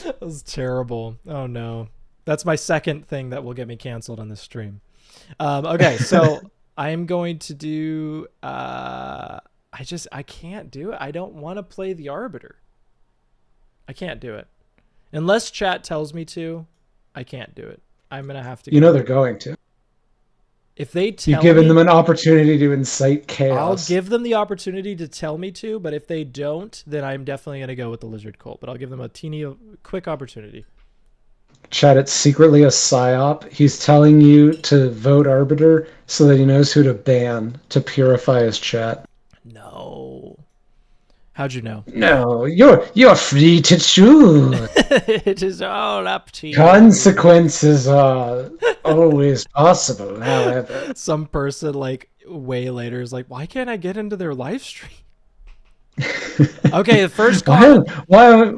That was terrible. Oh no. That's my second thing that will get me canceled on this stream. Okay, so I am going to do. I can't do it. I don't want to play the arbiter. I can't do it unless chat tells me to. I can't do it. I'm gonna have to You know go. they're going to. If they You've tell given them me, an opportunity to incite I'll chaos. give them the opportunity to tell me to. But if they don't, then I'm definitely gonna go with the lizard cult. But I'll give them a teeny quick opportunity. Chad, it's secretly a psyop. He's telling you to vote arbiter so that he knows who to ban to purify his chat. No. How'd you know? No, you're free to choose. It is all up to you. Consequences are always possible, however. Some person like way later is like, why can't I get into their live stream? Okay, the first why, comment.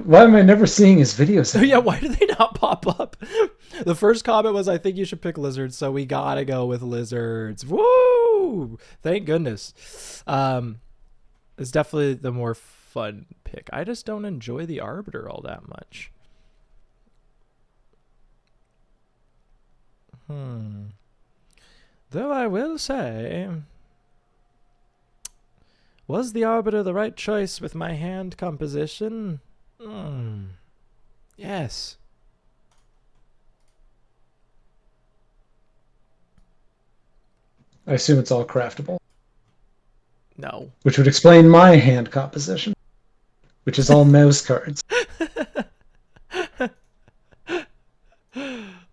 why am I never seeing his videos Yeah, anymore? why do they not pop up? The first comment was, I think you should pick lizards, so we gotta go with lizards. Woo! Thank goodness. It's definitely the more fun pick. I just don't enjoy the arbiter all that much. Though I will say, was the arbiter the right choice with my hand composition? Yes. I assume it's all craftable, No. which would explain my hand composition, which is all mouse cards.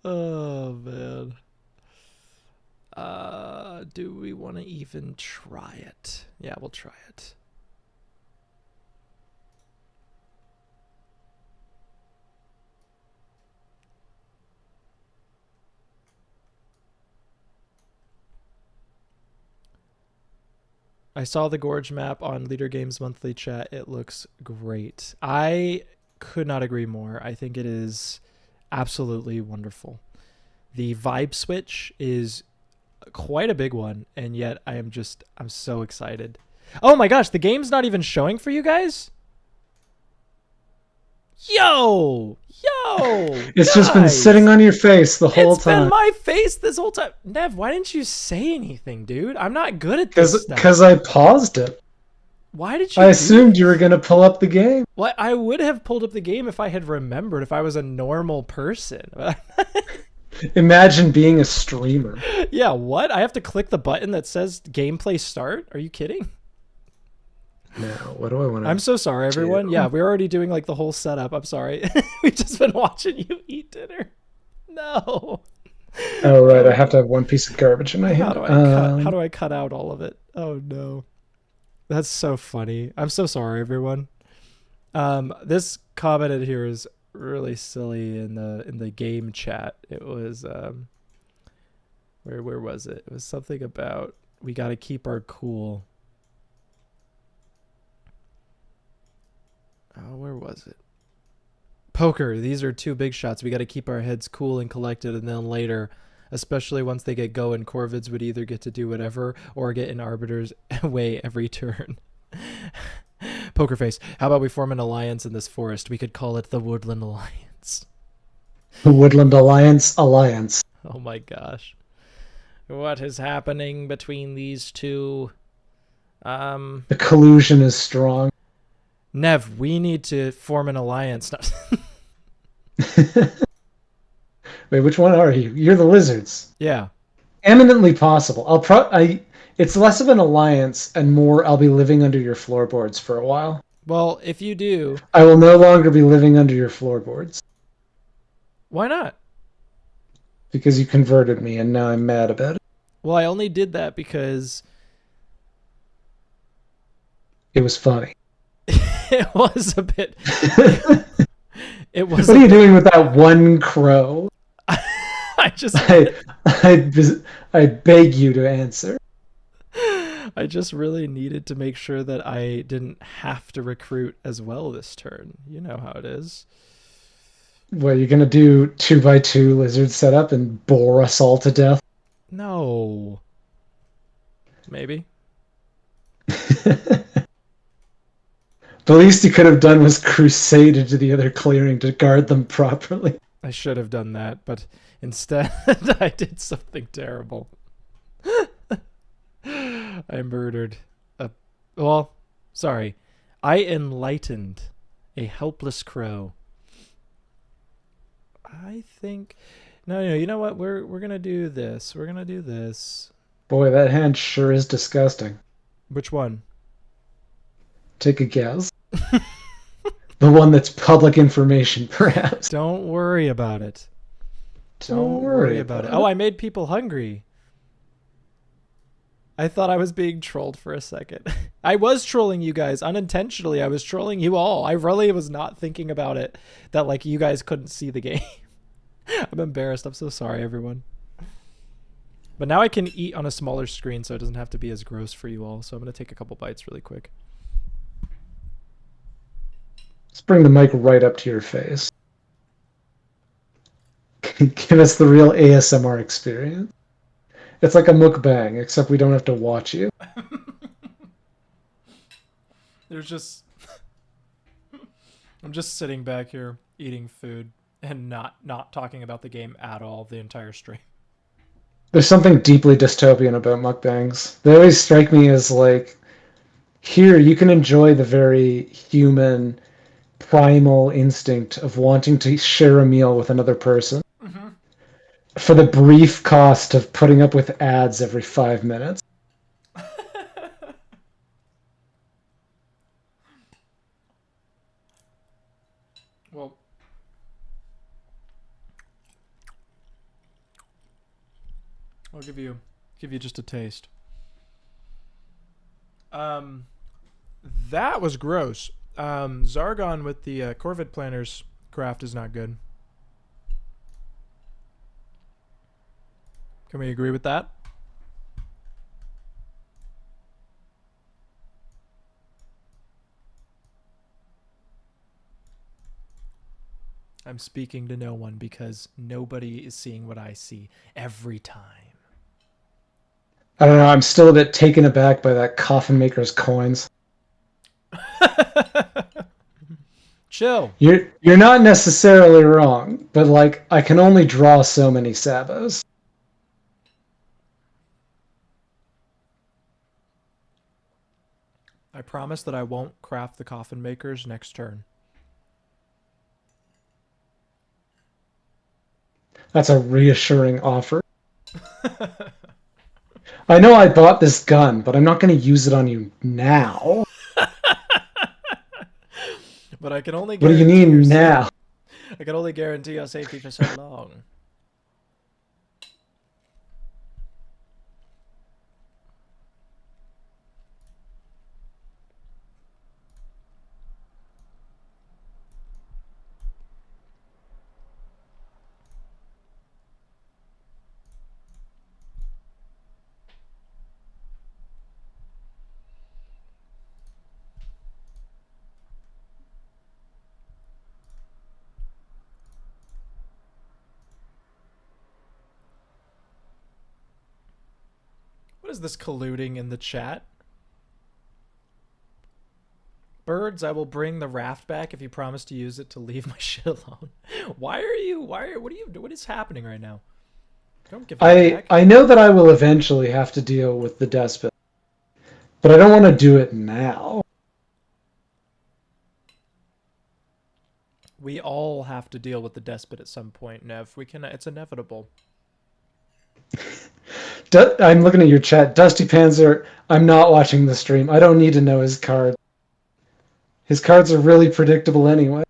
Oh man. Do we want to even try it? Yeah, we'll try it. I saw the Gorge map on Leader Games Monthly chat. It looks great. I could not agree more. I think it is absolutely wonderful. The vibe switch is quite a big one, and yet I'm so excited. Oh my gosh, the game's not even showing for you guys? Yo! Yo! It's just been sitting Guys! on your face the whole It's been time. my face this whole time. Nev, why didn't you say anything, dude? I'm not good at this Because stuff. I paused it. Why did I you do assumed that? you were going to pull up the game. Well, I would have pulled up the game if I had remembered, if I was a normal person. Imagine being a streamer. Yeah, what? I have to click the button that says gameplay start? Are you kidding? Now, what do I want to I'm so sorry, everyone. do? Yeah, we're already doing like the whole setup. I'm sorry. We've just been watching you eat dinner. No. Oh, right. I have to have one piece of garbage in my How hand. do I cut? How do I cut out all of it? Oh no. That's so funny. I'm so sorry, everyone. This commented here is really silly in the game chat. It was where was it? It was something about we got to keep our cool. Oh, where was it? Poker. These are two big shots. We got to keep our heads cool and collected, and then later, especially once they get going, Corvids would either get to do whatever or get in Arbiter's way every turn. Poker face. How about we form an alliance in this forest? We could call it the Woodland Alliance. The Woodland Alliance. Oh my gosh. What is happening between these two? The collusion is strong. Nev, we need to form an alliance. Wait, which one are you? You're the lizards. Yeah. Eminently possible. It's less of an alliance and more I'll be living under your floorboards for a while. Well, if you do, I will no longer be living under your floorboards why not? because you converted me and now I'm mad about it. Well, I only did that because It was funny. It was a bit. It, What it was are a you bit. doing with that one crow? I just. I, I, I beg you to answer. I just really needed to make sure that I didn't have to recruit as well this turn. You know how it is. What, you're gonna do 2x2 lizard setup and bore us all to death? No. Maybe. The least you could have done was crusade into the other clearing to guard them properly. I should have done that, but instead I did something terrible. I murdered a. Well, sorry. I enlightened a helpless crow. I think. No, no, you know what? We're gonna do this. We're gonna do this. Boy, that hand sure is disgusting. Which one? Take a guess. The one that's public information, perhaps. Don't worry about it. Don't Don't worry worry about it. about Oh, it. I made people hungry. I thought I was being trolled for a second. I was trolling you guys unintentionally. I was trolling you all. I really was not thinking about it that like you guys couldn't see the game. I'm embarrassed. I'm so sorry, everyone. But now I can eat on a smaller screen so it doesn't have to be as gross for you all. So I'm going to take a couple bites really quick. Let's bring the mic right up to your face. Give us the real ASMR experience. It's like a mukbang, except we don't have to watch you. There's just I'm just sitting back here eating food and not talking about the game at all the entire stream. There's something deeply dystopian about mukbangs. They always strike me as like, here you can enjoy the very human, primal instinct of wanting to share a meal with another person Mm-hmm. for the brief cost of putting up with ads every 5 minutes. Well, I'll give you just a taste. Um, that was gross. Zargon with the Corvid planners craft is not good. Can we agree with that? I'm speaking to no one because nobody is seeing what I see every time. I don't know, I'm still a bit taken aback by that coffin maker's coins. Chill. You're not necessarily wrong, but like I can only draw so many sabos. I promise that I won't craft the coffin makers next turn. That's a reassuring offer. I know I bought this gun, but I'm not going to use it on you now. But I can only What do you guarantee your mean now? I can only guarantee your safety for so long. What is this colluding in the chat? Birds, I will bring the raft back if you promise to use it to leave my shit alone. What are you, what is happening right now? Don't give that back. I know that I will eventually have to deal with the despot, but I don't want to do it now. We all have to deal with the despot at some point, Nev. It's inevitable. I'm looking at your chat. Dusty Panzer, I'm not watching the stream. I don't need to know his cards. His cards are really predictable anyway.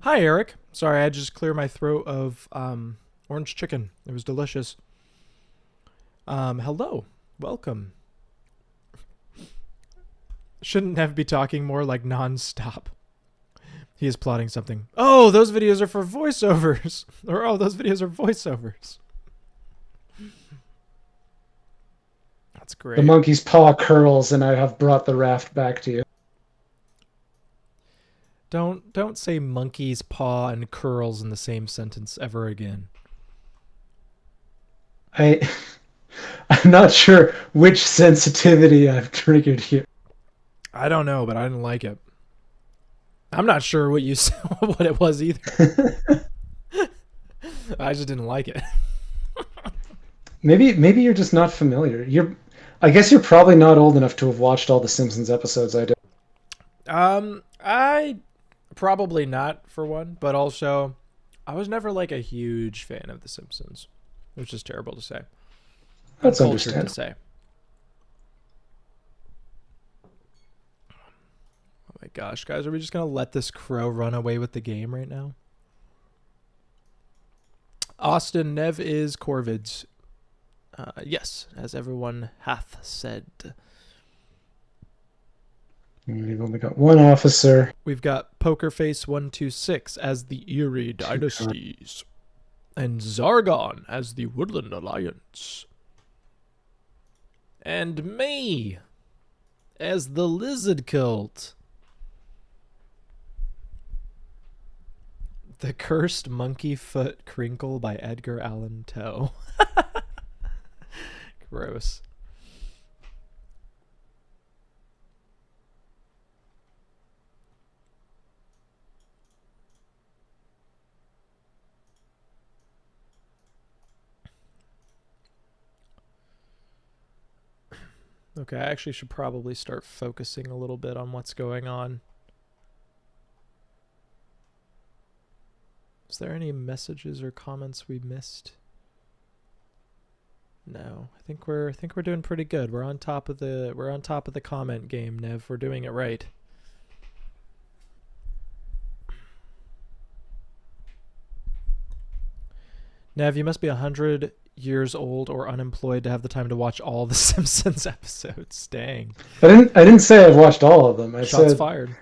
Hi, Eric. Sorry, I had to just clear my throat of orange chicken. It was delicious. Hello. Welcome. Shouldn't Nev be talking more like non-stop? He is plotting something. Oh, those videos are for voiceovers. Or, oh, those videos are voiceovers. That's The great. monkey's paw curls, and I have brought the raft back to you. Don't say monkey's paw and curls in the same sentence ever again. I I'm not sure which sensitivity I've triggered here. I don't know, but I didn't like it. I'm not sure what you what it was either. I just didn't like it. Maybe you're just not familiar. I guess you're probably not old enough to have watched all the Simpsons episodes I did. I probably not for one, but also I was never like a huge fan of The Simpsons, which is terrible to say. That's Uncultured to understandable. say. Oh my gosh, guys, are we just gonna let this crow run away with the game right now? Austin Nev is Corvids. Yes, as everyone hath said. We've only got one officer. We've got Pokerface126 as the Eerie Dynasties, and Zargon as the Woodland Alliance, and me as the Lizard Cult. The Cursed Monkey Foot Crinkle by Edgar Allan Poe. Gross. Okay, I actually should probably start focusing a little bit on what's going on. Is there any messages or comments we missed? No, I think we're doing pretty good. We're on top of the comment game, Nev. We're doing it right. Nev, you must be 100 years old or unemployed to have the time to watch all the Simpsons episodes. Dang. I didn't say I've watched all of them. I Shots said fired.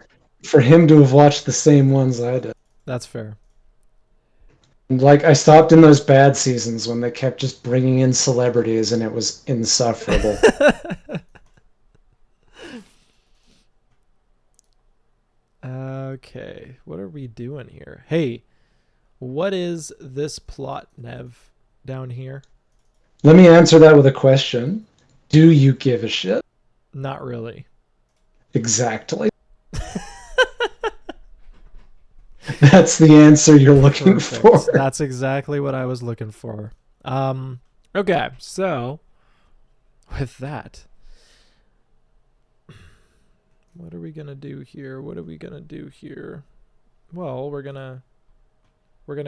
for him to have watched the same ones I did. That's fair. Like I stopped in those bad seasons when they kept just bringing in celebrities and it was insufferable. Okay, what are we doing here? Hey, what is this plot, Nev, down here? Let me answer that with a question. Do you give a shit? Not really. Exactly. That's the answer you're looking Perfect. for. That's exactly what I was looking for. Okay, so with that, what are we gonna do here? What are we gonna do here? Well, we're gonna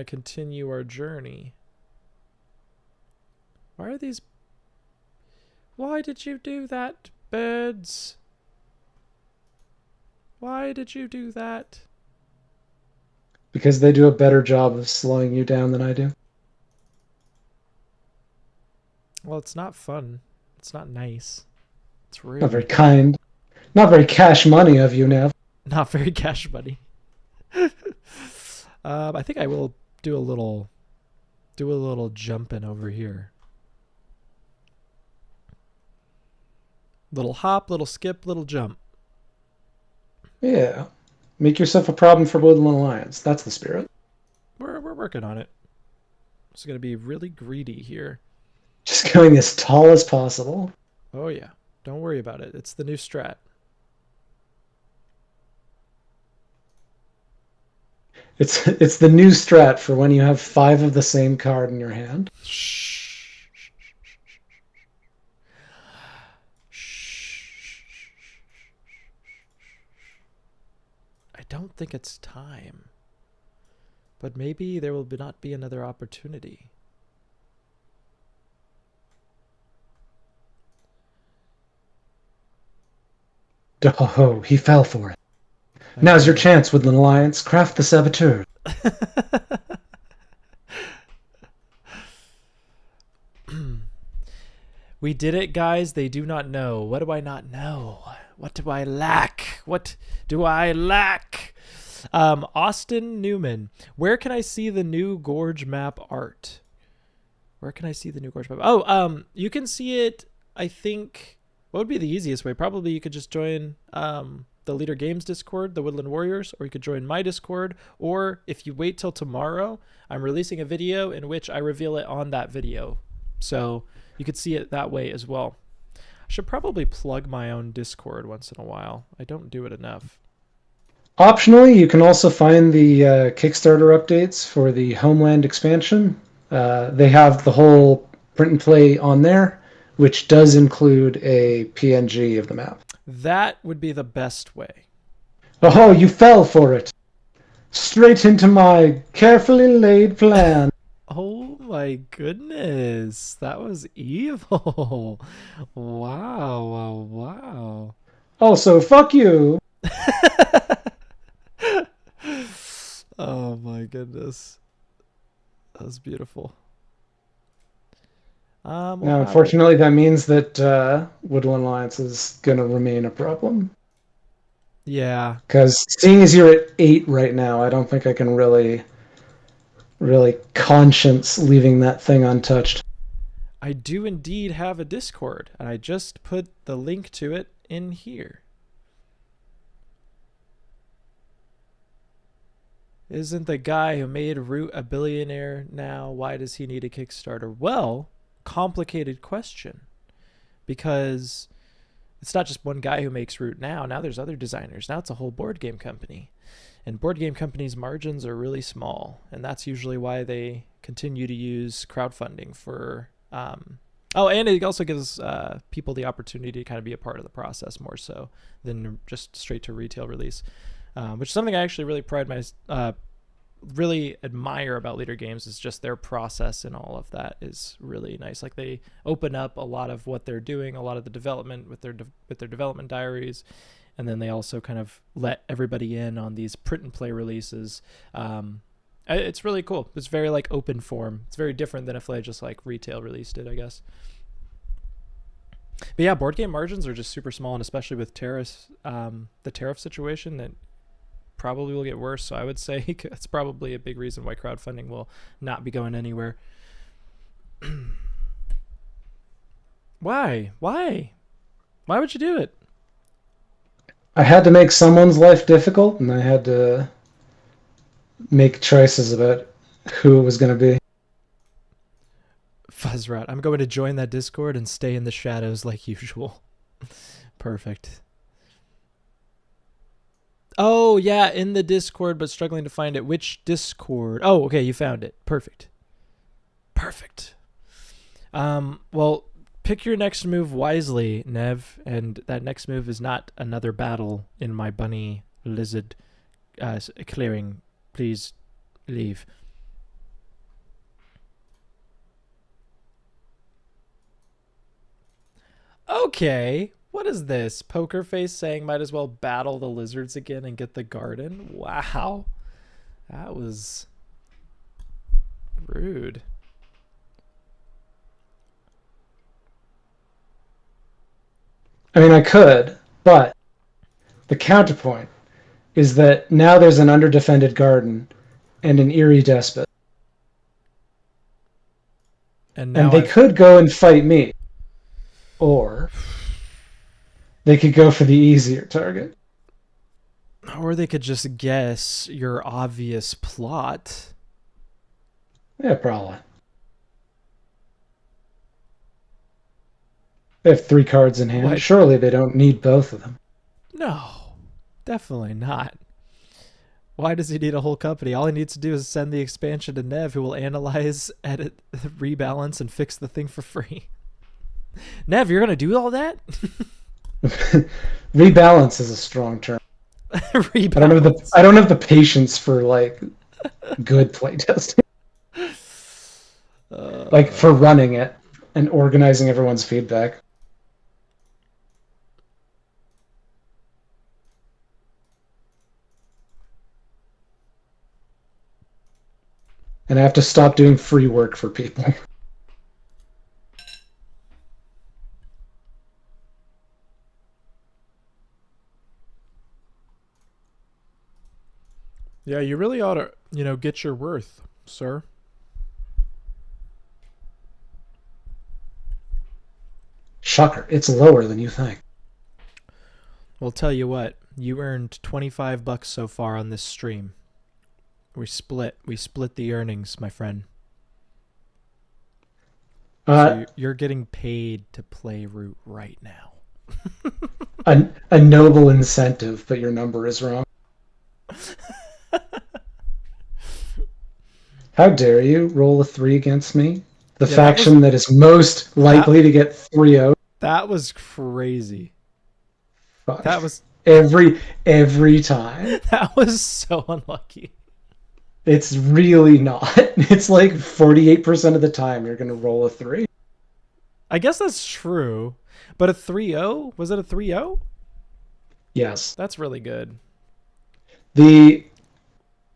continue our journey. Why are these? Why did you do that, birds? Why did you do that? Because they do a better job of slowing you down than I do. Well, it's not fun. It's not nice. It's Not very rude. kind. Not very cash money of you, Nev. Not very cash money. I think I will do a little jumping over here. Little hop, little skip, little jump. Yeah. Make yourself a problem for Woodland Alliance. That's the spirit. We're working on it. It's gonna be really greedy here. Just going as tall as possible. Oh yeah. Don't worry about it. It's the new strat. It's the new strat for when you have 5 of the same card in your hand. Shh. Shh. I don't think it's time. But maybe there will not be another opportunity. Oh, he fell for it. I Now's your do. chance, Woodland Alliance. Craft the saboteur. We did it, guys. They do not know. What do I not know? What do I lack? What do I lack? Austin Newman. Where can I see the new Gorge map art? Where can I see the new Gorge map? Oh, you can see it, I think. What would be the easiest way? Probably you could just join the Leader Games Discord, the Woodland Warriors, or you could join my Discord. Or if you wait till tomorrow, I'm releasing a video in which I reveal it on that video. So you could see it that way as well. I should probably plug my own Discord once in a while. I don't do it enough. Optionally, you can also find the Kickstarter updates for the Homeland expansion. They have the whole print and play on there, which does include a PNG of the map. That would be the best way. Oh, you fell for it. Straight into my carefully laid plan. Oh my goodness. That was evil. Wow, wow, wow. Also, fuck you. Oh my goodness. That was beautiful. We'll Now, have it. unfortunately, that means that Woodland Alliance is going to remain a problem. Yeah, Because seeing as you're at 8 right now, I don't think I can really conscience leaving that thing untouched. I do indeed have a Discord, and I just put the link to it in here. Isn't the guy who made Root a billionaire now? Why does he need a Kickstarter? Well, complicated question. Because it's not just one guy who makes Root now. Now there's other designers. Now it's a whole board game company. And board game companies' margins are really small. And that's usually why they continue to use crowdfunding for. Oh, and it also gives people the opportunity to kind of be a part of the process more so than just straight to retail release. Which is something I actually really admire about Leader Games is just their process and all of that is really nice. Like they open up a lot of what they're doing, a lot of the development with their development diaries, and then they also kind of let everybody in on these print and play releases. It's really cool. It's very like open form. It's very different than if they just like retail released it, I guess. But yeah, board game margins are just super small, and especially with tariffs, the tariff situation, that probably will get worse. So I would say that's probably a big reason why crowdfunding will not be going anywhere. Why? Why would you do it? I had to make someone's life difficult, and I had to make choices about who it was going to be. Fuzzrat, I'm going to join that Discord and stay in the shadows like usual. Perfect. Oh, yeah, in the Discord, but struggling to find it. Which Discord? Oh, okay, you found it. Perfect. Perfect. Well, pick your next move wisely, Nev, and that next move is not another battle in my bunny lizard clearing. Please leave. Okay, what is this? Poker Face saying might as well battle the lizards again and get the garden? Wow. That was rude. I mean, I could, but the counterpoint is that now there's an underdefended garden and an eerie despot. And And now they I've could go and fight me, or they could go for the easier target. or they could just guess your obvious plot. Yeah, probably. They have 3 cards in hand. What? Surely they don't need both of them. No. Definitely not. Why does he need a whole company? All he needs to do is send the expansion to Nev, who will analyze, edit, rebalance, and fix the thing for free. Nev, you're gonna do all that? Rebalance is a strong term. Rebalance. I don't have the patience for like good playtesting. Like for running it and organizing everyone's feedback. and I have to stop doing free work for people. Yeah, you really ought to, get your worth, sir. Shocker, it's lower than you think. Well, tell you what, you earned $25 so far on this stream. We split the earnings, my friend. So Uh, you're getting paid to play Root right now. a noble incentive, but your number is wrong. How dare you roll a 3 against me? The Yeah, that was faction that is most that likely to get 3 out. that was crazy. That was Every time. that was so unlucky. It's really not. It's like 48% of the time you're going to roll a 3. I guess that's true. But a 3-0? Was it a 3-0? Yes. That's really good. The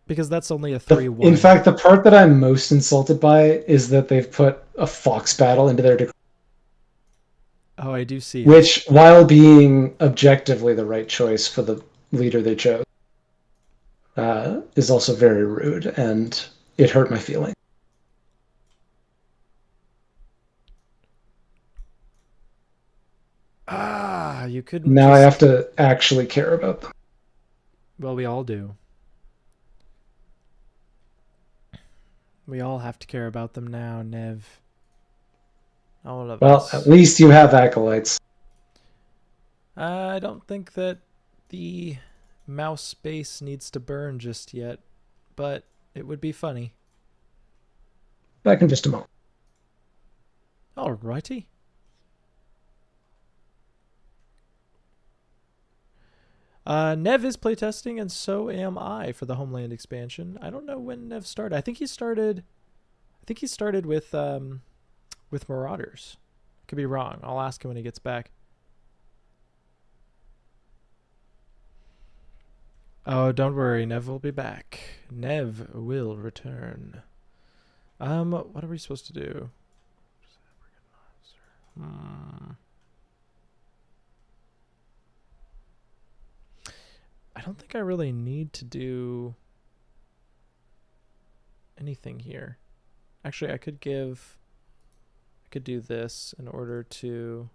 Because that's only a 3-1. In fact, the part that I'm most insulted by is that they've put a fox battle into their decree, Oh, I do see it. which, while being objectively the right choice for the leader they chose, is also very rude, and it hurt my feeling. Ah, you couldn't Now I have just. to actually care about them. Well, we all do. We all have to care about them now, Nev. All of Well, at us. least you have acolytes. I don't think that the mouse space needs to burn just yet, but it would be funny. Back in just a moment. Alrighty. Nev is playtesting, and so am I for the Homeland expansion. I don't know when Nev started. I think he started. With Marauders. Could be wrong. I'll ask him when he gets back. Oh, don't worry. Nev will be back. Nev will return. What are we supposed to do? I don't think I really need to do anything here. Actually, I could do this in order to.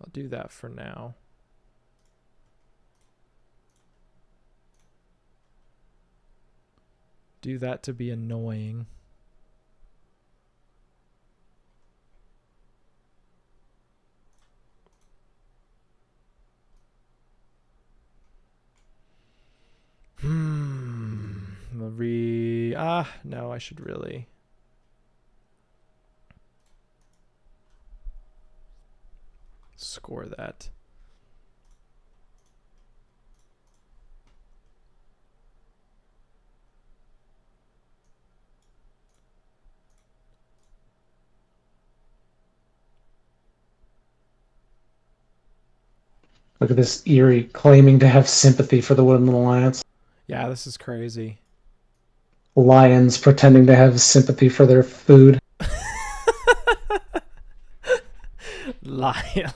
I'll do that for now. Do that to be annoying. No, I should really. Score that. Look at this Eerie claiming to have sympathy for the Woodland Alliance. Yeah, this is crazy. Lions pretending to have sympathy for their food. Lion.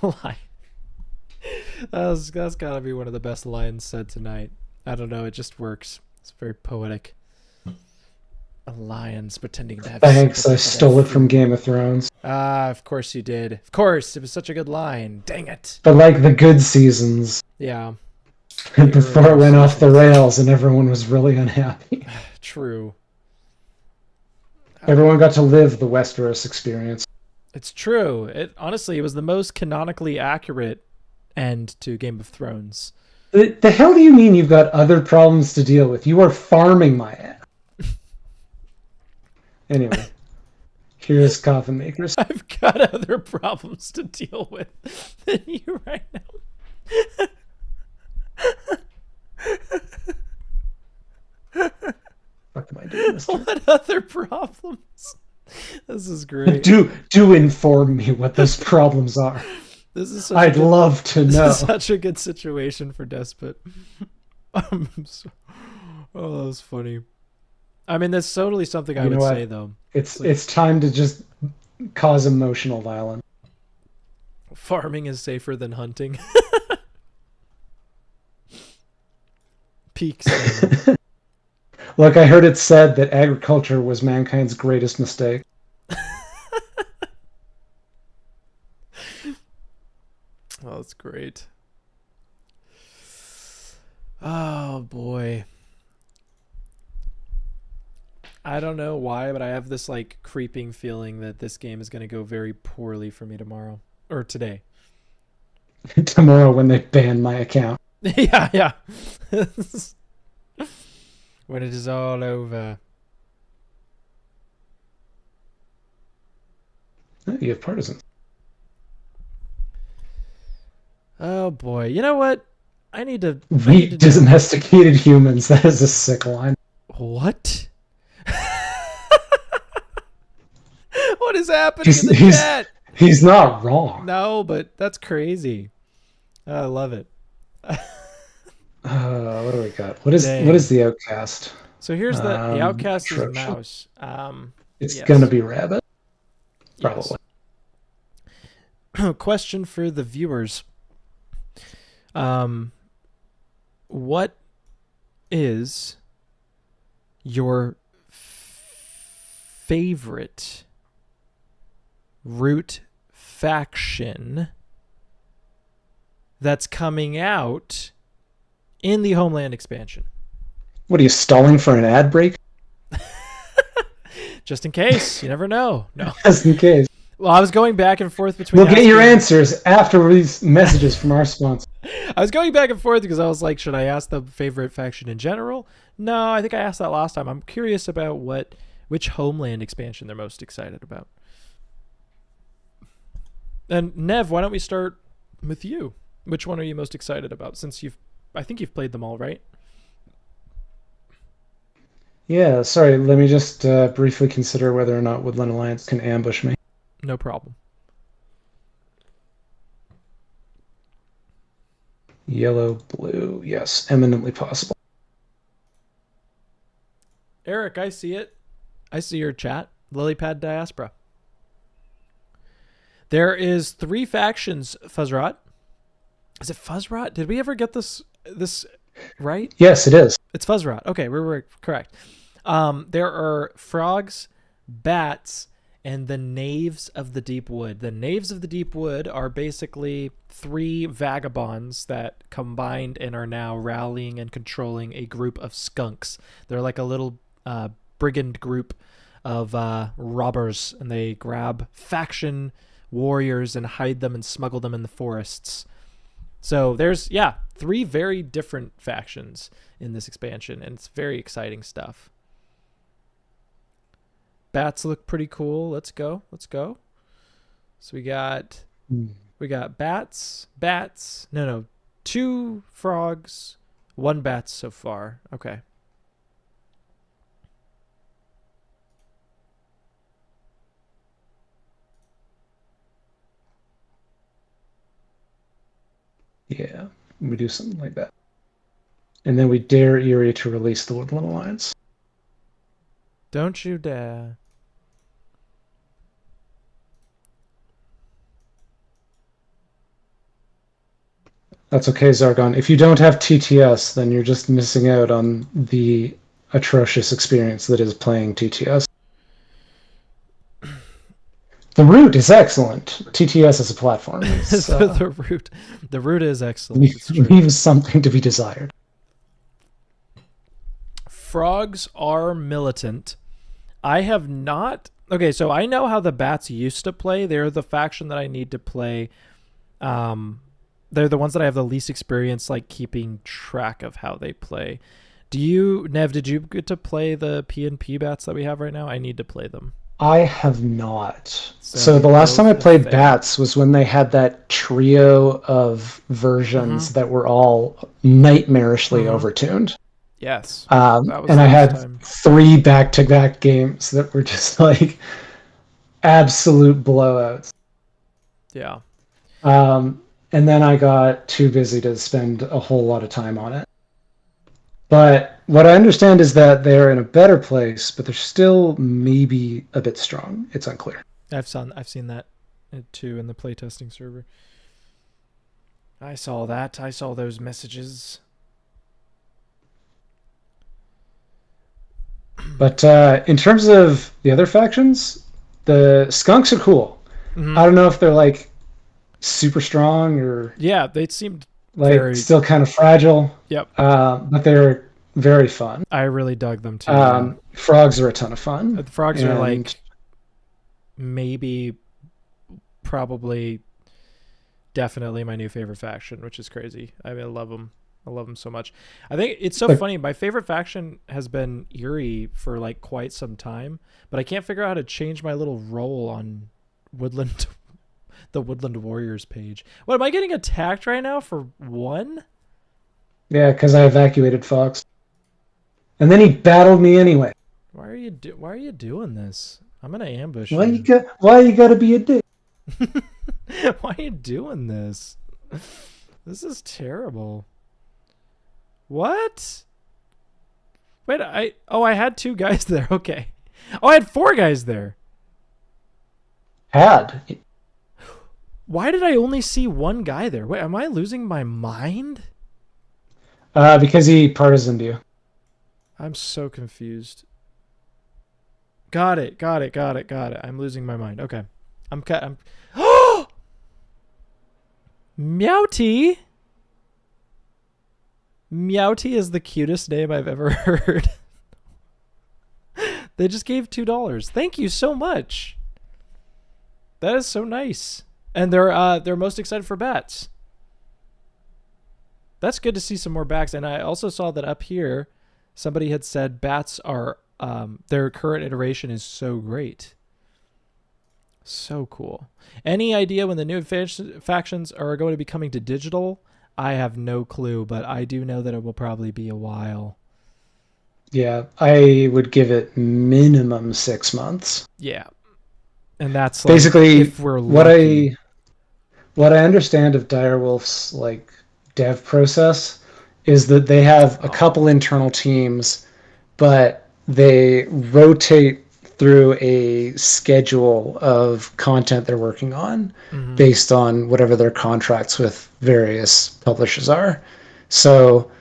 That's gotta be one of the best lines said tonight. I don't know, it just works. It's very poetic. Lions pretending to have Thanks, I sympathy for their stole it from food. Game of Thrones. Ah, of course you did. Of course, it was such a good line. Dang it. But like the good seasons, Yeah, the before it earlier went off the seasons. rails and everyone was really unhappy. True. Everyone got to live the Westeros experience. It's true. It was the most canonically accurate end to Game of Thrones. The hell do you mean you've got other problems to deal with? You are farming my ass. Anyway, here's Coffin Makers. I've got other problems to deal with than you right now. What am I doing, mister? What other problems? This is great. Do inform me what those problems are. This is such a I'd good. love to This is know. such a good situation for Despot. So, oh, that was funny. I mean, that's totally something I You know would say what? though. It's It's like it's time to just cause emotional violence. farming is safer than hunting. Peak statement. Look, I heard it said that agriculture was mankind's greatest mistake. Oh, that's great. Oh boy. I don't know why, but I have this like creeping feeling that this game is going to go very poorly for me tomorrow or today. Tomorrow when they ban my account. Yeah, yeah. When it is all over. Oh, you have partisans. Oh boy. You know what? I need to We know domesticated humans. That is a sick line. what? What is happening in He's the he's chat? he's not wrong. No, but that's crazy. I love it. What do we got? What is Dang. the outcast? So here's the outcast is Atrocious. mouse. It's gonna Yes. be rabbit, Yes. probably. Question for the viewers. Um what is your favorite root faction that's coming out in the Homeland expansion? What are you stalling for an ad break? Just in case. You never know. No. Just in case. Well, I was going back and forth between We'll get your asking. answers after these messages from our sponsor. I was going back and forth because I was like, should I ask the favorite faction in general? No, I think I asked that last time. I'm curious about which Homeland expansion they're most excited about. And Nev, why don't we start with you? Which one are you most excited about? Since I think you've played them all, right? Yeah, sorry. Let me just briefly consider whether or not Woodland Alliance can ambush me. No problem. Yellow, blue, yes, eminently possible. Eric, I see it. I see your chat. Lilypad Diaspora. There is 3 factions, Fuzzrot. Is it Fuzzrot? Did we ever get this right? Yes, it is. It's Fuzzrot. Okay, we're correct. There are frogs, bats, and the Knaves of the Deep Wood. The Knaves of the Deep Wood are basically 3 vagabonds that combined and are now rallying and controlling a group of skunks. They're like a little brigand group of robbers, and they grab faction warriors and hide them and smuggle them in the forests. So there's 3 very different factions in this expansion, and it's very exciting stuff. Bats look pretty cool. Let's go. So we got bats. No, 2 frogs, 1 bat so far. Okay. Yeah, we do something like that. And then we dare Erie to release the Woodland Alliance. Don't you dare. That's okay, Zargon. If you don't have TTS, then you're just missing out on the atrocious experience that is playing TTS. The root is excellent. TTS as a platform is, the root is excellent. leaves something to be desired. Frogs are militant. I have not. Okay, so I know how the bats used to play. They're the faction that I need to play. They're the ones that I have the least experience, like keeping track of how they play. Nev, did you get to play the PnP bats that we have right now? I need to play them. I have not. So the last time I played failed. Bats was when they had that trio of versions that were all nightmarishly overtuned. Yes. And That was I the had time. 3 back-to-back games that were just like absolute blowouts. Yeah. And then I got too busy to spend a whole lot of time on it. But what I understand is that they're in a better place, but they're still maybe a bit strong. It's unclear. I've seen that too in the playtesting server. I saw that. I saw those messages. But in terms of the other factions, the skunks are cool. Hmm. I don't know if they're like super strong or Yeah, they seemed like very. still kind of fragile, Yep, but they're very fun. I really dug them too. Yeah, Frogs are a ton of fun, the frogs are and like maybe, probably, definitely my new favorite faction, which is crazy. I mean, I love them. I love them so much. I think it's so like funny. My favorite faction has been Eerie for like quite some time, but I can't figure out how to change my little role on Woodland, the Woodland Warriors page. What, am I getting attacked right now for one? yeah, because I evacuated Fox, and then he battled me anyway. Why are you doing this? I'm gonna ambush Why you you. got? Why you got to be a dick? Why are you doing this? This is terrible. What? Wait, I had two guys there. Okay. Oh, I had four guys there. Had Why did I only see one guy there? Wait, am I losing my mind? because he partisaned you. I'm so confused. Got it. Got it. Got it. Got it. I'm losing my mind. Okay. I'm cut. I'm. Oh, Meowty. Meowty is the cutest name I've ever heard. They just gave $2. Thank you so much. That is so nice. And they're most excited for bats. That's good to see some more bats. And I also saw that up here, somebody had said bats are their current iteration is so great. So cool. Any idea when the new factions are going to be coming to digital? I have no clue, but I do know that it will probably be a while. Yeah, I would give it minimum 6 months. Yeah. And that's like Basically, if we're what lucky. I understand of Direwolf's like dev process is that they have a Oh. couple internal teams, but they rotate through a schedule of content they're working on Mhm. based on whatever their contracts with various publishers are. So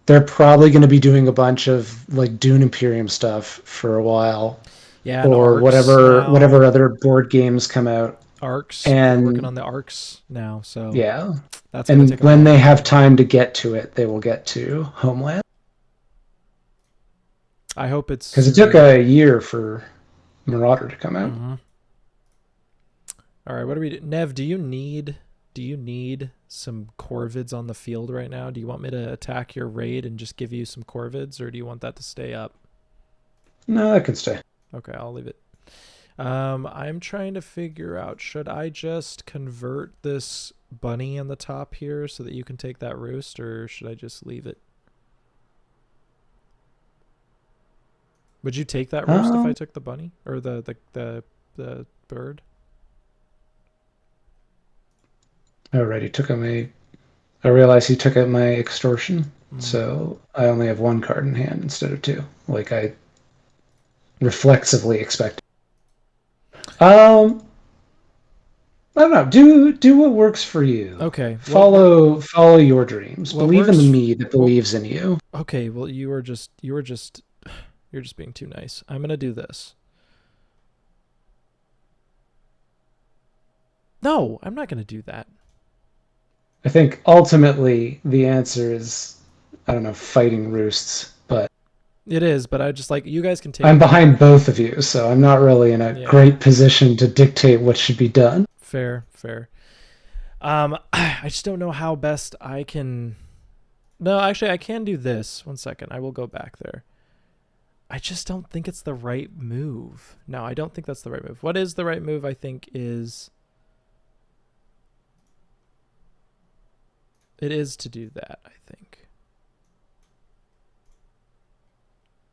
they're probably going to be doing a bunch of like Dune Imperium stuff for a while, Yeah, and or arcs whatever now. other board games come out. Arcs. They're working on And the arcs now, so yeah, that's going to and take a when they long have time. time to get to it, they will get to Homeland I hope it's because it took soon. a year for Marauder to come out. Mhm. All right, what do we do? Nev, do you need some corvids on the field right now? Do you want me to attack your raid and just give you some corvids, or do you want that to stay up? No, that can stay. Okay, I'll leave it. I'm trying to figure out, should I just convert this bunny on the top here so that you can take that roost, or should I just leave it? Would you take that roost if I Um, took the bunny or the bird? Alrighty, took out my. I realized he took out my extortion, Mm. so I only have one card in hand instead of two, like I reflexively expected. Um, I don't know. Do what works for you. Okay. Follow your dreams. What Believe in the works? me that Well, believes in you. okay. Well, you're just being too nice. I'm gonna do this. No, I'm not gonna do that. I think ultimately the answer is I don't know, fighting roosts, but It is, but I just like you guys can take I'm that. behind both of you, so I'm not really in a Yeah, great position to dictate what should be done. fair, fair. I just don't know how best I can. No, actually, I can do this. One second, I will go back there. I just don't think it's the right move. No, I don't think that's the right move. What is the right move? I think is it is to do that. I think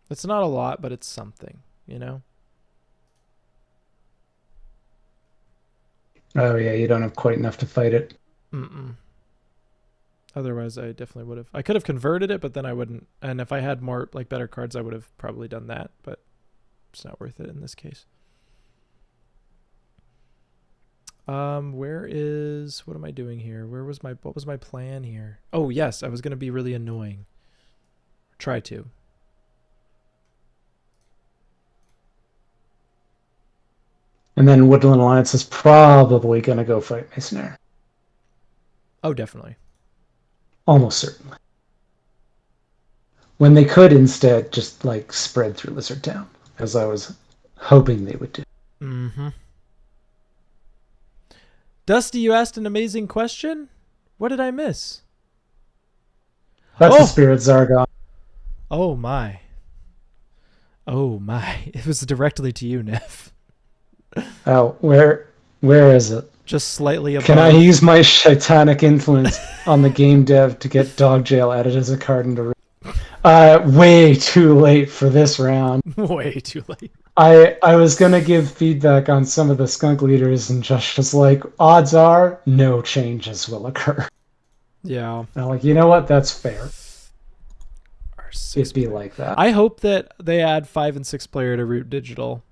it's not a lot, but it's something. You know. Oh yeah, you don't have quite enough to fight it. Mm-mm. Otherwise, I definitely would have. I could have converted it, but then I wouldn't. And if I had more like better cards, I would have probably done that. But it's not worth it in this case. Where is what am I doing here? What was my plan here? Oh yes, I was gonna be really annoying. Try to. And then Woodland Alliance is probably going to go fight Masonère. Oh, definitely. Almost certainly. When they could instead just like spread through Lizard Town, as I was hoping they would do. Mm-hmm. Dusty, you asked an amazing question. What did I miss? That's the Oh, Spirit Zargon. oh my, oh my! It was directly to you, Neff. Oh, where is it? Just slightly Can I above. use my Shaitanic influence on the game dev to get Dog Jail added as a card into? Way too late for this round. Way too late. I was gonna give feedback on some of the skunk leaders and just was like, odds are no changes will occur. Yeah. And I'm like, you know what? That's fair. Our six It'd be player. like that. I hope that they add 5 and 6 player to Root Digital.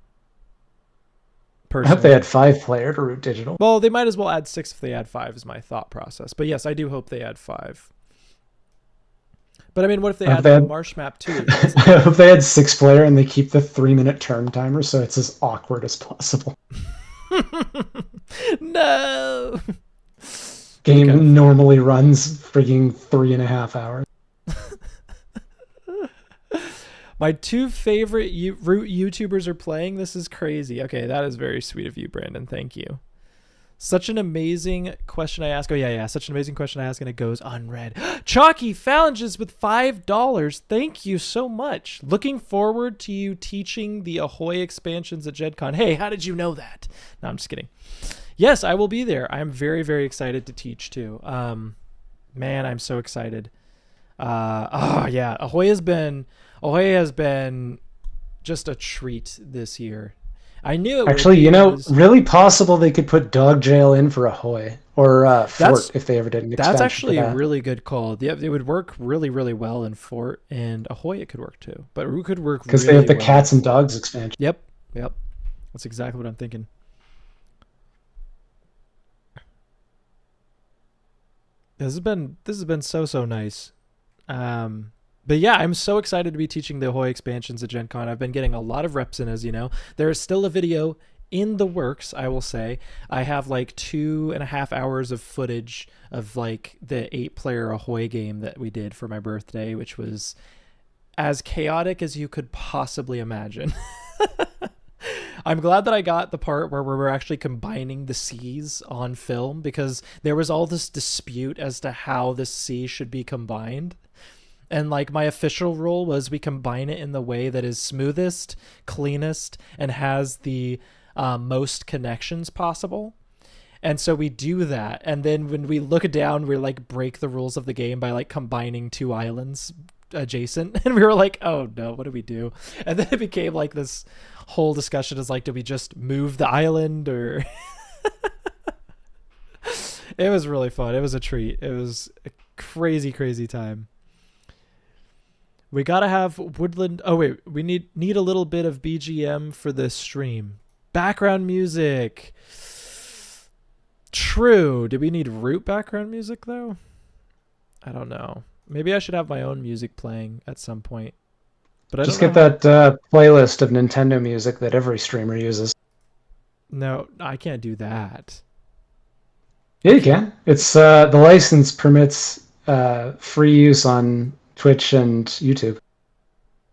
I hope they Personally. had 5 player to Root Digital. Well, they might as well add 6 if they add 5. Is my thought process. But yes, I do hope they add 5. But I mean, what if they I hope add they the had, marsh map too? That's I hope they had 6 player and they keep the 3 minute turn timer so it's as awkward as possible. No. Okay. Game normally runs freaking 3.5 hours. My two favorite Root YouTubers are playing. This is crazy. Okay, that is very sweet of you, Brandon. Thank you. Such an amazing question I ask. Oh, yeah, yeah. Such an amazing question I ask, and it goes unread. Chalky Phalanges with $5. Thank you so much. Looking forward to you teaching the Ahoy expansions at Gen Con. Hey, how did you know that? No, I'm just kidding. Yes, I will be there. I'm very, very excited to teach too. Man, I'm so excited. Oh yeah, Ahoy has been just a treat this year. I knew it would Actually, be because really possible they could put Dog Jail in for Ahoy or Fort that's if they ever did an that's expansion for actually a that. really good call. Yeah, it would work really, really well in Fort, and Ahoy it could work too. But it could work Because they have really the well in Cats and Fort. Dogs expansion. Yep, yep. That's exactly what I'm thinking. This has been so nice. But yeah, I'm so excited to be teaching the Ahoy expansions at Gen Con. I've been getting a lot of reps in, as you know. There is still a video in the works, I will say. I have like 2.5 hours of footage of like the 8 player Ahoy game that we did for my birthday, which was as chaotic as you could possibly imagine. I'm glad that I got the part where we were actually combining the C's on film because there was all this dispute as to how the C should be combined. And like my official rule was we combine it in the way that is smoothest, cleanest, and has the most connections possible. And so we do that. And then when we look down, we like break the rules of the game by like combining 2 islands adjacent. And we were like, oh no, what do we do? And then it became like this whole discussion is like, do we just move the island or it was really fun. It was a treat. It was a crazy, crazy time. We gotta have woodland. Oh wait, we need a little bit of BGM for this stream. Background music. True. Do we need root background music though? I don't know. Maybe I should have my own music playing at some point. But I don't Just know get how. that playlist of Nintendo music that every streamer uses. No, I can't do that. Yeah, I you can't. can. It's the license permits free use on Twitch and YouTube.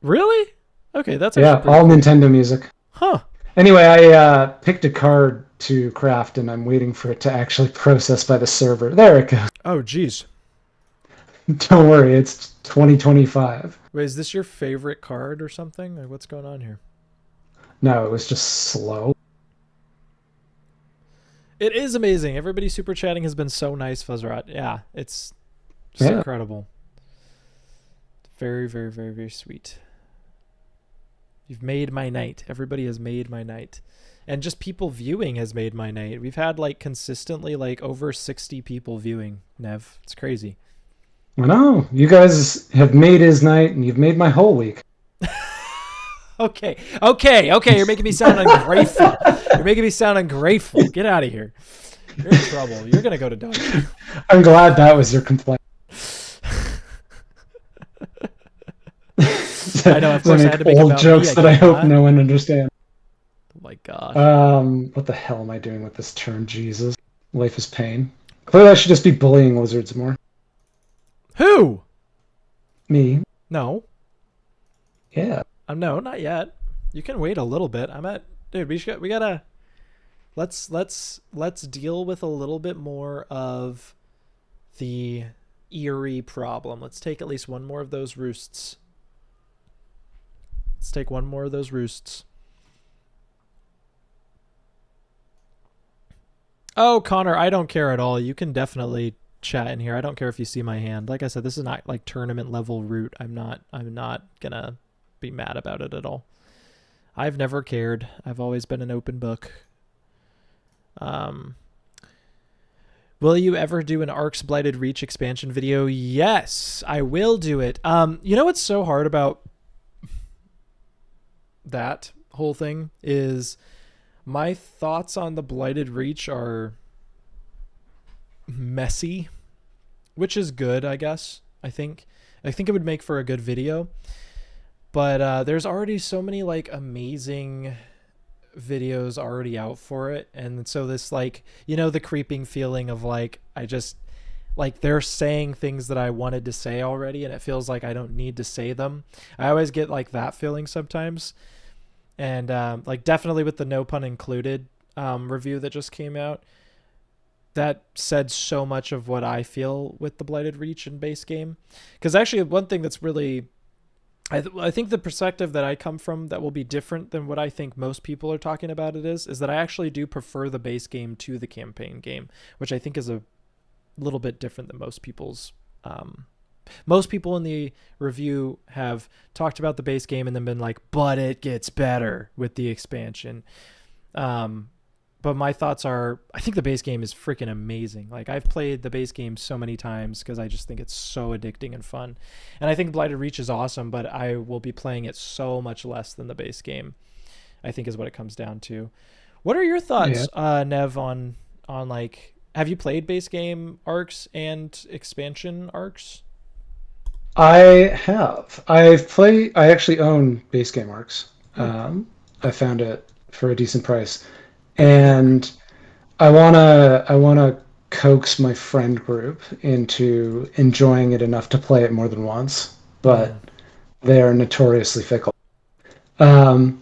Really? Okay, that's actually Yeah, pretty all cool. Nintendo music. Huh. Anyway, I picked a card to craft, and I'm waiting for it to actually process by the server. There it goes. Oh, geez. Don't worry, it's 2025. Wait, is this your favorite card or something? Like, what's going on here? No, it was just slow. It is amazing. Everybody super chatting has been so nice, Fuzzrot. Yeah, it's just Yeah. incredible. Very, very, very, very sweet. You've made my night. Everybody has made my night. And just people viewing has made my night. We've had like consistently like over 60 people viewing, Nev. It's crazy. I know. You guys have made his night and you've made my whole week. Okay. Okay. Okay. You're making me sound ungrateful. You're making me sound ungrateful. Get out of here. You're in trouble. You're going to go to dog. I'm glad that was your complaint. I know, of course, I had to make old about jokes me. that I hope no one understands. Oh my gosh. What the hell am I doing with this term? Jesus, life is pain. Clearly, I should just be bullying lizards more. Who? Me? No. Yeah. No, not yet. You can wait a little bit. Dude. We gotta. Let's deal with a little bit more of the eerie problem. Let's take at least one more of those roosts. Let's take one more of those roosts. Oh, Connor, I don't care at all. You can definitely chat in here. I don't care if you see my hand. Like I said, this is not like tournament level root. I'm not gonna be mad about it at all. I've never cared. I've always been an open book. Will you ever do an Ark's Blighted Reach expansion video? Yes, I will do it. You know what's so hard about that whole thing is my thoughts on the Blighted Reach are messy, which is good, I guess. I think it would make for a good video. But there's already so many like amazing videos already out for it, and so this like, you know, the creeping feeling of like I just like they're saying things that I wanted to say already and it feels like I don't need to say them. I always get like that feeling sometimes. And like definitely with the no pun included review that just came out, that said so much of what I feel with the Blighted Reach and base game. Because actually one thing that's really I think the perspective that I come from that will be different than what I think most people are talking about it is that I actually do prefer the base game to the campaign game, which I think is a little bit different than most people's. Most people in the review have talked about the base game and then been like, but it gets better with the expansion. But my thoughts are, I think the base game is freaking amazing. Like I've played the base game so many times because I just think it's so addicting and fun. And I think Blighted Reach is awesome, but I will be playing it so much less than the base game, I think is what it comes down to. What are your thoughts, Nev, on like, have you played base game arcs and expansion arcs? I have. I actually own base game arcs. I found it for a decent price. And I wanna coax my friend group into enjoying it enough to play it more than once, but they are notoriously fickle. Um,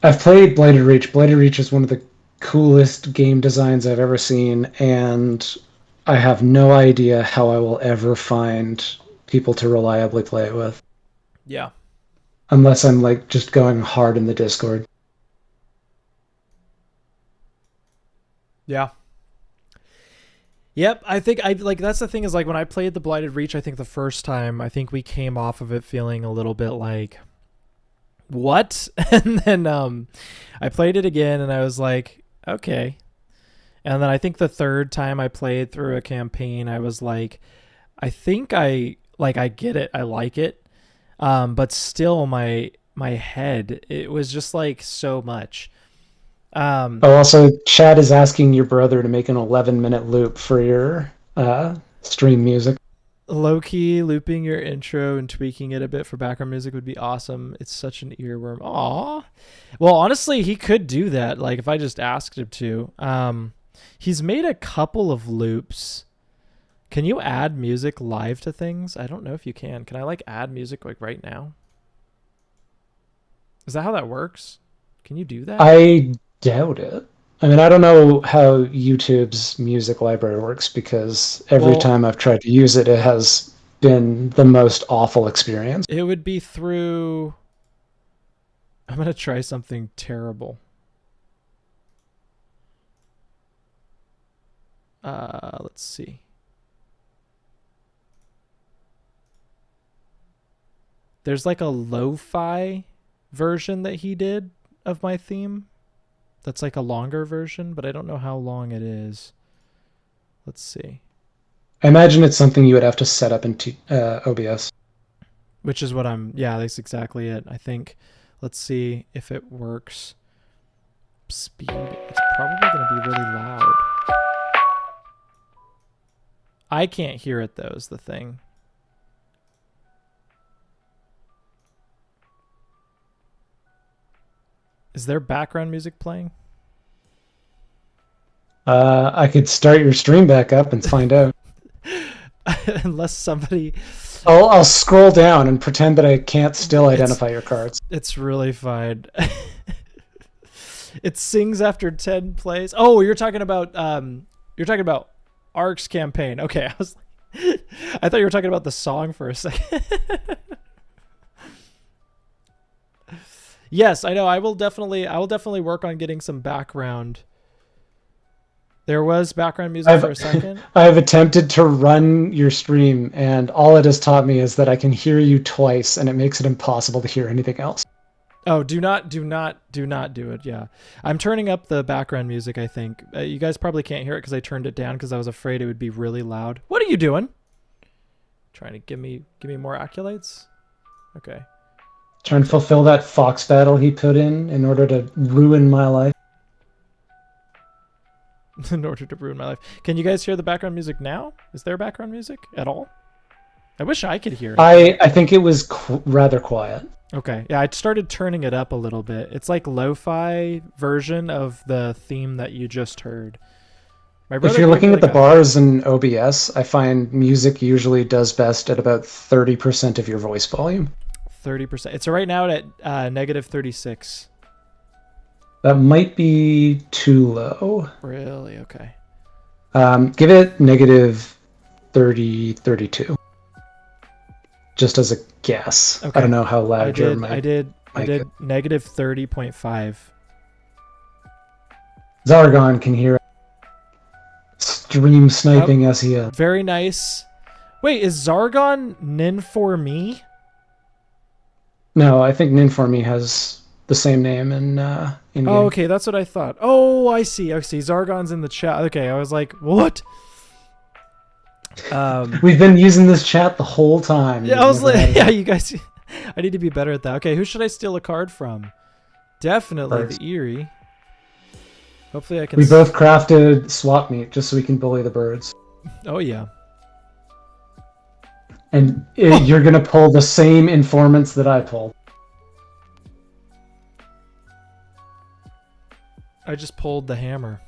I've played Blighted Reach. Blighted Reach is one of the coolest game designs I've ever seen, and I have no idea how I will ever find people to reliably play it with, Yeah. unless I'm like just going hard in the Discord. Yeah. Yep, I think I like that's the thing is like when I played the Blighted Reach, I think the first time, I think we came off of it feeling a little bit like what? And then I played it again and I was like, okay. And then I think the third time I played through a campaign, I was like, I think I get it. I like it. But still my head, it was just like so much. Oh, also, Chad is asking your brother to make an 11-minute loop for your stream music. Low key looping your intro and tweaking it a bit for background music would be awesome. It's such an earworm. Aw. Well, honestly, he could do that. Like if I just asked him to. He's made a couple of loops. Can you add music live to things? I don't know if you can. Can I like add music like right now? Is that how that works? Can you do that? I doubt it. I mean, I don't know how YouTube's music library works because every Well, time I've tried to use it, it has been the most awful experience. it would be through. I'm going to try something terrible. Let's see. There's like a lo-fi version that he did of my theme. That's like a longer version, but I don't know how long it is. Let's see. I imagine it's something you would have to set up in OBS. Which is what I'm. Yeah, that's exactly it. I think. Let's see if it works. Speed. It's probably going to be really loud. I can't hear it though, is the thing. Is there background music playing? I could start your stream back up and find out. Unless somebody. I'll scroll down and pretend that I can't still identify your cards. It's really fine. It sings after 10 plays. Oh, you're talking about Ark's campaign. Okay, I thought you were talking about the song for a second. Yes, I know. I will definitely work on getting some background. There was background music for a second. I have attempted to run your stream, and all it has taught me is that I can hear you twice, and it makes it impossible to hear anything else. Oh, do not do it. Yeah. I'm turning up the background music, I think. You guys probably can't hear it because I turned it down because I was afraid it would be really loud. What are you doing? Trying to give me more accolades? Okay. Trying to fulfill that fox battle he put in order to ruin my life. In order to ruin my life. Can you guys hear the background music now? Is there background music at all? I wish I could hear it. I think it was rather quiet. Okay. Yeah, I started turning it up a little bit. It's like lo-fi version of the theme that you just heard. If you're looking at the bars in OBS, I find music usually does best at about 30% of your voice volume. 30%. It's right now at -36. That might be too low. Really? Okay. Give it -30, 32. Just as a guess. Okay. I don't know how loud your mic. I did -30.5. Zargon can hear it. Stream sniping SEO. Very nice. Wait, is Zargon Nin for me? No, I think Nin for me has the same name in game. Oh, okay, that's what I thought. Oh, I see. Zargon's in the chat. Okay, I was like, what? We've been using this chat the whole time. Yeah, I was like, yeah, you guys. I need to be better at that. Okay, who should I steal a card from? Definitely Birds. the Eerie. Hopefully I can. We both crafted swap meet just so we can bully the birds. Oh yeah. And you're gonna pull the same informants that I pulled. I just pulled the hammer.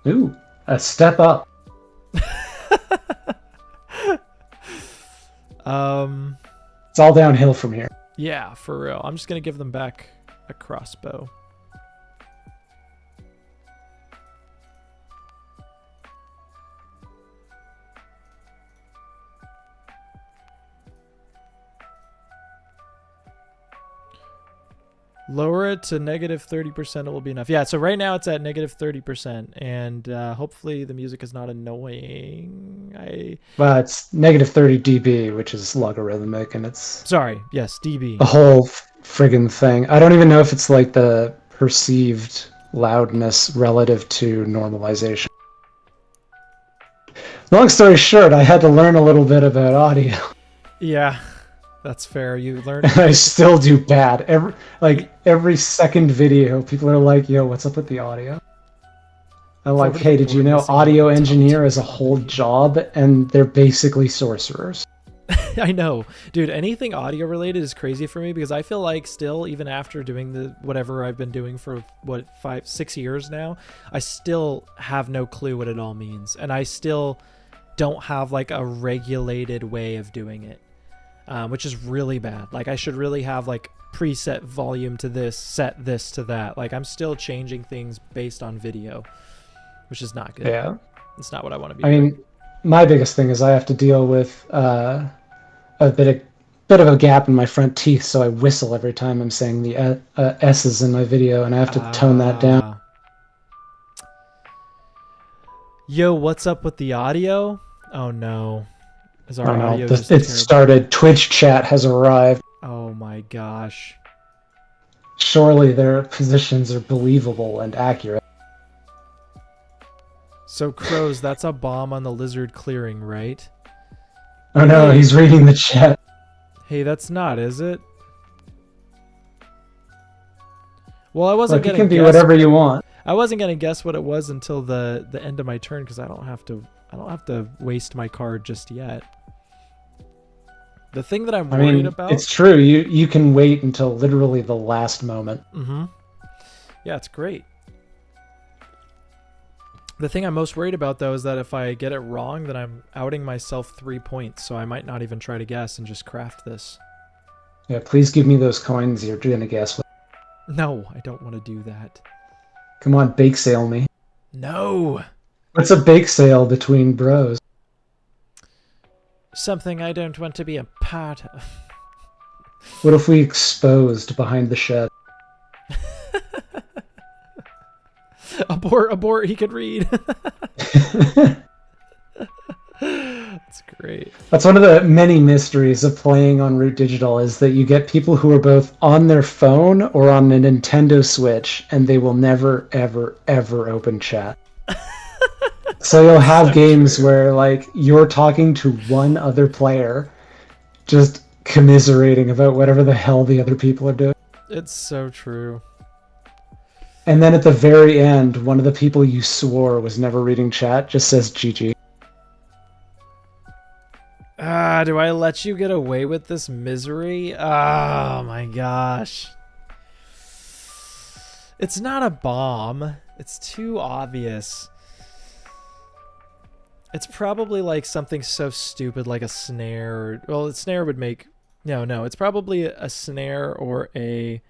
Ooh, a step up. It's all downhill from here. Yeah, for real. I'm just gonna give them back a crossbow. Lower it to -30%. It will be enough. Yeah. So right now it's at -30%, and hopefully the music is not annoying. Well, it's -30 dB, which is logarithmic, and it's sorry. Yes, dB. The whole friggin' thing. I don't even know if it's like the perceived loudness relative to normalization. Long story short, I had to learn a little bit about audio. Yeah. That's fair. You learned. And I still do bad. Every second video, people are like, "Yo, what's up with the audio?" I'm like, "Hey, did you know audio engineer is a whole job, and they're basically sorcerers?" I know, dude. Anything audio related is crazy for me because I feel like still, even after doing the whatever I've been doing for 5, 6 years now, I still have no clue what it all means, and I still don't have like a regulated way of doing it. Which is really bad. Like I should really have like preset volume to this, set this to that. Like I'm still changing things based on video, which is not good. Yeah, it's not what I want to be. I mean, my biggest thing is I have to deal with a bit of a gap in my front teeth, so I whistle every time I'm saying the S's in my video, and I have to tone that down. Yo, what's up with the audio? Oh no. Is our audio it started. Twitch chat has arrived. Oh my gosh. Surely their positions are believable and accurate. So crows, that's a bomb on the lizard clearing, right? Oh no, Hey, he's reading the chat. hey, that's not, is it? Well, I wasn't Look, it gonna can be guess. whatever you want. I wasn't gonna guess what it was until the end of my turn because I don't have to. I don't have to waste my card just yet. The thing that I'm I worried mean, about. it's true. You can wait until literally the last moment. Mm-hmm. Yeah, it's great. The thing I'm most worried about though is that if I get it wrong, then I'm outing myself 3 points. So I might not even try to guess and just craft this. Yeah, please give me those coins you're gonna guess with. No, I don't want to do that. Come on, bake sale me. No. What's a bake sale between bros? Something I don't want to be a part of. What if we exposed behind the shed? Abort, abort, he could read. That's great. That's one of the many mysteries of playing on Root Digital is that you get people who are both on their phone or on a Nintendo Switch, and they will never, ever, ever open chat. So you'll have So games true. where like you're talking to one other player, just commiserating about whatever the hell the other people are doing. It's so true. And then at the very end, one of the people you swore was never reading chat just says GG. Ah, do I let you get away with this misery? Oh my gosh. It's not a bomb. It's too obvious. It's probably like something so stupid like a snare. Well, a snare would make... No. It's probably a snare or a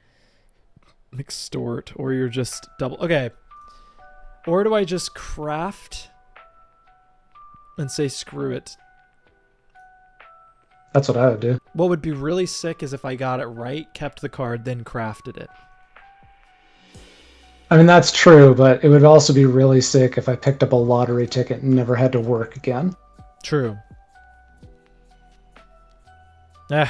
extort, or you're just double... Okay. Or do I just craft and say screw it? That's what I would do. What would be really sick is if I got it right, kept the card, then crafted it. I mean, that's true, but it would also be really sick if I picked up a lottery ticket and never had to work again. True. Eh.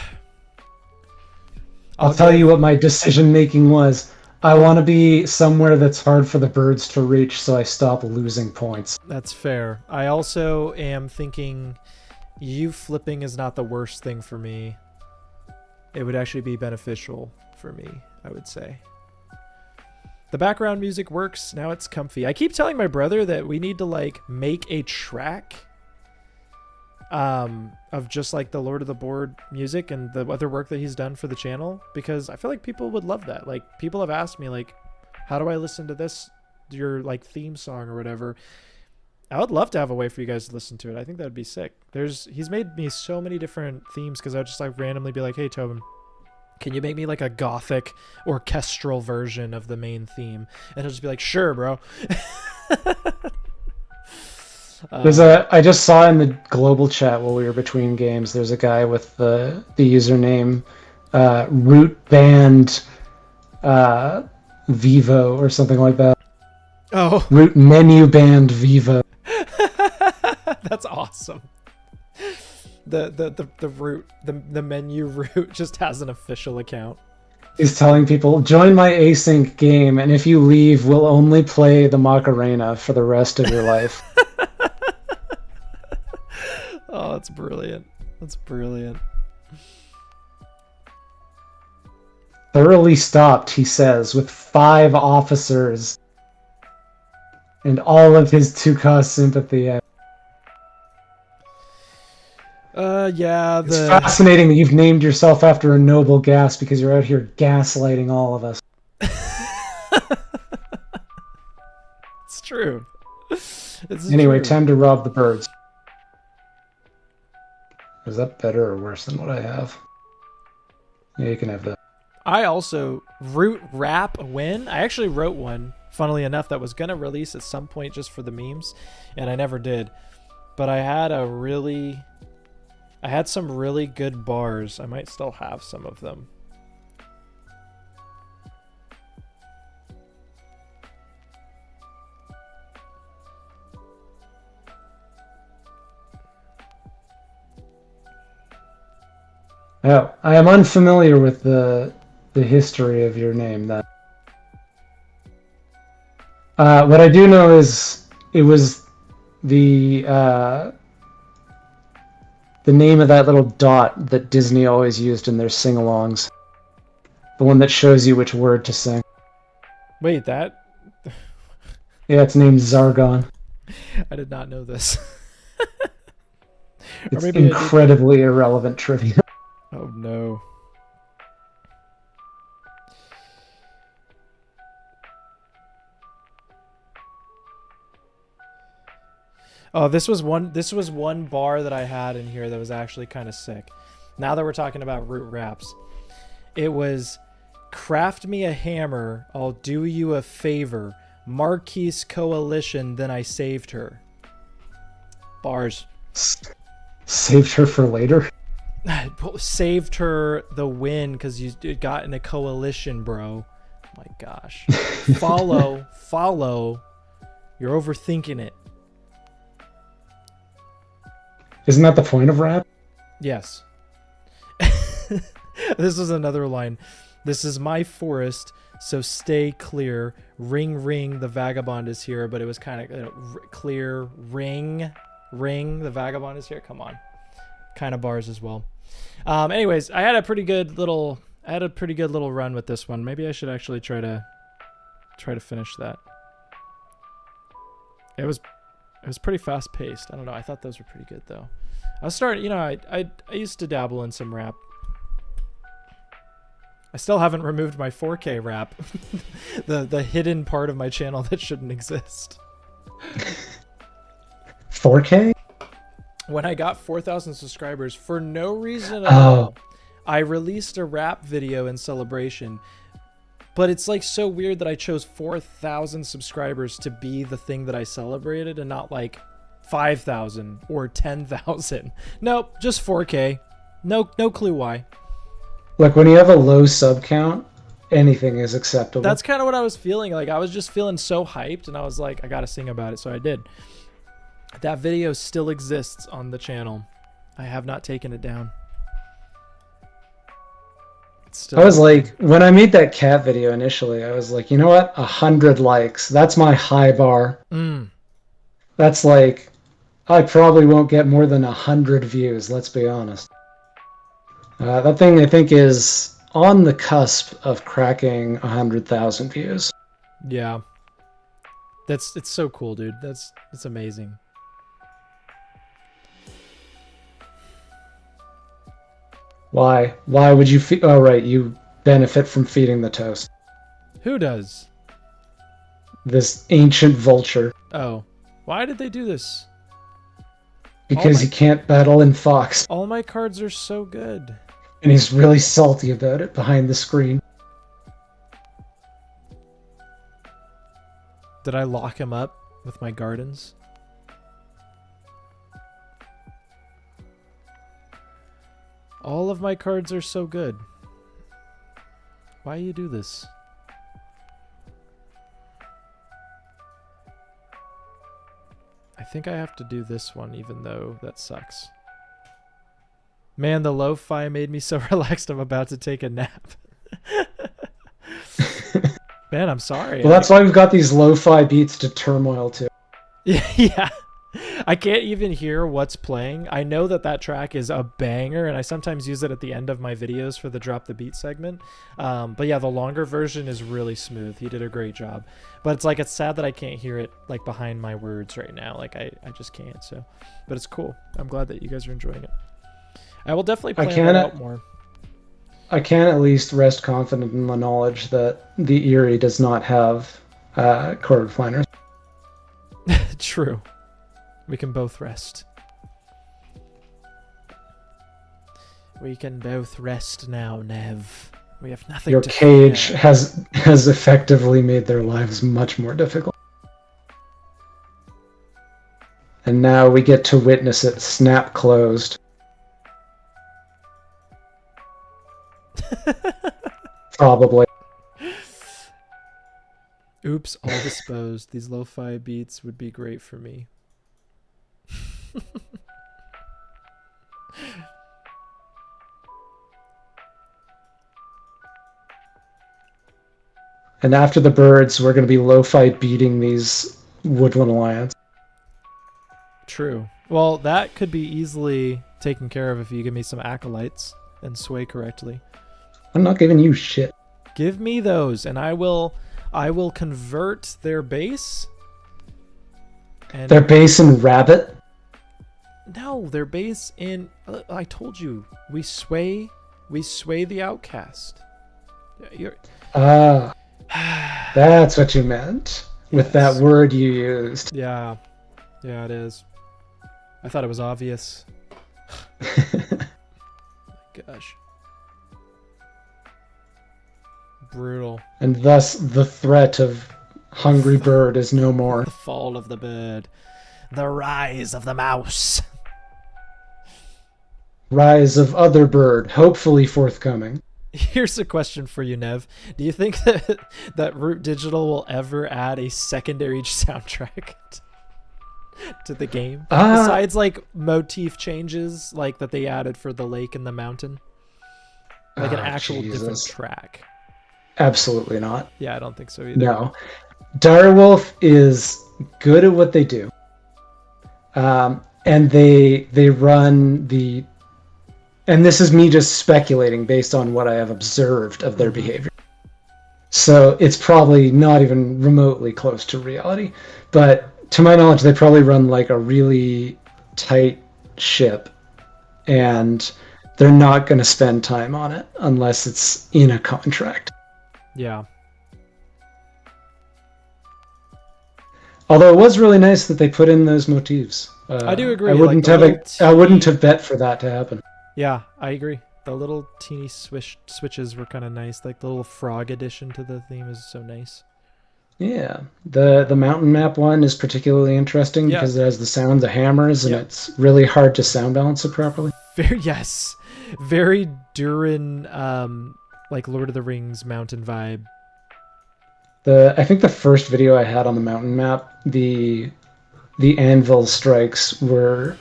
I'll tell you what my decision making was. I want to be somewhere that's hard for the birds to reach, so I stop losing points. That's fair. I also am thinking you flipping is not the worst thing for me. It would actually be beneficial for me, I would say. The background music works. Now it's comfy. I keep telling my brother that we need to like make a track of just like the Lord of the Board music and the other work that he's done for the channel, because I feel like people would love that. Like people have asked me like, how do I listen to this, your like theme song or whatever? I would love to have a way for you guys to listen to it. I think that'd be sick. He's made me so many different themes because I would just like randomly be like, hey Tobin, can you make me like a gothic orchestral version of the main theme? And he'll just be like, sure, bro. I just saw in the global chat while we were between games, there's a guy with the username Root Band Vivo or something like that. Oh, Root Menu Band Vivo. that's awesome. The root, the menu root just has an official account. He's telling people, join my async game, and if you leave, we'll only play the Macarena for the rest of your life. Oh, that's brilliant. That's brilliant. Thoroughly stopped, he says, with 5 officers and all of his two-cost sympathy. Yeah, It's fascinating that you've named yourself after a noble gas because you're out here gaslighting all of us. It's true. Anyway, true. time to rob the birds. Is that better or worse than what I have? Yeah, you can have that. I also root rap win. I actually wrote one, funnily enough, that was gonna release at some point just for the memes, and I never did. But I had some really good bars. I might still have some of them. Oh, I am unfamiliar with the the history of your name. Then, what I do know is it was the name of that little dot that Disney always used in their sing-alongs. The one that shows you which word to sing. Wait, that Yeah, it's named Zargon. I did not know this. Or It's maybe I did. incredibly irrelevant trivia. Oh no. Oh, this was one bar that I had in here that was actually kind of sick. Now that we're talking about root raps, it was craft me a hammer, I'll do you a favor. Marquise Coalition, then I saved her. Bars. Saved her for later. Saved her the win because you got in a coalition, bro. My gosh. Follow. You're overthinking it. Isn't that the point of rap? Yes. This is another line. This is my forest, so stay clear. Ring, ring, the vagabond is here. But it was kind of clear. Ring, the vagabond is here. Come on. Kind of bars as well. Anyways, I had a pretty good little run with this one. Maybe I should actually try to finish that. It was pretty fast paced. I don't know. I thought those were pretty good though. I was starting, I used to dabble in some rap. I still haven't removed my 4K rap. the hidden part of my channel that shouldn't exist. 4K? When I got 4,000 subscribers, for no reason at all, I released a rap video in celebration. But it's like so weird that I chose 4,000 subscribers to be the thing that I celebrated and not like 5,000 or 10,000. Nope, just 4K. No clue why. Like when you have a low sub count, anything is acceptable. That's kind of what I was feeling. Like I was just feeling so hyped and I was like, I gotta sing about it. So I did. That video still exists on the channel. I have not taken it down. I was like, when I made that cat video initially, I was like, you know what? 100 likes. That's my high bar. That's like, I probably won't get more than 100 views, let's be honest. That thing, I think, is on the cusp of cracking 100,000 views. Yeah. It's so cool, dude. It's amazing. Why? Why would you feed? Oh, right, you benefit from feeding the toast. Who does? This ancient vulture. Oh. Why did they do this? Because he can't battle in Fox. All my cards are so good. And he's really salty about it behind the screen. Did I lock him up with my gardens? All of my cards are so good. Why you do this? I think I have to do this one even though that sucks. Man, the lo-fi made me so relaxed I'm about to take a nap. Man, I'm sorry. Well, that's why we've got these lo-fi beats to turmoil to. Yeah. I can't even hear what's playing. I know that track is a banger, and I sometimes use it at the end of my videos for the Drop the Beat segment. But yeah, the longer version is really smooth. He did a great job. But it's sad that I can't hear it like behind my words right now. Like I just can't. So, but it's cool. I'm glad that you guys are enjoying it. I will definitely plan that out more. I can at least rest confident in the knowledge that the Erie does not have chord refiners. True. We can both rest. We can both rest now, Nev. We have nothing Your to cage fear. has effectively made their lives much more difficult. And now we get to witness it snap closed. Probably. Oops, all disposed. These lo-fi beats would be great for me. And after the birds, we're going to be lo-fi beating these woodland lions. True. Well, that could be easily taken care of if you give me some acolytes and sway correctly. I'm not giving you shit. Give me those, and I will convert their base. And Their base in rabbit. no, their base in. I told you, we sway the outcast. You're, Ah, that's what you meant with that yes. word you used. Yeah, yeah, it is. I thought it was obvious. Gosh, brutal. And thus the threat of hungry bird is no more. The fall of the bird, the rise of the mouse. Rise of other bird, hopefully forthcoming. Here's a question for you, Nev. Do you think that Root Digital will ever add a secondary soundtrack to the game? Besides, like, motif changes, like, that they added for the lake and the mountain? Like, an actual different track. Absolutely not. Yeah, I don't think so either. No. Direwolf is good at what they do. And they run the... And this is me just speculating based on what I have observed of their behavior. So it's probably not even remotely close to reality. But to my knowledge, they probably run like a really tight ship. And they're not going to spend time on it unless it's in a contract. Yeah. Although it was really nice that they put in those motifs. I do agree. I wouldn't I wouldn't have bet for that to happen. Yeah, I agree. The little teeny switches were kind of nice. Like the little frog addition to the theme is so nice. Yeah, the mountain map one is particularly interesting Yeah. because it has the sound of hammers, and Yep. it's really hard to sound balance it properly. Very Durin, like Lord of the Rings mountain vibe. I think the first video I had on the mountain map, the anvil strikes were,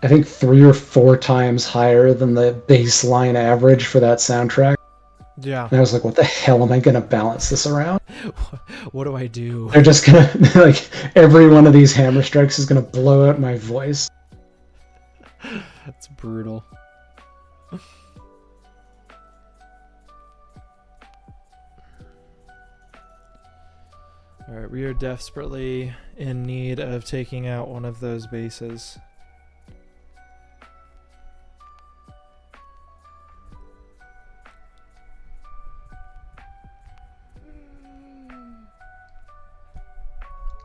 I think, 3 or 4 times higher than the baseline average for that soundtrack. Yeah. And I was like, what the hell am I going to balance this around? What do I do? They're just going to, like, every one of these hammer strikes is going to blow out my voice. That's brutal. Alright, we are desperately in need of taking out one of those bases.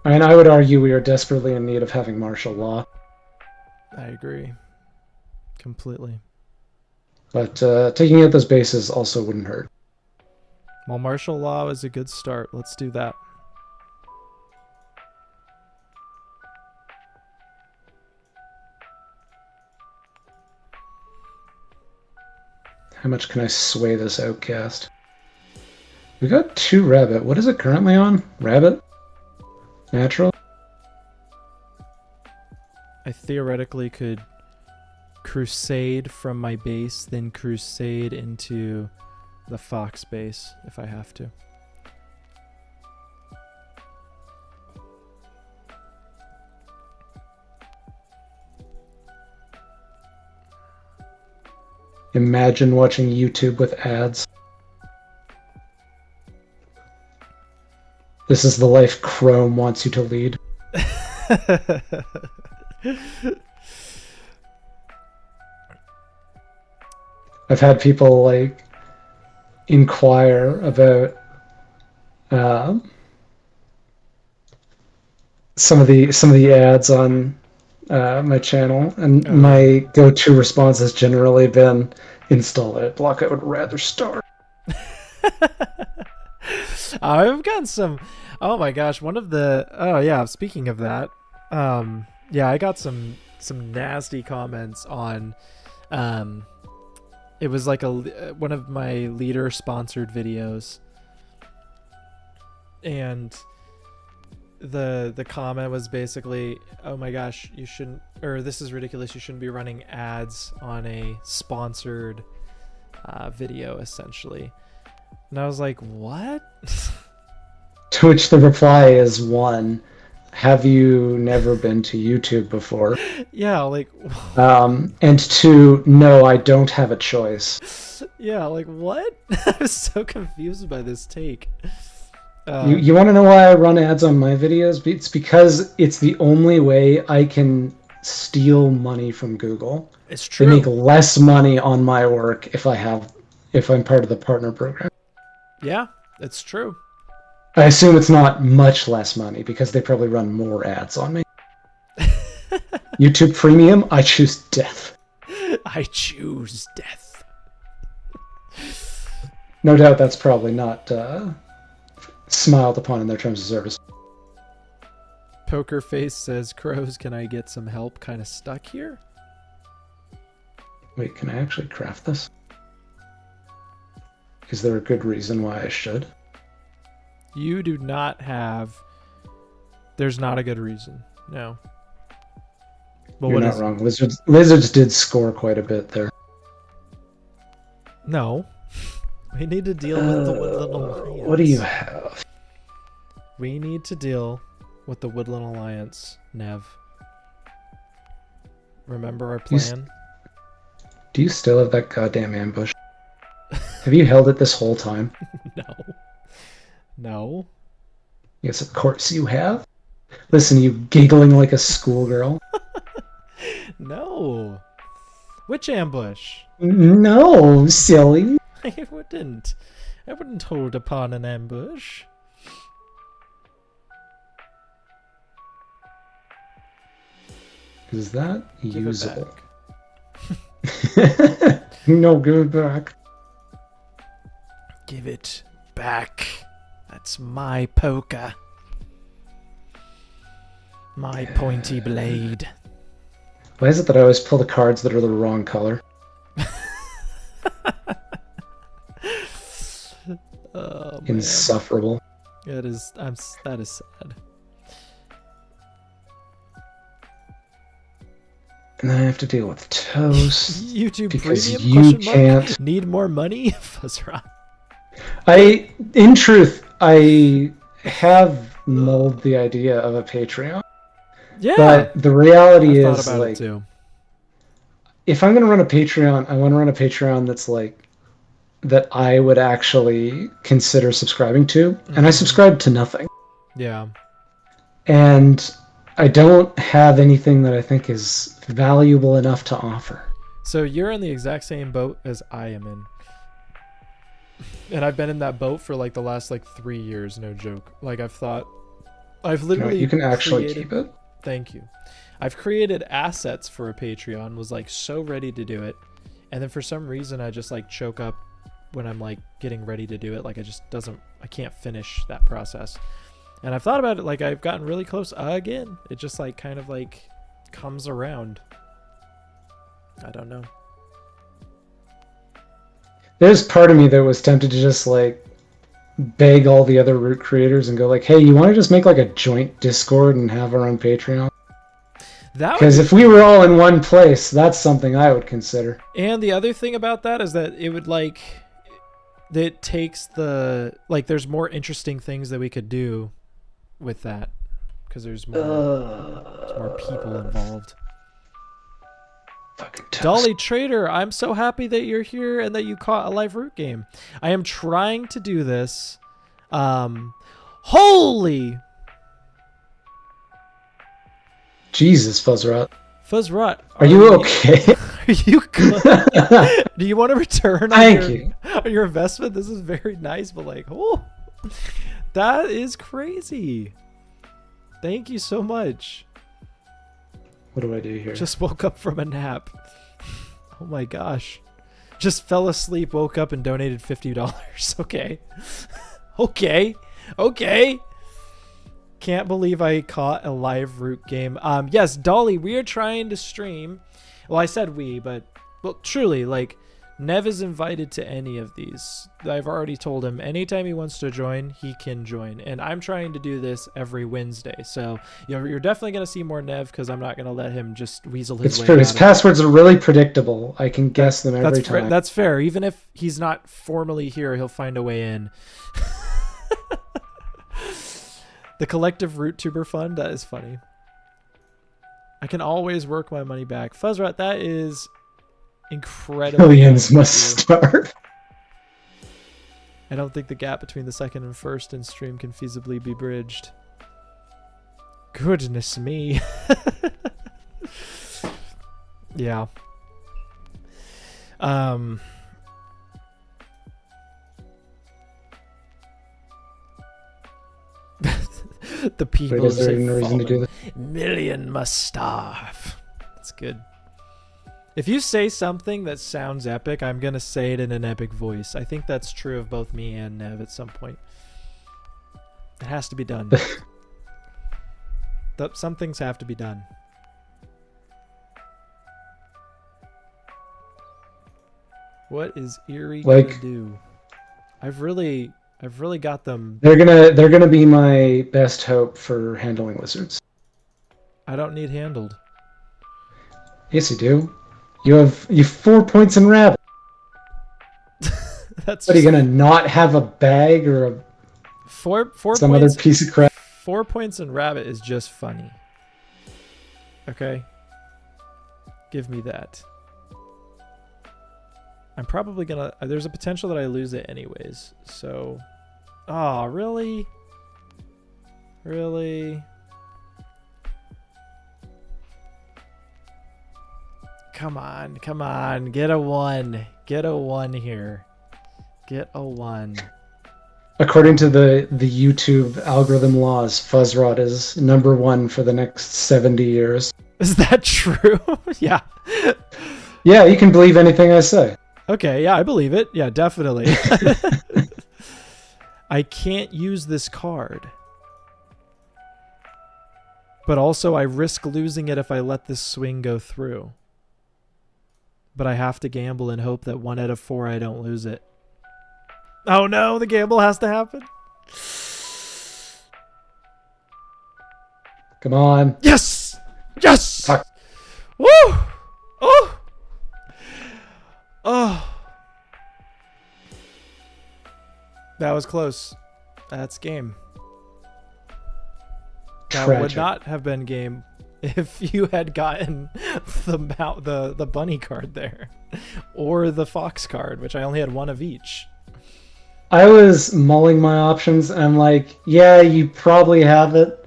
I mean, I would argue we are desperately in need of having martial law. I agree. Completely. But taking out those bases also wouldn't hurt. Well, martial law is a good start. Let's do that. How much can I sway this outcast? We got 2 rabbit. What is it currently on? Rabbit? Natural? I theoretically could crusade from my base, then crusade into the fox base if I have to. Imagine watching YouTube with ads. This is the life Chrome wants you to lead. I've had people like inquire about some of the ads on my channel, and my go-to response has generally been install that block. I would rather start. I've gotten some. Oh my gosh! One of the. Oh yeah. Speaking of that, yeah, I got some nasty comments on. It was like one of my leader sponsored videos, and the comment was basically, "Oh my gosh, you shouldn't," or "This is ridiculous. You shouldn't be running ads on a sponsored video," essentially. And I was like, "What?" To which the reply is one, have you never been to YouTube before? Yeah, like, And two, no, I don't have a choice. yeah, like what? I was so confused by this take. You want to know why I run ads on my videos? It's because it's the only way I can steal money from Google. It's They make true. less money on my work if I'm part of the partner program. Yeah, it's true. I assume it's not much less money because they probably run more ads on me. YouTube Premium, I choose death. I choose death. No doubt that's probably not smiled upon in their terms of service. Poker Face says, Crows, can I get some help? Kind of stuck here. Wait, can I actually craft this? Is there a good reason why I should? You do not have. There's not a good reason. No. But You're what not is wrong. Lizards did score quite a bit there. No. We need to deal with the Woodland Alliance. What do you have? We need to deal with the Woodland Alliance, Nev. Remember our plan? Do you still have that goddamn ambush? Have you held it this whole time? No. No. Yes, of course you have. Listen, you giggling like a schoolgirl. No. Which ambush? No, silly. I wouldn't. I wouldn't hold upon an ambush. Is that Give it usable? back. No, give it back. Give it back. That's my poker. My pointy blade. Why is it that I always pull the cards that are the wrong color? Oh, man. Insufferable. That is sad. And then I have to deal with toast. YouTube because Premium? you can't. Need more money? Fuzzra. In truth, I have mulled the idea of a Patreon. Yeah. But the reality I thought is, about like, it too. if I'm gonna run a Patreon, I want to run a Patreon that's like that I would actually consider subscribing to, and I subscribe to nothing. Yeah. And I don't have anything that I think is valuable enough to offer. So you're in the exact same boat as I am in. And I've been in that boat for like the last like 3 years, no joke. Like I've literally You can actually created, keep it. Thank you. I've created assets for a Patreon, was like so ready to do it. And then for some reason I just like choke up when I'm like getting ready to do it. Like I can't finish that process. And I've thought about it, like I've gotten really close again. It just like kind of like comes around. I don't know. There's part of me that was tempted to just like beg all the other root creators and go like, hey, you want to just make like a joint Discord and have our own Patreon? Because if we were all in one place, that's something I would consider. And the other thing about that is that it would like, it takes the, like there's more interesting things that we could do with that. Because there's more people involved. Fucking toast. Dolly Trader, I'm so happy that you're here and that you caught a live root game. I am trying to do this. Holy Jesus, Fuzzrot. Fuzzrot, Are you okay? Are you good? Do you want to return on your investment? This is very nice, but like, oh, that is crazy. Thank you so much. What do I do here? Just woke up from a nap. Oh my gosh. Just fell asleep, woke up, and donated $50. Okay. Okay. Can't believe I caught a live root game. Yes, Dolly, we are trying to stream. Well, I said we, but well, truly, like, Nev is invited to any of these. I've already told him anytime he wants to join, he can join. And I'm trying to do this every Wednesday. So you're definitely going to see more Nev because I'm not going to let him just weasel his way. It's true. His passwords are really predictable. I can guess them every time. That's fair. Even if he's not formally here, he'll find a way in. The collective root tuber fund, that is funny. I can always work my money back. Fuzzrat, that is incredibly Millions kind of must you. start. I don't think the gap between the second and first in stream can feasibly be bridged. Goodness me. Yeah. The people Wait, is there say any reason to do fallen. this? Million must starve. That's good. If you say something that sounds epic, I'm going to say it in an epic voice. I think that's true of both me and Nev at some point. It has to be done. Some things have to be done. What is Eerie gonna do? I've really got them. They're gonna be my best hope for handling lizards. I don't need handled. Yes, you do. You've 4 points in rabbit. That's. What, are you gonna not have a bag or a four some points, other piece of crap? 4 points in rabbit is just funny. Okay. Give me that. I'm probably gonna. There's a potential that I lose it anyways. So. Oh, really? Really? Come on, come on. Get a 1. Get a 1 here. Get a 1. According to the YouTube algorithm laws, Fuzzrod is #1 for the next 70 years. Is that true? Yeah. Yeah, you can believe anything I say. Okay, yeah, I believe it. Yeah, definitely. I can't use this card. But also I risk losing it if I let this swing go through. But I have to gamble and hope that 1 out of 4 I don't lose it. Oh no, the gamble has to happen. Come on. Yes! Yes! Fuck. Woo! Oh! Oh! That was close. That's game. That Tragic. would not have been game if you had gotten the bunny card there. Or the fox card, which I only had 1 of each. I was mulling my options, and I'm like, yeah, you probably have it.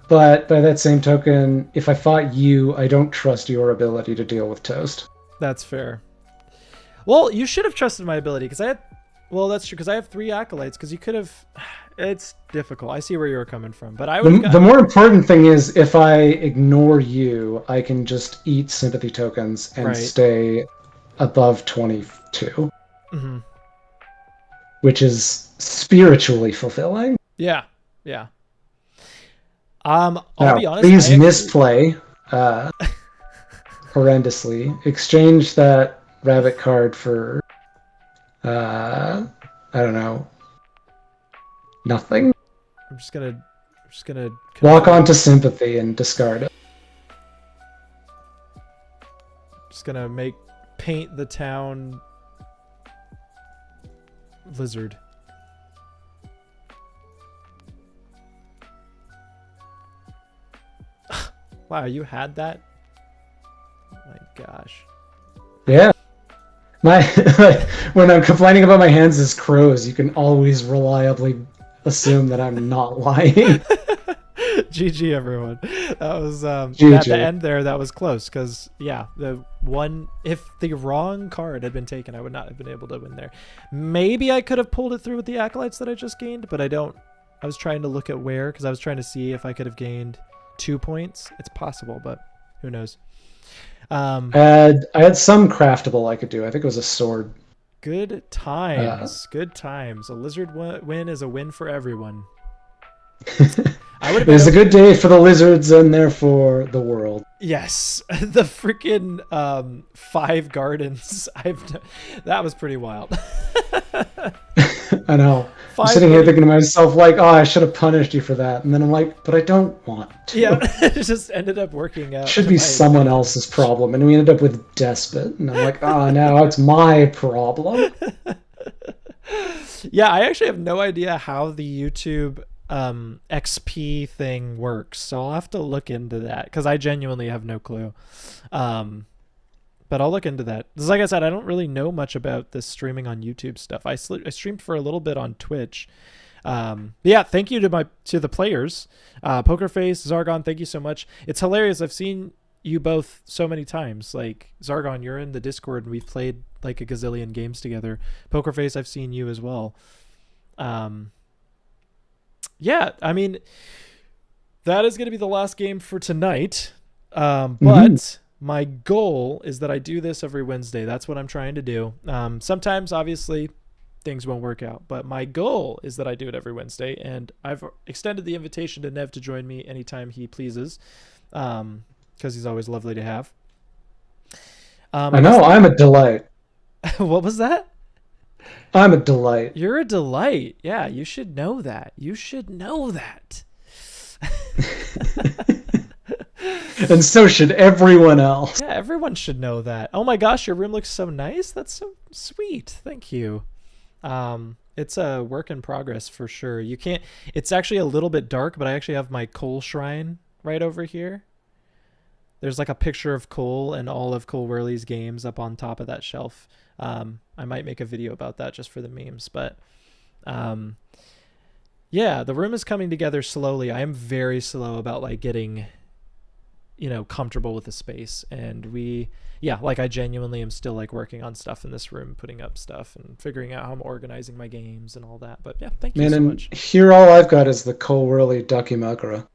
But by that same token, if I fought you, I don't trust your ability to deal with Toast. That's fair. Well, you should have trusted my ability, because I had... Well, that's true, because I have 3 acolytes, because you could have... It's difficult. I see where you were coming from, but I would. The more important thing is, if I ignore you, I can just eat sympathy tokens and stay above 22. Mm-hmm. Which is spiritually fulfilling. Yeah, yeah. I'll be honest. Please misplay horrendously. Exchange that rabbit card for I don't know, nothing. I'm just gonna walk onto sympathy and discard it. Just gonna paint the town lizard. Wow, you had that? My gosh. Yeah. When I'm complaining about my hands as crows, you can always reliably assume that I'm not lying. GG everyone. That was GG. At the end there, that was close, because yeah, if the wrong card had been taken, I would not have been able to win there. Maybe I could have pulled it through with the acolytes that I just gained, but I was trying to look at where, because I was trying to see if I could have gained 2 points. It's possible, but who knows. I had some craftable I could do. I think it was a sword. Good times. Good times. A lizard win is a win for everyone. It was a good day for the lizards and therefore the world. Yes, the freaking 5 gardens. That was pretty wild. I know. I'm sitting here thinking to myself, like, oh, I should have punished you for that. And then I'm like, but I don't want to. Yeah, it just ended up working out. It should be someone else's problem. And we ended up with Despot. And I'm like, oh, now it's my problem. Yeah, I actually have no idea how the YouTube XP thing works. So I'll have to look into that because I genuinely have no clue. Um, but I'll look into that. 'Cause like I said, I don't really know much about this streaming on YouTube stuff. I streamed for a little bit on Twitch. But yeah, thank you to the players, Pokerface, Zargon. Thank you so much. It's hilarious. I've seen you both so many times. Like Zargon, you're in the Discord and we've played like a gazillion games together. Pokerface, I've seen you as well. Um, yeah, I mean that is going to be the last game for tonight. Mhm. But my goal is that I do this every Wednesday. That's what I'm trying to do. Sometimes, obviously, things won't work out, but my goal is that I do it every Wednesday. And I've extended the invitation to Nev to join me anytime he pleases, because he's always lovely to have. I I guess know, I'm a delight. what was that? I'm a delight. You're a delight. Yeah, you should know that. You should know that. And so should everyone else. Yeah, everyone should know that. Oh my gosh, your room looks so nice. That's so sweet. Thank you. It's a work in progress for sure. You can't. It's actually a little bit dark, but I actually have my Cole shrine right over here. There's like a picture of Cole and all of Cole Whirly's games up on top of that shelf. I might make a video about that just for the memes, but um, yeah, the room is coming together slowly. I am very slow about like getting comfortable with the space, and yeah, like I genuinely am still like working on stuff in this room, putting up stuff and figuring out how I'm organizing my games and all that. But yeah, thank you Man, so and much. here all I've got is the Cole Whirly Ducky Makara.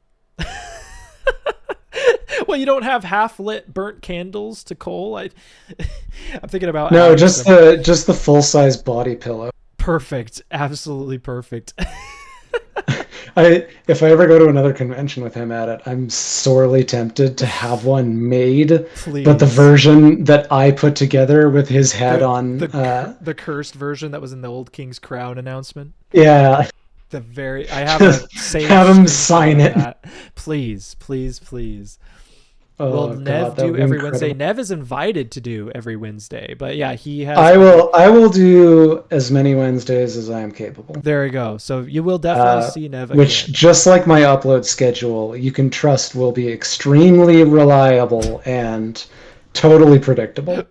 Well, you don't have half lit burnt candles to Cole. I'm thinking about No, adding just some. the full size body pillow. Perfect, absolutely perfect. If I ever go to another convention with him at it, I'm sorely tempted to have one made, but the Please. version that I put together with his head the on, the cursed version that was in the old King's Crown announcement. yeah, I have a saved have him screenshot sign of it. that. Please, please, please. Will Oh God, Nev that do would be every Wednesday? incredible. Nev is invited to do every Wednesday, but yeah, he has I other. will I will do as many Wednesdays as I am capable. There we go. So you will definitely Uh, see Nev which, again. just like my upload schedule, you can trust will be extremely reliable and totally predictable.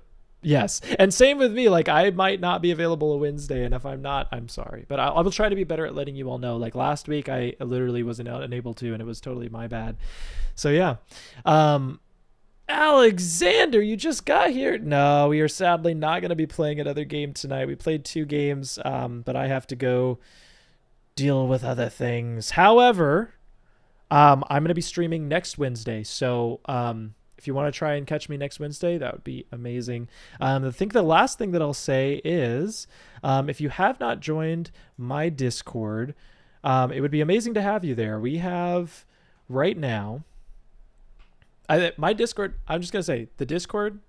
Yes, and same with me. Like I might not be available a Wednesday, and if I'm not, I'm sorry. But I will try to be better at letting you all know. Like last week, I literally wasn't unable to, and it was totally my bad. So yeah. Alexander, you just got here. No, we are sadly not going to be playing another game tonight. We played 2 games, but I have to go deal with other things. However, I'm going to be streaming next Wednesday. So if you want to try and catch me next Wednesday, that would be amazing. I think the last thing that I'll say is if you have not joined my Discord, it would be amazing to have you there. We have right now my Discord. I'm just gonna say the Discord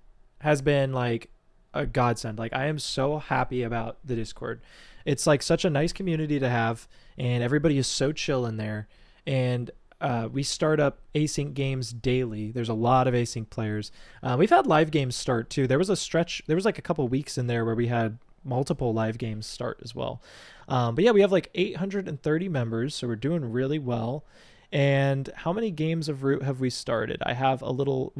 has been like a godsend. Like I am so happy about the Discord. It's like such a nice community to have, and everybody is so chill in there. And we start up async games daily. There's a lot of async players. We've had live games start too. There was a stretch. There was like a couple weeks in there where we had multiple live games start as well. But yeah, we have like 830 members, so we're doing really well. And how many games of Root have we started? We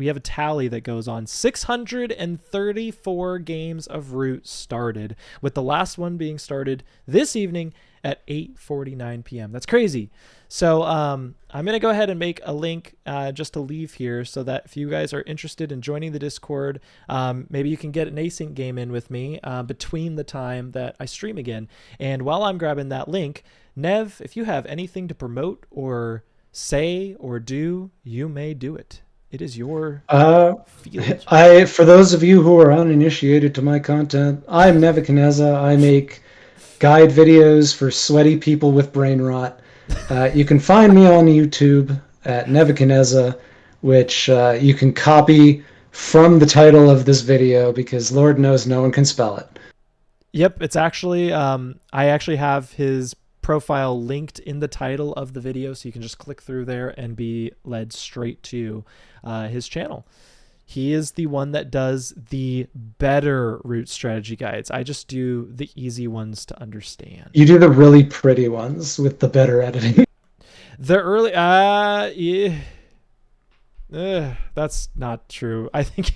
have a tally that goes on 634 games of Root started, with the last one being started this evening at 8:49 p.m. That's crazy. So I'm going to go ahead and make a link just to leave here so that if you guys are interested in joining the Discord, maybe you can get an async game in with me between the time that I stream again. And while I'm grabbing that link, Nev, if you have anything to promote or say or do, you may do it. It is your Uh, field. for those of you who are uninitiated to my content, I'm Nebuchadnezzar. I make guide videos for sweaty people with brain rot. You can find me on YouTube at Nebuchadnezzar, which you can copy from the title of this video because Lord knows no one can spell it. Yep, it's actually I actually have his profile linked in the title of the video, so you can just click through there and be led straight to his channel. He is the one that does the better root strategy guides. I just do the easy ones to understand. You do the really pretty ones with the better editing. The early yeah, that's not true. I think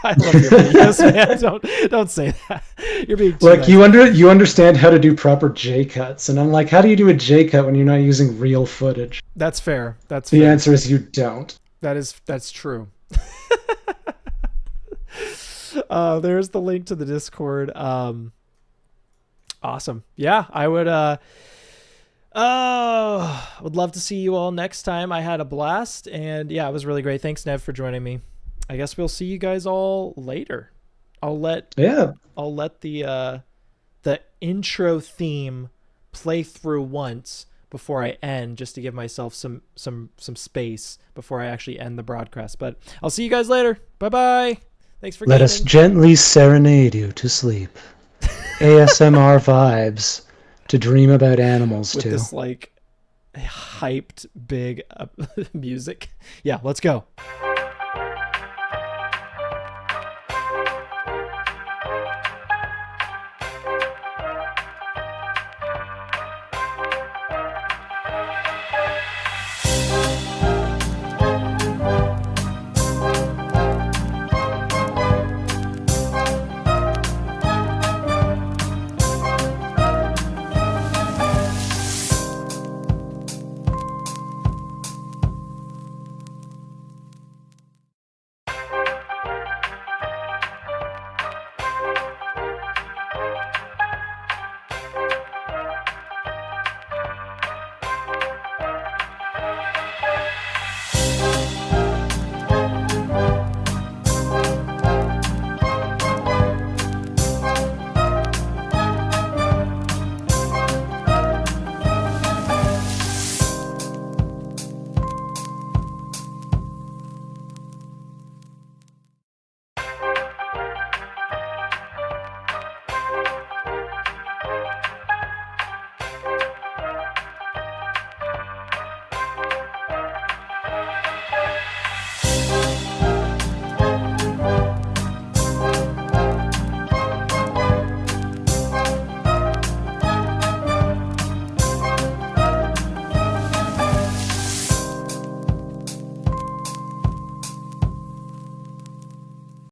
I love your videos, man. Don't say that. You're being too Like nice. you understand how to do proper J cuts, and I'm like, how do you do a J cut when you're not using real footage? That's fair. That's The fair. answer is you don't. That's true. There's the link to the Discord. Awesome. Yeah, I would would love to see you all next time. I had a blast, and yeah, it was really great. Thanks, Nev, for joining me. I guess we'll see you guys all later. I'll let Yeah. I'll let the intro theme play through once before I end, just to give myself some space before I actually end the broadcast. But I'll see you guys later. Bye bye. Thanks for Let us gaming. gently serenade you to sleep. ASMR vibes to dream about animals With too. this like hyped big music. Yeah, let's go.